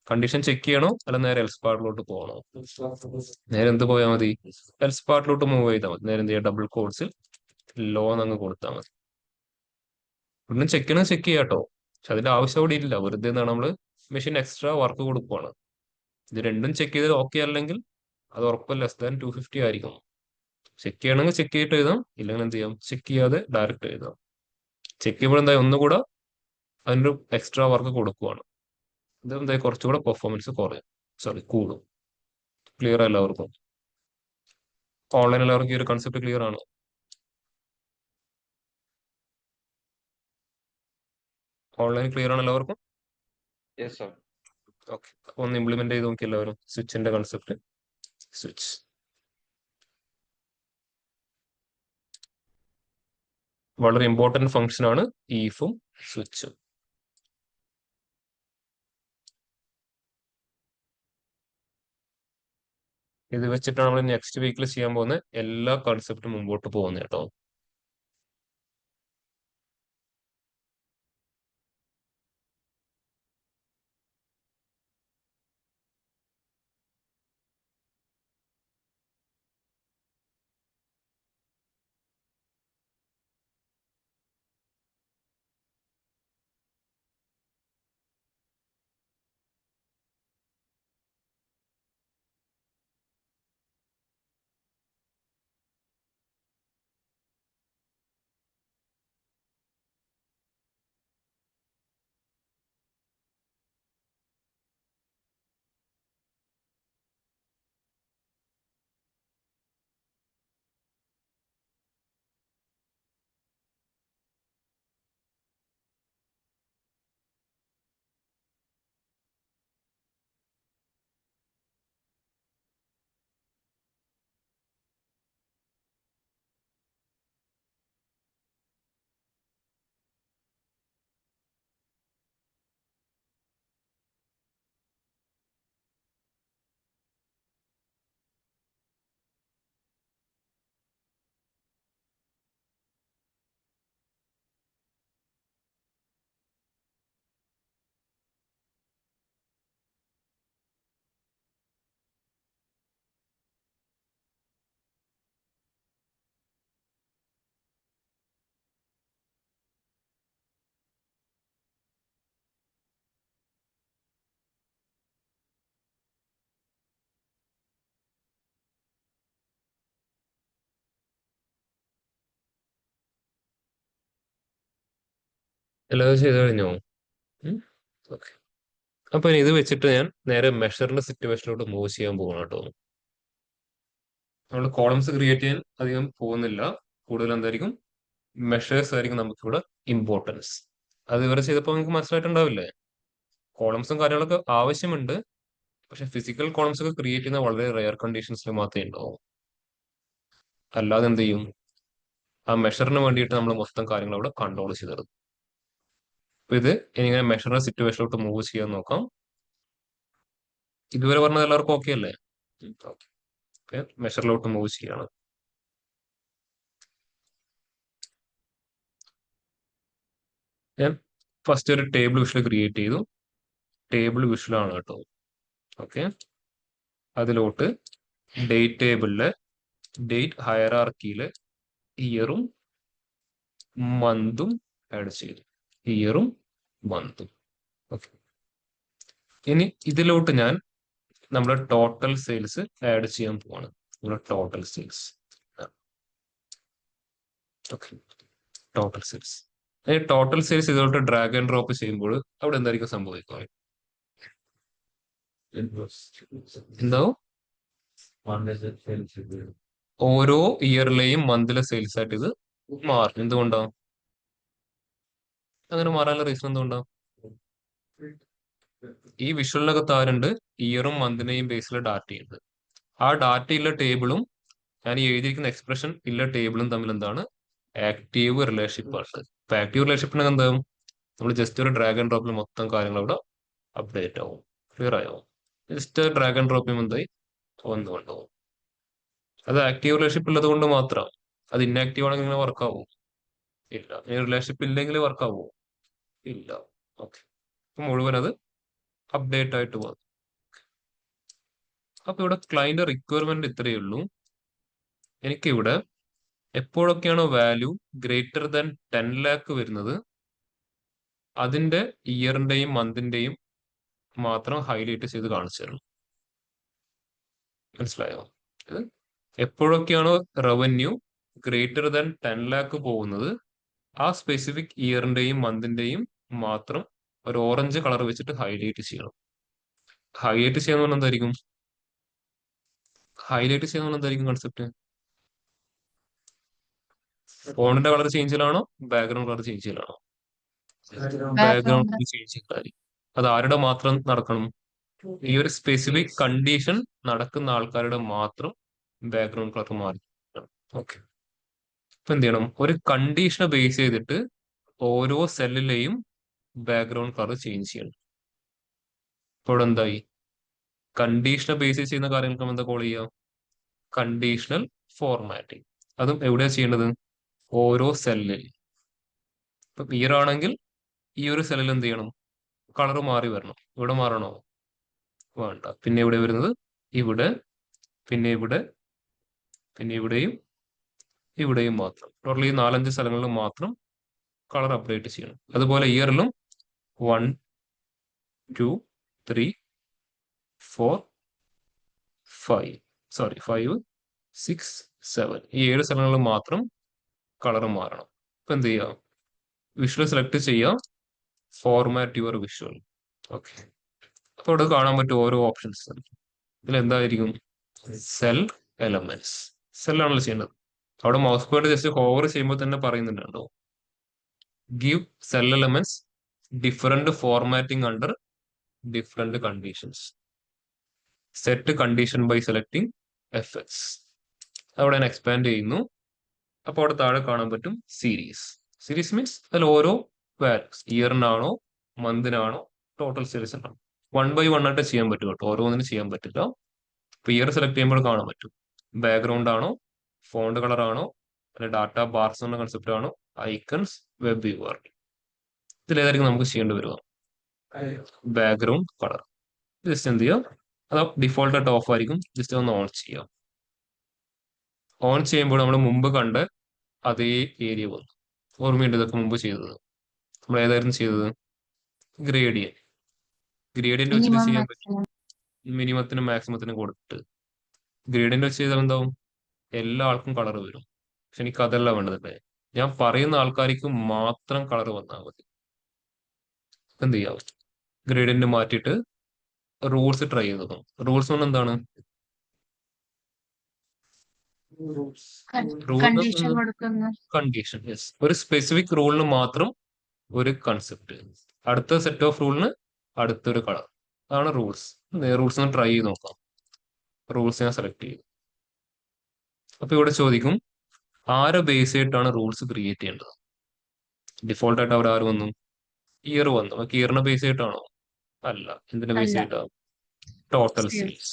Speaker 1: കണ്ടീഷൻ ചെക്ക് ചെയ്യണോ അല്ല നേരെ എൽസ് പാർട്ടിലോട്ട് പോകണോ? നേരെ എന്ത് പോയാൽ മതി? എൽസ് പാർട്ടിലോട്ട് മൂവ് ചെയ്താൽ മതി. നേരെ എന്ത് ചെയ്യാം? ഡബിൾ കോഡ്സിൽ ലോ എന്നങ്ങ് കൊടുത്താൽ മതി. ഒന്നും ചെക്ക് ചെയ്യണം, ചെക്ക് ചെയ്യാട്ടോ. പക്ഷെ അതിന്റെ ആവശ്യം അവിടെ ഇല്ല. വെറുതെ എന്താണ്? നമ്മള് മെഷീൻ എക്സ്ട്രാ വർക്ക് കൊടുക്കുവാണ്. ഇത് രണ്ടും ചെക്ക് ചെയ്ത് ഓക്കെ അല്ലെങ്കിൽ അത് ഉറപ്പ് ലെസ് ദാൻ 250 ആയിരിക്കും. ചെക്ക് ചെയ്യണമെങ്കിൽ ചെക്ക് ചെയ്തിട്ട് എഴുതാം, ഇല്ലെങ്കിൽ എന്ത് ചെയ്യാം? ചെക്ക് ചെയ്യാതെ ഡയറക്റ്റ് എഴുതാം. ചെക്ക് ചെയ്യുമ്പോൾ എന്താ? ഒന്നുകൂടെ അതിനൊരു എക്സ്ട്രാ വർക്ക് കൊടുക്കുവാണ്. ഇത് എന്താ? കുറച്ചുകൂടെ പെർഫോമൻസ് കുറയും, സോറി കൂടും. ക്ലിയർ എല്ലാവർക്കും? ഓൺലൈൻ എല്ലാവർക്കും ഈ ഒരു കൺസെപ്റ്റ് ക്ലിയർ ആണ്? ഓൺലൈൻ ക്ലിയർ ആണ് എല്ലാവർക്കും?
Speaker 5: Yes, sir.
Speaker 1: ഓക്കെ, അപ്പൊ ഒന്ന് ഇംപ്ലിമെന്റ് ചെയ്ത് നോക്കി എല്ലാവരും സ്വിച്ചിന്റെ കൺസെപ്റ്റ്. സ്വിച്ച് വളരെ ഇമ്പോർട്ടന്റ് ഫംഗ്ഷൻ ആണ് ഈഫും സ്വിച്ചും. ഇത് വെച്ചിട്ടാണ് നമ്മൾ നെക്സ്റ്റ് വീക്കിൽ ചെയ്യാൻ പോകുന്ന എല്ലാ കൺസെപ്റ്റും മുമ്പോട്ട് പോകുന്നത് കേട്ടോ. എല്ലാവരും ചെയ്ത് കഴിഞ്ഞോ? ഓക്കെ. അപ്പൊ ഇനി ഇത് വെച്ചിട്ട് ഞാൻ നേരെ മെഷറിന്റെ സിറ്റുവേഷനിലോട്ട് മൂവ് ചെയ്യാൻ പോകണം കേട്ടോ. നമ്മൾ കോളംസ് ക്രിയേറ്റ് ചെയ്യാൻ അധികം പോകുന്നില്ല. കൂടുതൽ എന്തായിരിക്കും മെഷേഴ്സ് ആയിരിക്കും നമുക്കിവിടെ ഇമ്പോർട്ടൻസ്. അത് ഇവരെ ചെയ്തപ്പോൾ നിങ്ങൾക്ക് മനസ്സിലായിട്ടുണ്ടാവില്ലേ? കോളംസും കാര്യങ്ങളൊക്കെ ആവശ്യമുണ്ട്. പക്ഷെ ഫിസിക്കൽ കോളംസ് ഒക്കെ ക്രിയേറ്റ് ചെയ്യുന്ന വളരെ റെയർ കണ്ടീഷൻസിൽ മാത്രമേ ഉണ്ടാവും. അല്ലാതെ എന്ത് ചെയ്യും, ആ മെഷറിന് വേണ്ടിയിട്ട് നമ്മൾ മൊത്തം കാര്യങ്ങൾ അവിടെ കൺട്രോൾ ചെയ്തെടുക്കും. അപ്പൊ ഇത് ഇനിങ്ങനെ മെഷറിന്റെ സിറ്റുവേഷനിലോട്ട് മൂവ് ചെയ്യാൻ നോക്കാം. ഇതുവരെ പറഞ്ഞത് എല്ലാവർക്കും ഓക്കെ അല്ലേ? ഓക്കെ. മെഷറിലോട്ട് മൂവ് ചെയ്യാണ്. ഞാൻ ഫസ്റ്റ് ഒരു ടേബിൾ വിഷ്വൽ ക്രിയേറ്റ് ചെയ്തു. ടേബിൾ വിഷ്വൽ ആണ് കേട്ടോ. ഓക്കെ. അതിലോട്ട് ഡേറ്റ് ടേബിളില് ഡേറ്റ് ഹയറാർക്കിയില് ഇയറും മന്തും ആഡ് ചെയ്തു. ഇയറും മന്തും. ഓക്കെ. ഇനി ഇതിലോട്ട് ഞാൻ നമ്മുടെ ടോട്ടൽ സെയിൽസ് ആഡ് ചെയ്യാൻ പോവാണ്. നമ്മുടെ total sales. Okay. Total sales. Total sales ഇതിലോട്ട് ഡ്രാഗ് ആൻഡ് ഡ്രോപ്പ് ചെയ്യുമ്പോൾ അവിടെ എന്തായിരിക്കും സംഭവിക്കുക? എന്താവും? ഓരോ ഇയറിലെയും മന്തിലെ സെയിൽസ് ആയിട്ട് ഇത് മാറും. എന്തുകൊണ്ടാ അങ്ങനെ മാറാനുള്ള റീസൺ എന്തുകൊണ്ടാ? ഈ വിഷ്വലിനകത്ത് ആരുണ്ട്? ഇയറും മന്തിനെയും ബേസിലെ ഡാറ്റയുണ്ട്. ആ ഡാറ്റയുള്ള ടേബിളും ഞാൻ ഈ എഴുതിയിരിക്കുന്ന എക്സ്പ്രഷൻ ഇല്ല ടേബിളും തമ്മിൽ എന്താണ്? ആക്റ്റീവ് റിലേഷൻഷിപ്പ് ആണ്. ഇപ്പൊ ആക്റ്റീവ് റിലേഷൻഷിപ്പിന് എന്താവും? നമ്മൾ ജസ്റ്റ് ഒരു ഡ്രാഗ് ആൻഡ് ഡ്രോപ്പിൽ മൊത്തം കാര്യങ്ങൾ അവിടെ അപ്ഡേറ്റ് ആവും. ക്ലിയർ ആയോ? ജസ്റ്റ് ഡ്രാഗ് ആൻഡ് ഡ്രോപ്പ് ചെയ്യുമ്പോൾ എന്തായി? ഒന്നുകൊണ്ടാവും. അത് ആക്റ്റീവ് റിലേഷൻഷിപ്പ് ഉള്ളത് കൊണ്ട് മാത്രം. അത് ഇന്നാക്റ്റീവ് ആണെങ്കിൽ ഇങ്ങനെ വർക്ക് ആവും? ഇല്ല. ഈ റിലേഷൻഷിപ്പ് ഇല്ലെങ്കിൽ വർക്ക് ആവോ? ഇല്ല. ഓക്കെ. മുഴുവൻ അത് അപ്ഡേറ്റ് ആയിട്ട് പോകും. അപ്പൊ ഇവിടെ ക്ലയന്റ് റിക്വയർമെന്റ് ഇത്രയേ ഉള്ളൂ. എനിക്കിവിടെ എപ്പോഴൊക്കെയാണോ വാല്യൂ ഗ്രേറ്റർ ദാൻ 10 ലാക്ക് വരുന്നത് അതിന്റെ ഇയറിന്റെയും മന്തിന്റെയും മാത്രം ഹൈലൈറ്റ് ചെയ്ത് കാണിച്ചു തരണം. മനസ്സിലായോ? ഇത് എപ്പോഴൊക്കെയാണോ റവന്യൂ ഗ്രേറ്റർ ദാൻ 10 ലാക്ക് പോകുന്നത് ആ സ്പെസിഫിക് ഇയറിന്റെയും മന്തിന്റെയും മാത്രം ഒരു ഓറഞ്ച് കളർ വെച്ചിട്ട് ഹൈലൈറ്റ് ചെയ്യണം. ഹൈലൈറ്റ് ചെയ്യാന്ന് പറഞ്ഞാൽ എന്തായിരിക്കും? ഹൈലൈറ്റ് ചെയ്യാന്ന് പറഞ്ഞാൽ എന്തായിരിക്കും കൺസെപ്റ്റ്? ഫോണിന്റെ കളർ ചേഞ്ച് ചെയ്യലാണോ ബാക്ക്ഗ്രൗണ്ട് കളർ ചേഞ്ച് ചെയ്യലാണോ? ബാക്ക്ഗ്രൗണ്ട് ചേഞ്ച് ചെയ്യലായിരിക്കും. അത് ആരുടെ മാത്രം നടക്കണം? ഈ ഒരു സ്പെസിഫിക് കണ്ടീഷൻ നടക്കുന്ന ആൾക്കാരുടെ മാത്രം ബാക്ക്ഗ്രൗണ്ട് കളർ മാറി. ഓക്കെ. ഇപ്പൊ എന്ത് ചെയ്യണം? ഒരു കണ്ടീഷനെ ബേസ് ചെയ്തിട്ട് ഓരോ സെല്ലിലെയും ബാക്ക്ഗ്രൗണ്ട് കളർ ചേഞ്ച് ചെയ്യണം. ഇപ്പോൾ ഇവിടെ എന്തായി? കണ്ടീഷനെ ബേസ് ചെയ്യുന്ന കാര്യങ്ങൾക്ക് നമ്മൾ എന്താ കോൾ ചെയ്യാം? Conditional formatting. അതും എവിടെയാ ചെയ്യേണ്ടത്? ഓരോ സെല്ലിൽ. ഇപ്പൊ ഇയർ ആണെങ്കിൽ ഈ ഒരു സെല്ലിൽ എന്ത് ചെയ്യണം? കളർ മാറി വരണം. ഇവിടെ മാറണോ? വേണ്ട. പിന്നെ എവിടെ വരുന്നത്? ഇവിടെ, പിന്നെ ഇവിടെ, പിന്നെ ഇവിടെയും ഇവിടെയും മാത്രം. ടോട്ടൽ ഈ 4-5 സ്ഥലങ്ങളിൽ മാത്രം കളർ അപ്ഡേറ്റ് ചെയ്യണം. അതുപോലെ ഇയറിലും 1, 2, 3, 4, 5 5, 6, 7 ഈ 7 സ്ഥലങ്ങളിൽ മാത്രം കളർ മാറണം. ഇപ്പൊ എന്ത് ചെയ്യാം? വിഷ്വൽ സെലക്ട് ചെയ്യാം. Format your visual. ഓക്കെ. അപ്പൊ ഇവിടെ കാണാൻ പറ്റും ഓരോ ഓപ്ഷൻസ്. ഇതിൽ എന്തായിരിക്കും? Cell elements. സെല്ലാണല്ലോ ചെയ്യേണ്ടത്. അവിടെ മൗസ് പോയിന്റ് ജസ്റ്റ് ഹോവർ ചെയ്യുമ്പോൾ തന്നെ പറയുന്നുണ്ടോ? Give cell elements different formatting under different conditions. Set condition by selecting effects. അവിടെ ഞാൻ എക്സ്പാൻഡ് ചെയ്യുന്നു. അപ്പോൾ അവിടെ താഴെ കാണാൻ പറ്റും സീരീസ്. സീരീസ് മീൻസ് അതിൽ ഓരോ വാല്യൂസ് ഇയറിനാണോ മന്തിനാണോ ടോട്ടൽ സീരീസ് ഉണ്ടാവും. 1 by 1 ആയിട്ട് ചെയ്യാൻ പറ്റും കേട്ടോ. ഓരോന്നിനും ചെയ്യാൻ പറ്റില്ല. ഇപ്പൊ ഇയർ സെലക്ട് ചെയ്യുമ്പോൾ കാണാൻ പറ്റും. ബാക്ക്ഗ്രൗണ്ട് ആണോ, ഫോണ്ട് കളർ ആണോ, അല്ലെ ഡാറ്റ ബാർസ് എന്ന കൺസെപ്റ്റ് ആണോ, ഐക്കൺസ്, വെബ് വ്യൂവർ. ഇതിലേതായിരിക്കും നമുക്ക് ചെയ്യേണ്ടി വരിക? Background colour. ജസ്റ്റ് എന്ത് ചെയ്യാം? അത് ഡിഫോൾട്ട് ആയിട്ട് ഓഫ് ആയിരിക്കും. ജസ്റ്റ് ഒന്ന് ഓൺ ചെയ്യാം. ഓൺ ചെയ്യുമ്പോൾ നമ്മൾ മുമ്പ് കണ്ട അതേ ഏരിയ വന്നു. ഓർമ്മയുണ്ട് ഇതൊക്കെ മുമ്പ് ചെയ്തത്? നമ്മൾ ഏതായിരുന്നു ചെയ്തത്? ഗ്രേഡിയൻ. ഗ്രേഡിയന്റ് വെച്ചിട്ട് ചെയ്യാൻ പറ്റും. മിനിമത്തിനും മാക്സിമത്തിനും കൊടുത്തിട്ട് ഗ്രേഡിയന്റ് വെച്ച് ചെയ്താൽ എന്താവും? എല്ലാ ആൾക്കും കളർ വരും. പക്ഷെ എനിക്ക് അതല്ല വേണ്ടതല്ലേ. ഞാൻ പറയുന്ന ആൾക്കാർക്ക് മാത്രം കളർ വന്നാൽ മതി. എന്ത് ചെയ്യാം, ഗ്രേഡിയന്റ് മാറ്റിയിട്ട് റൂൾസ് ട്രൈ ചെയ്ത് നോക്കാം. റൂൾസ് കൊണ്ട് എന്താണ്?
Speaker 4: കണ്ടീഷൻ കൊടുക്കുന്നു.
Speaker 1: Condition, yes. ഒരു സ്പെസിഫിക് റൂളിന് മാത്രം ഒരു കൺസെപ്റ്റ്, അടുത്ത സെറ്റ് ഓഫ് റൂളിന് അടുത്തൊരു കളർ, അതാണ് റൂൾസ്. റൂൾസ് ഒന്ന് ട്രൈ ചെയ്ത് നോക്കാം. റൂൾസ് ഞാൻ സെലക്ട് ചെയ്യും. അപ്പൊ ഇവിടെ ചോദിക്കും ആരെ ബേസ് ചെയ്തിട്ടാണ് റൂൾസ് ക്രിയേറ്റ് ചെയ്യേണ്ടത്. ഡിഫോൾട്ട് ആയിട്ട് അവർ ആര് വന്നു? ഇയർ വന്നു. അപ്പൊ ഇയറിനെ ബേസ് ചെയ്തിട്ടാണോ? അല്ല. എന്തിനെ ബേസ്
Speaker 4: അല്ല.
Speaker 1: ചെയ്തിട്ടാ? Total sales.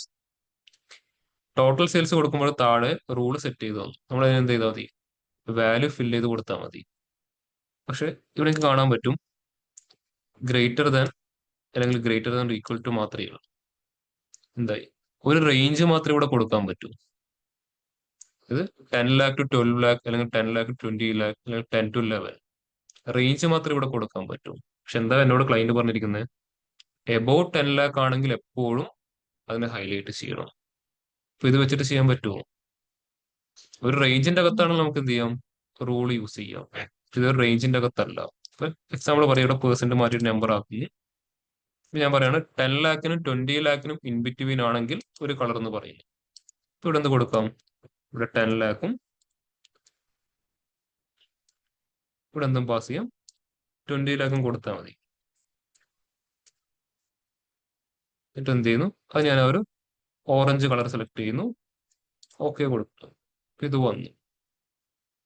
Speaker 1: ടോട്ടൽ സെയിൽസ് കൊടുക്കുമ്പോൾ താഴെ റൂൾ സെറ്റ് ചെയ്ത് തന്നു. നമ്മൾ അതിന് എന്ത് ചെയ്താൽ മതി? വാല്യൂ ഫില്ല് ചെയ്ത് കൊടുത്താൽ മതി. പക്ഷെ ഇവിടെ എനിക്ക് കാണാൻ പറ്റും ഗ്രേറ്റർ ദാൻ അല്ലെങ്കിൽ ഗ്രേറ്റർ ദാൻ ഈക്വൽ ടു മാത്രമേ ഉള്ളൂ. എന്തായി? ഒരു റേഞ്ച് മാത്രമേ ഇവിടെ കൊടുക്കാൻ പറ്റൂ. ഇത് 10 lakh to 12 lakh അല്ലെങ്കിൽ 10 lakh to 20 lakh അല്ലെങ്കിൽ 10 to 11 റേഞ്ച് മാത്രമേ ഇവിടെ കൊടുക്കാൻ പറ്റൂ. പക്ഷെ എന്താ എന്നോട് ക്ലൈന്റ് പറഞ്ഞിരിക്കുന്നത്? എബോവ് 10 lakh ആണെങ്കിൽ എപ്പോഴും അതിനെ ഹൈലൈറ്റ് ചെയ്യണം. അപ്പൊ ഇത് വെച്ചിട്ട് ചെയ്യാൻ പറ്റുമോ? ഒരു റേഞ്ചിന്റെ അകത്താണെങ്കിൽ നമുക്ക് എന്ത് ചെയ്യാം? റൂൾ യൂസ് ചെയ്യാം. ഇതൊരു റേഞ്ചിന്റെ അകത്തല്ല. എക്സാമ്പിൾ പറയാം, ഇവിടെ പേഴ്സന്റ് മാറ്റിയിട്ട് നമ്പർ ആക്കി. ഞാൻ പറയാണ് 10 lakhനും 20 lakhനും ഇൻ ബിറ്റ്വീൻ ആണെങ്കിൽ ഒരു കളർ എന്ന് പറയും. ഇപ്പൊ ഇവിടെ എന്ത് കൊടുക്കാം? ഇവിടെ 10 lakhും ഇവിടെ എന്തും പാസ് ചെയ്യാം, 20 lakhും കൊടുത്താൽ മതി. എന്നിട്ട് എന്ത് ചെയ്യുന്നു? അത് ഞാൻ ഒരു ഓറഞ്ച് കളർ സെലക്ട് ചെയ്യുന്നു, ഓക്കെ കൊടുത്തു. ഇത് വന്നു.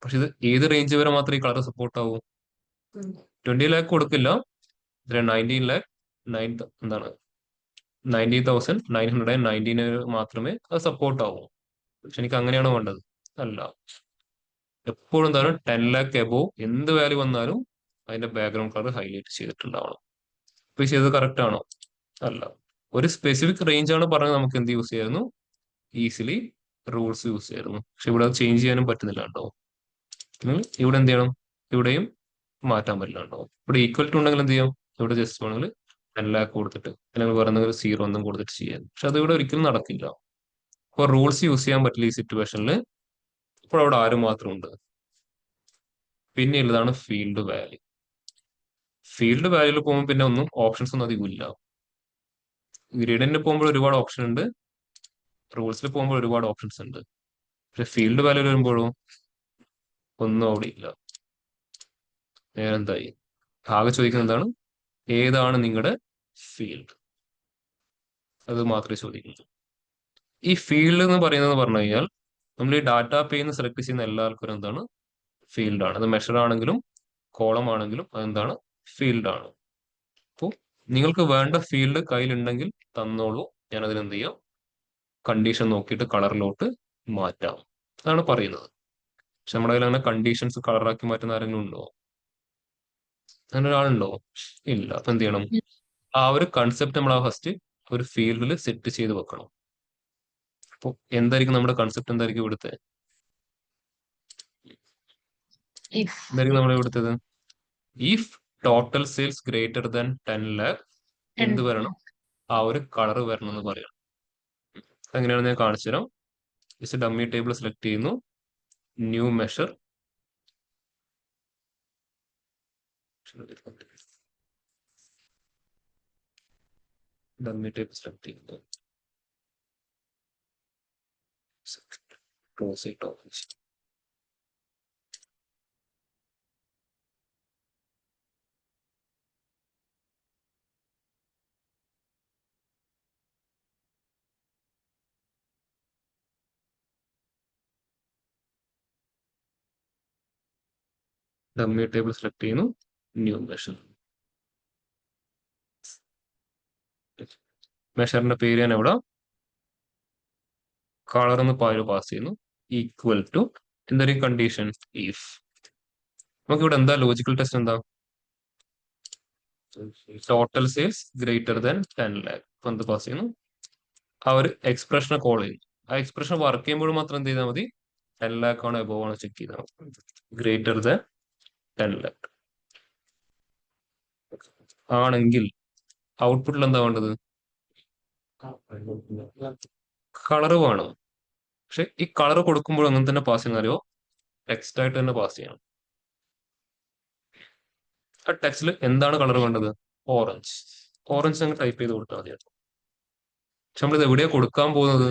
Speaker 1: പക്ഷെ ഇത് ഏത് റേഞ്ച് വരെ മാത്രമേ ഈ കളർ സപ്പോർട്ട് ആവൂ? 20 lakh കൊടുക്കില്ല. 19 lakh എന്താണ് 90,919 മാത്രമേ അത് സപ്പോർട്ട് ആവൂ. പക്ഷെ എനിക്ക് അങ്ങനെയാണോ വേണ്ടത്? അല്ല. എപ്പോഴും എന്താണ് 10 lakh എബോവ് എന്ത് വാല്യൂ വന്നാലും അതിന്റെ ബാക്ക്ഗ്രൗണ്ട് കളർ ഹൈലൈറ്റ് ചെയ്തിട്ടുണ്ടാവണം. ഇപ്പൊ ചെയ്തത് കറക്റ്റ് ആണോ? അല്ല. ഒരു സ്പെസിഫിക് റേഞ്ച് ആണ് പറഞ്ഞത്, നമുക്ക് എന്ത് യൂസ് ചെയ്യായിരുന്നു? ഈസിലി റൂൾസ് യൂസ് ചെയ്യായിരുന്നു. പക്ഷെ ഇവിടെ അത് ചേഞ്ച് ചെയ്യാനും പറ്റുന്നില്ല കേട്ടോ. ഇവിടെ എന്ത് ചെയ്യണം? ഇവിടെയും മാറ്റാൻ പറ്റില്ല കേട്ടോ. ഇവിടെ ഈക്വൽ ടു ഉണ്ടെങ്കിൽ എന്ത് ചെയ്യാം? ഇവിടെ ജസ്റ്റ് വേണമെങ്കിൽ 10 lakh കൊടുത്തിട്ട് അല്ലെങ്കിൽ വേറെ എന്തെങ്കിലും 0 ഒന്നും കൊടുത്തിട്ട് ചെയ്യാം. പക്ഷെ അത് ഇവിടെ ഒരിക്കലും നടക്കില്ല. അപ്പോൾ റൂൾസ് യൂസ് ചെയ്യാൻ പറ്റില്ല ഈ സിറ്റുവേഷനിൽ. ഇപ്പോൾ അവിടെ ആര് മാത്രമുണ്ട്? പിന്നെ ഉള്ളതാണ് ഫീൽഡ് വാല്യൂ. ഫീൽഡ് വാല്യൂയിൽ പോകുമ്പോൾ പിന്നെ ഒന്നും ഓപ്ഷൻസ് ഒന്നും അധികം ഇല്ല. ഗ്രേഡിയന്റിൽ പോകുമ്പോൾ ഒരുപാട് ഓപ്ഷൻ ഉണ്ട്, റൂൾസിൽ പോകുമ്പോൾ ഒരുപാട് ഓപ്ഷൻസ് ഉണ്ട്. പക്ഷെ ഫീൽഡ് വാല്യൂ വരുമ്പോഴോ ഒന്നും അവിടെ ഇല്ല. നേരെ എന്തായി? ആകെ ചോദിക്കുന്നത് എന്താണ്? ഏതാണ് നിങ്ങളുടെ ഫീൽഡ്? അത് മാത്രമേ ചോദിക്കുന്നു. ഈ ഫീൽഡ് എന്ന് പറയുന്നത് പറഞ്ഞു കഴിഞ്ഞാൽ നമ്മൾ ഈ ഡാറ്റ പേന്ന് സെലക്ട് ചെയ്യുന്ന എല്ലാവർക്കും എന്താണ്? ഫീൽഡ് ആണ്. അത് മെഷർ ആണെങ്കിലും കോളം ആണെങ്കിലും അതെന്താണ്? ഫീൽഡ് ആണ്. അപ്പോൾ നിങ്ങൾക്ക് വേണ്ട ഫീൽഡ് കയ്യിലുണ്ടെങ്കിൽ തന്നോളൂ, ഞാൻ അതിന് എന്ത് ചെയ്യാം? കണ്ടീഷൻ നോക്കിയിട്ട് കളറിലോട്ട് മാറ്റാം. അതാണ് പറയുന്നത്. പക്ഷെ നമ്മുടെ കയ്യിൽ അങ്ങനെ കണ്ടീഷൻസ് കളറാക്കി മാറ്റുന്ന ആരെങ്കിലും ഉണ്ടോ? അങ്ങനെ ഒരാളുണ്ടോ? ഇല്ല. അപ്പൊ എന്ത് ചെയ്യണം? ആ ഒരു കൺസെപ്റ്റ് നമ്മൾ ആ ഫസ്റ്റ് ഒരു ഫീൽഡിൽ സെറ്റ് ചെയ്ത് വെക്കണം. അപ്പോൾ എന്തായിരിക്കും നമ്മുടെ കൺസെപ്റ്റ്? എന്തായിരിക്കും ഇവിടുത്തെ? എന്തായിരിക്കും നമ്മൾ ഇവിടുത്തത്? If total sales greater than 10 lakh എന്ത് വരണം? ആ ഒരു കളർ വരണം എന്ന് പറയാം. എങ്ങനെയാണ് ഞാൻ കാണിച്ചു തരാം. ജസ്റ്റ് ഡമ്മി ടേബിൾ സെലക്ട് ചെയ്യുന്നു, new measure, dummy table select ചെയ്യുന്നു, close it off. Dummy table select ചെയ്യുന്നു, ന്യൂ മെഷർ. മെഷറിന്റെ പേര് ഞാൻ ഇവിടെ കളർ എന്ന് പാസ് ചെയ്യുന്നു, ഈക്വൽ ടു എന്തായിരിക്കും കണ്ടീഷൻ? ഇഫ്. നമുക്ക് ഇവിടെ എന്താ ലോജിക്കൽ ടെസ്റ്റ്? എന്താ? Total sales greater than 10 lakh എന്ത് പാസ് ചെയ്യുന്നു? ആ ഒരു എക്സ്പ്രഷനെ കോൾ ചെയ്യുന്നു. ആ എക്സ്പ്രഷൻ വർക്ക് ചെയ്യുമ്പോൾ മാത്രം എന്ത് ചെയ്താൽ മതി? 10 lakh ആണോ എബോവ് ആണോ ചെക്ക് ചെയ്താൽ മതി. ഗ്രേറ്റർ ദാൻ 10 lakh ആണെങ്കിൽ ഔട്ട്പുട്ടിൽ എന്താ വേണ്ടത്? കളർ വേണം. പക്ഷെ ഈ കളർ കൊടുക്കുമ്പോൾ അങ്ങനെ തന്നെ പാസ് ചെയ്യുന്ന അറിയോ? ടെക്സ്റ്റ് ആയിട്ട് തന്നെ പാസ് ചെയ്യണം. ആ ടെക്സ്റ്റിൽ എന്താണ് കളർ വേണ്ടത്? ഓറഞ്ച്. ഓറഞ്ച് അങ്ങ് ടൈപ്പ് ചെയ്ത് കൊടുത്താൽ മതി. പക്ഷെ നമ്മളിത് എവിടെയാ കൊടുക്കാൻ പോകുന്നത്?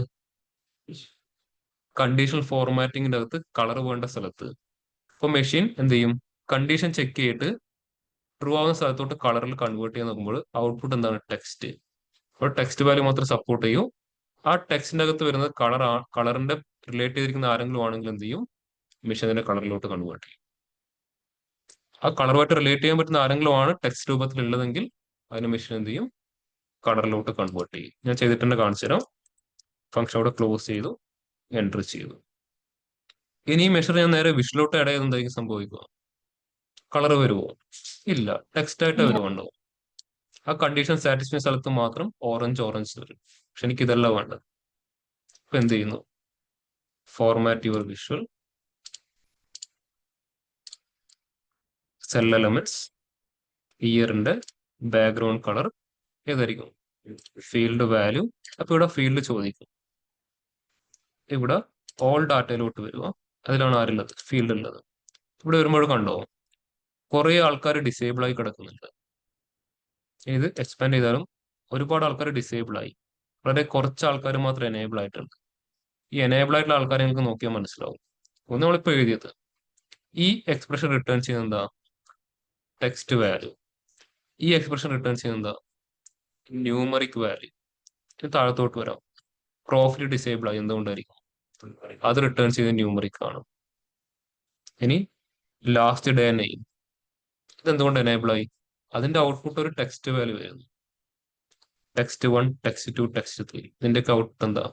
Speaker 1: കണ്ടീഷണൽ ഫോർമാറ്റിങ്ങിന്റെ അകത്ത് കളർ വേണ്ട സ്ഥലത്ത്. അപ്പൊ മെഷീൻ എന്ത് ചെയ്യും? കണ്ടീഷൻ ചെക്ക് ചെയ്തിട്ട് ട്രൂ ആവുന്ന സ്ഥലത്തോട്ട് കളറിൽ കൺവേർട്ട് ചെയ്യാൻ നോക്കുമ്പോൾ ഔട്ട്പുട്ട് എന്താണ്? ടെക്സ്റ്റ്. അപ്പോൾ ടെക്സ്റ്റ് വാല്യൂ മാത്രം സപ്പോർട്ട് ചെയ്യും. ആ ടെക്സ്റ്റിന്റെ അകത്ത് വരുന്നത് കളറിന്റെ റിലേറ്റ് ചെയ്തിരിക്കുന്ന ആരെങ്കിലും ആണെങ്കിൽ എന്ത് ചെയ്യും? മെഷീൻ അതിന്റെ കളറിലോട്ട് കൺവേർട്ട് ചെയ്യും. ആ കളറുമായിട്ട് റിലേറ്റ് ചെയ്യാൻ പറ്റുന്ന ആരെങ്കിലും ആണ് ടെക്സ്റ്റ് രൂപത്തിൽ ഉള്ളതെങ്കിൽ അതിന് മെഷീൻ എന്ത് ചെയ്യും? കളറിലോട്ട് കൺവേർട്ട് ചെയ്യും. ഞാൻ ചെയ്തിട്ട് കാണിച്ചു തരാം. ഫംഗ്ഷൻ അവിടെ ക്ലോസ് ചെയ്തു, എൻറ്റർ ചെയ്തു. ഇനി ഈ മെഷർ ഞാൻ നേരെ വിഷിലോട്ട് ആഡ് ചെയ്ത് എന്തായിരിക്കും സംഭവിക്കുക? കളർ വരുമോ? ഇല്ല, ടെക്സ്റ്റ് ആയിട്ട്
Speaker 4: ഇല്ല.
Speaker 1: വരുമുണ്ടോ? ആ കണ്ടീഷൻ സാറ്റിസ്ഫൈ സ്ഥലത്ത് മാത്രം ഓറഞ്ച് വരും. പക്ഷെ എനിക്ക് ഇതല്ല വേണ്ടത്. ഇപ്പൊ എന്ത് ചെയ്യുന്നു? Format your visual, cell elements, ഇയറിന്റെ ബാക്ക്ഗ്രൗണ്ട് കളർ ഏതായിരിക്കും? Field value. അപ്പൊ ഇവിടെ ഫീൽഡ് ചോദിക്കും. ഇവിടെ ഓൾ ഡാറ്റയിലോട്ട് വരിക. അതിലാണ് ആരുള്ളത്? ഫീൽഡ് ഉള്ളത്. ഇവിടെ വരുമ്പോൾ കണ്ടോ കുറെ ആൾക്കാർ ഡിസേബിൾ ആയി കിടക്കുന്നുണ്ട്. ഇത് എക്സ്പാൻഡ് ചെയ്താലും ഒരുപാട് ആൾക്കാർ ഡിസേബിൾ ആയി, വളരെ കുറച്ച് ആൾക്കാർ മാത്രം എനേബിൾ ആയിട്ടുണ്ട്. ഈ എനേബിൾ ആയിട്ടുള്ള ആൾക്കാരെ നിങ്ങൾക്ക് നോക്കിയാൽ മനസ്സിലാവും. ഒന്ന് നമ്മളിപ്പോൾ എഴുതിയത് ഈ എക്സ്പ്രഷൻ റിട്ടേൺ ചെയ്യുന്നത് എന്താ? Text value. ഈ എക്സ്പ്രഷൻ റിട്ടേൺ ചെയ്യുന്നത് എന്താ? Numeric value. താഴത്തോട്ട് വരാം. പ്രോഫിറ്റ് ഡിസേബിൾ ആയി, എന്തുകൊണ്ടായിരിക്കും? അത് റിട്ടേൺ ചെയ്ത് ന്യൂമറിക് ആണ്. ഇനി ലാസ്റ്റ് ഡേ നെയിം, ഇതെന്തുകൊണ്ട് എനേബിൾ ആയി? അതിന്റെ ഔട്ട്പുട്ട് ഒരു ടെക്സ്റ്റ് വാല്യൂ ആയിരുന്നു. Text 1, text 2, text 3. ഇതിന്റെയൊക്കെ ഔട്ട്പുട്ട് എന്താ?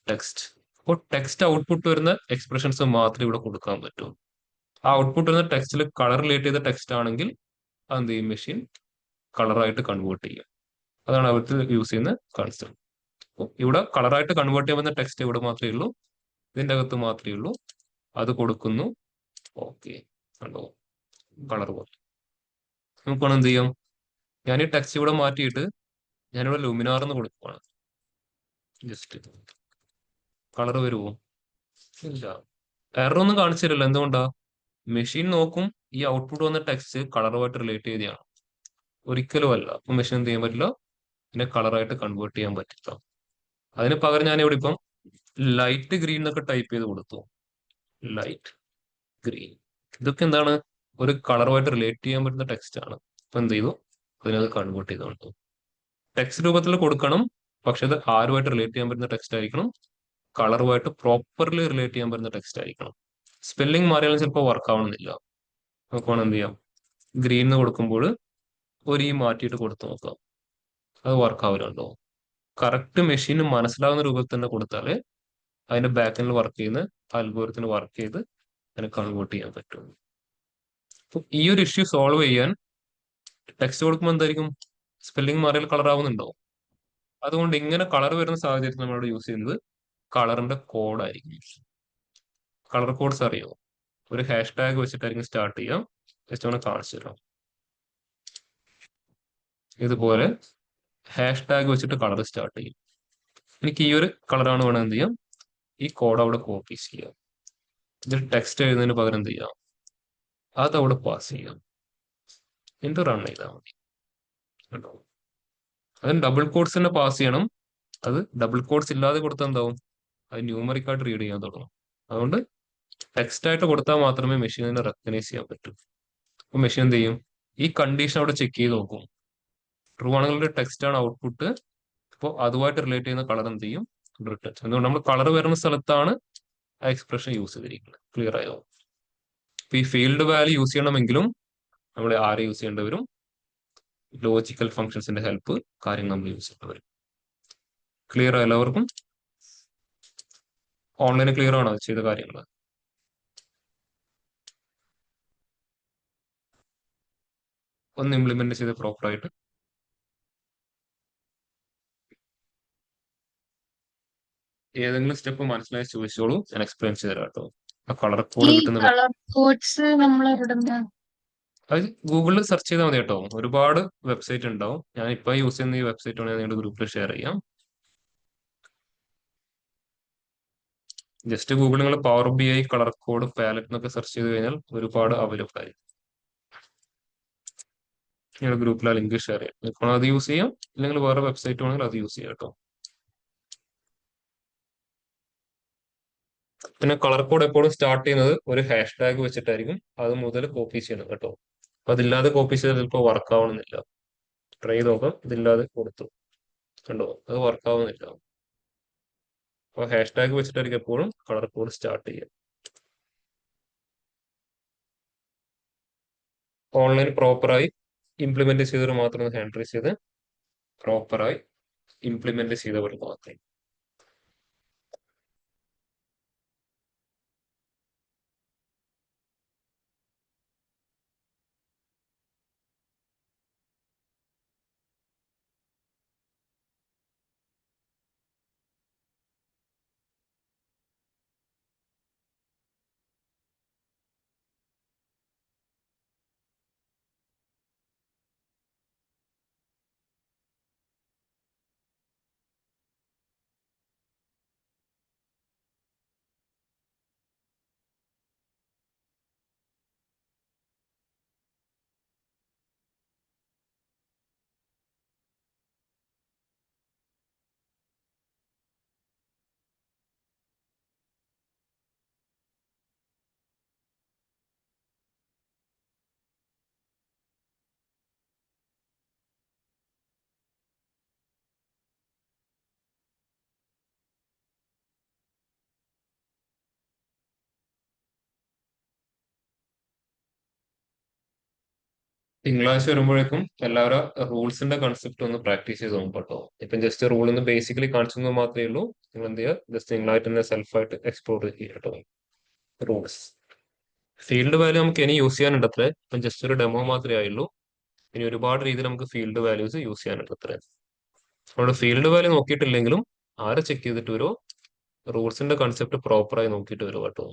Speaker 1: ടെക്സ്റ്റ്. അപ്പോൾ ടെക്സ്റ്റ് ഔട്ട്പുട്ട് വരുന്ന എക്സ്പ്രഷൻസ് മാത്രമേ ഇവിടെ കൊടുക്കാൻ പറ്റൂ. ആ ഔട്ട്പുട്ട് വരുന്ന ടെക്സ്റ്റിൽ കളർ റിലേറ്റ് ചെയ്ത ടെക്സ്റ്റ് ആണെങ്കിൽ അതെന്ത് ചെയ്യും? മെഷീൻ കളറായിട്ട് കൺവേർട്ട് ചെയ്യും. അതാണ് അവർ യൂസ് ചെയ്യുന്ന കൺസെപ്റ്റ്. ഇവിടെ കളറായിട്ട് കൺവേർട്ട് ചെയ്യാൻ പറ്റുന്ന ടെക്സ്റ്റ് ഇവിടെ മാത്രമേ ഉള്ളൂ, ഇതിന്റെ അകത്ത് മാത്രമേ ഉള്ളൂ. അത് കൊടുക്കുന്നു. ഓക്കെ, കണ്ടോ കളർ പോലെ. നമുക്ക് വേണം എന്ത് ചെയ്യാം? ഞാൻ ഈ ടെക്സ്റ്റ് ഇവിടെ മാറ്റിയിട്ട് ഞാനിവിടെ ലുമിനാർ എന്ന് കൊടുക്കുവാണ്. ജസ്റ്റ് കളർ വരുമോ? ഇല്ല. എറർ ഒന്നും കാണിച്ചില്ലല്ലോ. എന്തുകൊണ്ടാ? മെഷീൻ നോക്കും ഈ ഔട്ട്പുട്ട് വന്ന ടെക്സ്റ്റ് കളറുമായിട്ട് റിലേറ്റ് ചെയ്തതാണ്. ഒരിക്കലും അല്ല. അപ്പൊ മെഷീൻ എന്ത് ചെയ്യാൻ പറ്റില്ല? ഇതിനെ കളറായിട്ട് കൺവേർട്ട് ചെയ്യാൻ പറ്റില്ല. അതിന് പകരം ഞാൻ ഇവിടെ ഇപ്പം ലൈറ്റ് ഗ്രീൻ എന്നൊക്കെ ടൈപ്പ് ചെയ്ത് കൊടുത്തു. Light green. ഇതൊക്കെ എന്താണ്? ഒരു കളറുമായിട്ട് റിലേറ്റ് ചെയ്യാൻ പറ്റുന്ന ടെക്സ്റ്റ് ആണ്. അപ്പൊ എന്ത് ചെയ്തു? അതിനത് കൺവേർട്ട് ചെയ്ത് കൊടുത്തു. ടെക്സ്റ്റ് രൂപത്തിൽ കൊടുക്കണം, പക്ഷെ അത് ആരുമായിട്ട് റിലേറ്റ് ചെയ്യാൻ പറ്റുന്ന ടെക്സ്റ്റ് ആയിരിക്കണം. കളറുമായിട്ട് പ്രോപ്പർലി റിലേറ്റ് ചെയ്യാൻ പറ്റുന്ന ടെക്സ്റ്റ് ആയിരിക്കണം. സ്പെല്ലിംഗ് മാറിയാലും ചിലപ്പോൾ വർക്ക് ആവണമെന്നില്ല. നമുക്ക് വേണം എന്ത് ചെയ്യാം? ഗ്രീൻ എന്ന് കൊടുക്കുമ്പോൾ ഒരു മാറ്റിയിട്ട് കൊടുത്തു നോക്കാം. അത് വർക്ക് ആവില്ലല്ലോ. കറക്റ്റ് മെഷീന് മനസ്സിലാവുന്ന രൂപത്തിൽ തന്നെ കൊടുത്താലേ അതിന്റെ ബാക്കിൽ വർക്ക് ചെയ്യുന്ന അൽഗോരിത്തിന് വർക്ക് ചെയ്ത് അതിനെ കൺവേർട്ട് ചെയ്യാൻ പറ്റും. അപ്പൊ ഈ ഒരു ഇഷ്യൂ സോൾവ് ചെയ്യാൻ ടെക്സ്റ്റ് കൊടുക്കുമ്പോൾ എന്തായിരിക്കും? സ്പെല്ലിംഗ് മാറിയാൽ കളർ ആവുന്നുണ്ടോ? അതുകൊണ്ട് ഇങ്ങനെ കളർ വരുന്ന സാഹചര്യത്തിൽ നമ്മളിവിടെ യൂസ് ചെയ്യുന്നത് കളറിന്റെ കോഡായിരിക്കും. കളർ കോഡ്സ് അറിയോ? ഒരു ഹാഷ് ടാഗ് വെച്ചിട്ടായിരിക്കും സ്റ്റാർട്ട് ചെയ്യാം. ജസ്റ്റ് ഒന്ന് കാണിച്ചു തരാം. ഇതുപോലെ ഹാഷ് ടാഗ് വെച്ചിട്ട് കളർ സ്റ്റാർട്ട് ചെയ്യും. എനിക്ക് ഈ ഒരു കളറാണ് വേണം എന്ത് ചെയ്യാം? ഈ കോഡ് അവിടെ കോപ്പി ചെയ്യാം. ഇതിൽ ടെക്സ്റ്റ് എഴുതുന്നതിന് പകരം എന്ത് ചെയ്യാം? അതവിടെ പാസ് ചെയ്യാം. എന്നിട്ട് റൺ ചെയ്താൽ മതി. കേട്ടോ? അതിന് ഡബിൾ കോഡ്സ് തന്നെ പാസ് ചെയ്യണം. അത് ഡബിൾ കോഡ്സ് ഇല്ലാതെ കൊടുത്താൽ എന്താവും? അത് ന്യൂമറിക് ആയിട്ട് റീഡ് ചെയ്യാൻ തുടങ്ങും. അതുകൊണ്ട് ടെക്സ്റ്റ് ആയിട്ട് കൊടുത്താൽ മാത്രമേ മെഷീനിനെ റെക്കഗ്നൈസ് ചെയ്യാൻ പറ്റൂ. അപ്പൊ മെഷീൻ എന്ത് ചെയ്യും? ഈ കണ്ടീഷൻ അവിടെ ചെക്ക് ചെയ്ത് നോക്കും. ട്രൂ ആണെങ്കിൽ ടെക്സ്റ്റ് ആണ് ഔട്ട്പുട്ട്. അപ്പോൾ അതുമായിട്ട് റിലേറ്റ് ചെയ്യുന്ന കളർ എന്ത് ചെയ്യും? റിട്ടേൺ. എന്തുകൊണ്ട് നമ്മൾ കളർ വരുന്ന സ്ഥലത്താണ് ആ എക്സ്പ്രഷൻ യൂസ് ചെയ്തിരിക്കുന്നത്. ക്ലിയർ ആയോ? ഇപ്പൊ ഈ ഫീൽഡ് വാല്യൂ യൂസ് ചെയ്യണമെങ്കിലും നമ്മൾ ആരെ യൂസ് ചെയ്യേണ്ടി വരും? ലോജിക്കൽ ഫംഗ്ഷൻസിന്റെ ഹെൽപ്പ് കാര്യങ്ങൾ നമ്മൾ യൂസ് ചെയ്യേണ്ടി വരും. ക്ലിയർ ആയോ എല്ലാവർക്കും? ഓൺലൈനിൽ ക്ലിയർ ആണോ ചെയ്ത കാര്യങ്ങൾ? ഒന്ന് ഇംപ്ലിമെന്റ് ചെയ്ത് പ്രോപ്പറായിട്ട്. ഏതെങ്കിലും സ്റ്റെപ്പ് മനസ്സിലായി ചോദിച്ചോളൂ, ഞാൻ എക്സ്പ്ലെയിൻ ചെയ്ത് തരാം കേട്ടോ. ആ കളർ കോഡ്
Speaker 4: ഈ
Speaker 1: കിട്ടുന്ന
Speaker 4: കളർ കോഡ്സ് നമ്മൾ എവിടുന്ന്?
Speaker 1: അത് ഗൂഗിളിൽ സെർച്ച് ചെയ്താൽ മതി കേട്ടോ. ഒരുപാട് വെബ്സൈറ്റ് ഉണ്ടാവും. ഞാൻ ഇപ്പൊ യൂസ് ചെയ്യുന്ന ഈ വെബ്സൈറ്റ് ആണ് നിങ്ങളുടെ ഗ്രൂപ്പിൽ ഷെയർ ചെയ്യാം. ജസ്റ്റ് ഗൂഗിൾ നിങ്ങൾ power B I colour code palette എന്നൊക്കെ സെർച്ച് ചെയ്ത് കഴിഞ്ഞാൽ ഒരുപാട് അവൈലബിൾ ആയി. നിങ്ങളുടെ ഗ്രൂപ്പിൽ ആ ലിങ്ക് ഷെയർ ചെയ്യാം. ഇപ്പോൾ അത് യൂസ് ചെയ്യാം, അല്ലെങ്കിൽ വേറെ വെബ്സൈറ്റ് വേണമെങ്കിൽ അത് യൂസ് ചെയ്യാം കേട്ടോ. പിന്നെ കളർ കോഡ് എപ്പോഴും സ്റ്റാർട്ട് ചെയ്യുന്നത് ഒരു ഹാഷ് ടാഗ് വെച്ചിട്ടായിരിക്കും. അത് മുതൽ കോപ്പി ചെയ്യണം കേട്ടോ. അപ്പൊ അതില്ലാതെ കോപ്പി ചെയ്താൽ ചിലപ്പോൾ വർക്ക് ആവണമെന്നില്ല. ട്രൈ ചെയ്ത് നോക്കാം. ഇതില്ലാതെ കൊടുത്തു കണ്ടോ, അത് വർക്ക് ആവുന്നില്ല. അപ്പൊ ഹാഷ് ടാഗ് വെച്ചിട്ടായിരിക്കും എപ്പോഴും കളർ കോഡ് സ്റ്റാർട്ട് ചെയ്യുക. ഓൺലൈൻ പ്രോപ്പറായി ഇംപ്ലിമെന്റ് ചെയ്തവർ മാത്രം ഹാൻഡ് റൈസ് ചെയ്ത്, പ്രോപ്പറായി ഇംപ്ലിമെന്റ് ചെയ്തവർ മാത്രം. തിങ്കളാഴ്ച വരുമ്പോഴേക്കും എല്ലാവരും റൂൾസിന്റെ കൺസെപ്റ്റ് ഒന്ന് പ്രാക്ടീസ് ചെയ്ത് നോക്കും കേട്ടോ. ഇപ്പം ജസ്റ്റ് റൂൾ ഒന്ന് ബേസിക്കലി കാണിച്ചെന്ന് മാത്രമേ ഉള്ളൂ. നിങ്ങൾ എന്ത് ചെയ്യുക, ജസ്റ്റ് നിങ്ങളായിട്ട് തന്നെ സെൽഫായിട്ട് എക്സ്പ്ലോർ ചെയ്യുക കേട്ടോ. റൂൾസ് ഫീൽഡ് വാല്യൂ നമുക്ക് ഇനി യൂസ് ചെയ്യാനുണ്ട് അത്രേ. ഇപ്പം ജസ്റ്റ് ഒരു ഡെമോ മാത്രമേ ആയുള്ളൂ. ഇനി ഒരുപാട് രീതിയിൽ നമുക്ക് ഫീൽഡ് വാല്യൂസ് യൂസ് ചെയ്യാനുണ്ട് അത്രേ. അതുകൊണ്ട് ഫീൽഡ് വാല്യൂ നോക്കിയിട്ടില്ലെങ്കിലും ആരെ ചെക്ക് ചെയ്തിട്ട് വരുമോ, റൂൾസിന്റെ കൺസെപ്റ്റ് പ്രോപ്പറായി നോക്കിയിട്ട് വരും കേട്ടോ.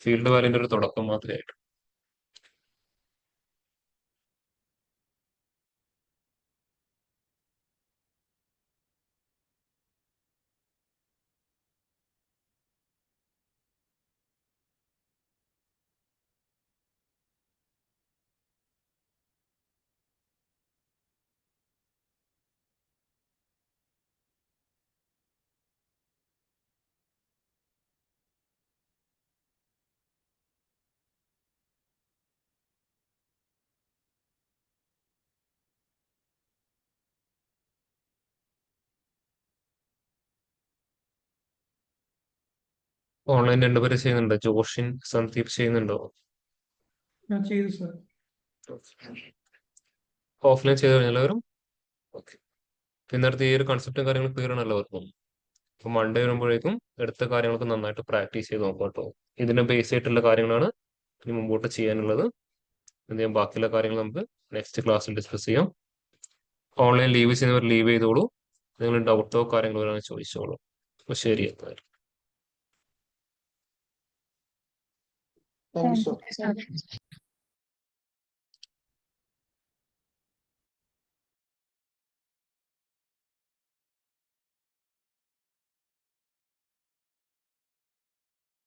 Speaker 1: ഫീൽഡ് വാല്യൂന്റെ ഒരു തുടക്കം മാത്രമായിട്ട്. ഓൺലൈൻ രണ്ടുപേരും ചെയ്യുന്നുണ്ടോ? ജോഷിൻ, സന്ദീപ് ചെയ്യുന്നുണ്ടോ?
Speaker 5: ഞാൻ ചെയ്തു സർ.
Speaker 1: ഓഫ്ലൈൻ ചെയ്ത് കഴിഞ്ഞാൽ എല്ലാവരും ഓക്കെ. പിന്നെ അടുത്ത് ഈ ഒരു കൺസെപ്റ്റും കാര്യങ്ങളും ക്ലിയർ ആണ് എല്ലാവർക്കും. അപ്പൊ മൺഡേ വരുമ്പോഴേക്കും എടുത്ത കാര്യങ്ങളൊക്കെ നന്നായിട്ട് പ്രാക്ടീസ് ചെയ്ത് നോക്കാം കേട്ടോ. ഇതിന്റെ ബേസ് ആയിട്ടുള്ള കാര്യങ്ങളാണ് ഇനി മുമ്പോട്ട് ചെയ്യാനുള്ളത്. എന്ത് ചെയ്യാം, ബാക്കിയുള്ള കാര്യങ്ങൾ നമുക്ക് നെക്സ്റ്റ് ക്ലാസ്സിൽ ഡിസ്കസ് ചെയ്യാം. ഓൺലൈൻ ലീവ് ചെയ്യുന്നവർ ലീവ് ചെയ്തോളൂ. നിങ്ങൾ ഡൗട്ടോ കാര്യങ്ങളോ വരാണെങ്കിൽ ചോദിച്ചോളൂ. അപ്പൊ ശരി എന്തായാലും.
Speaker 3: Thank you sir.
Speaker 4: Thank you, sir.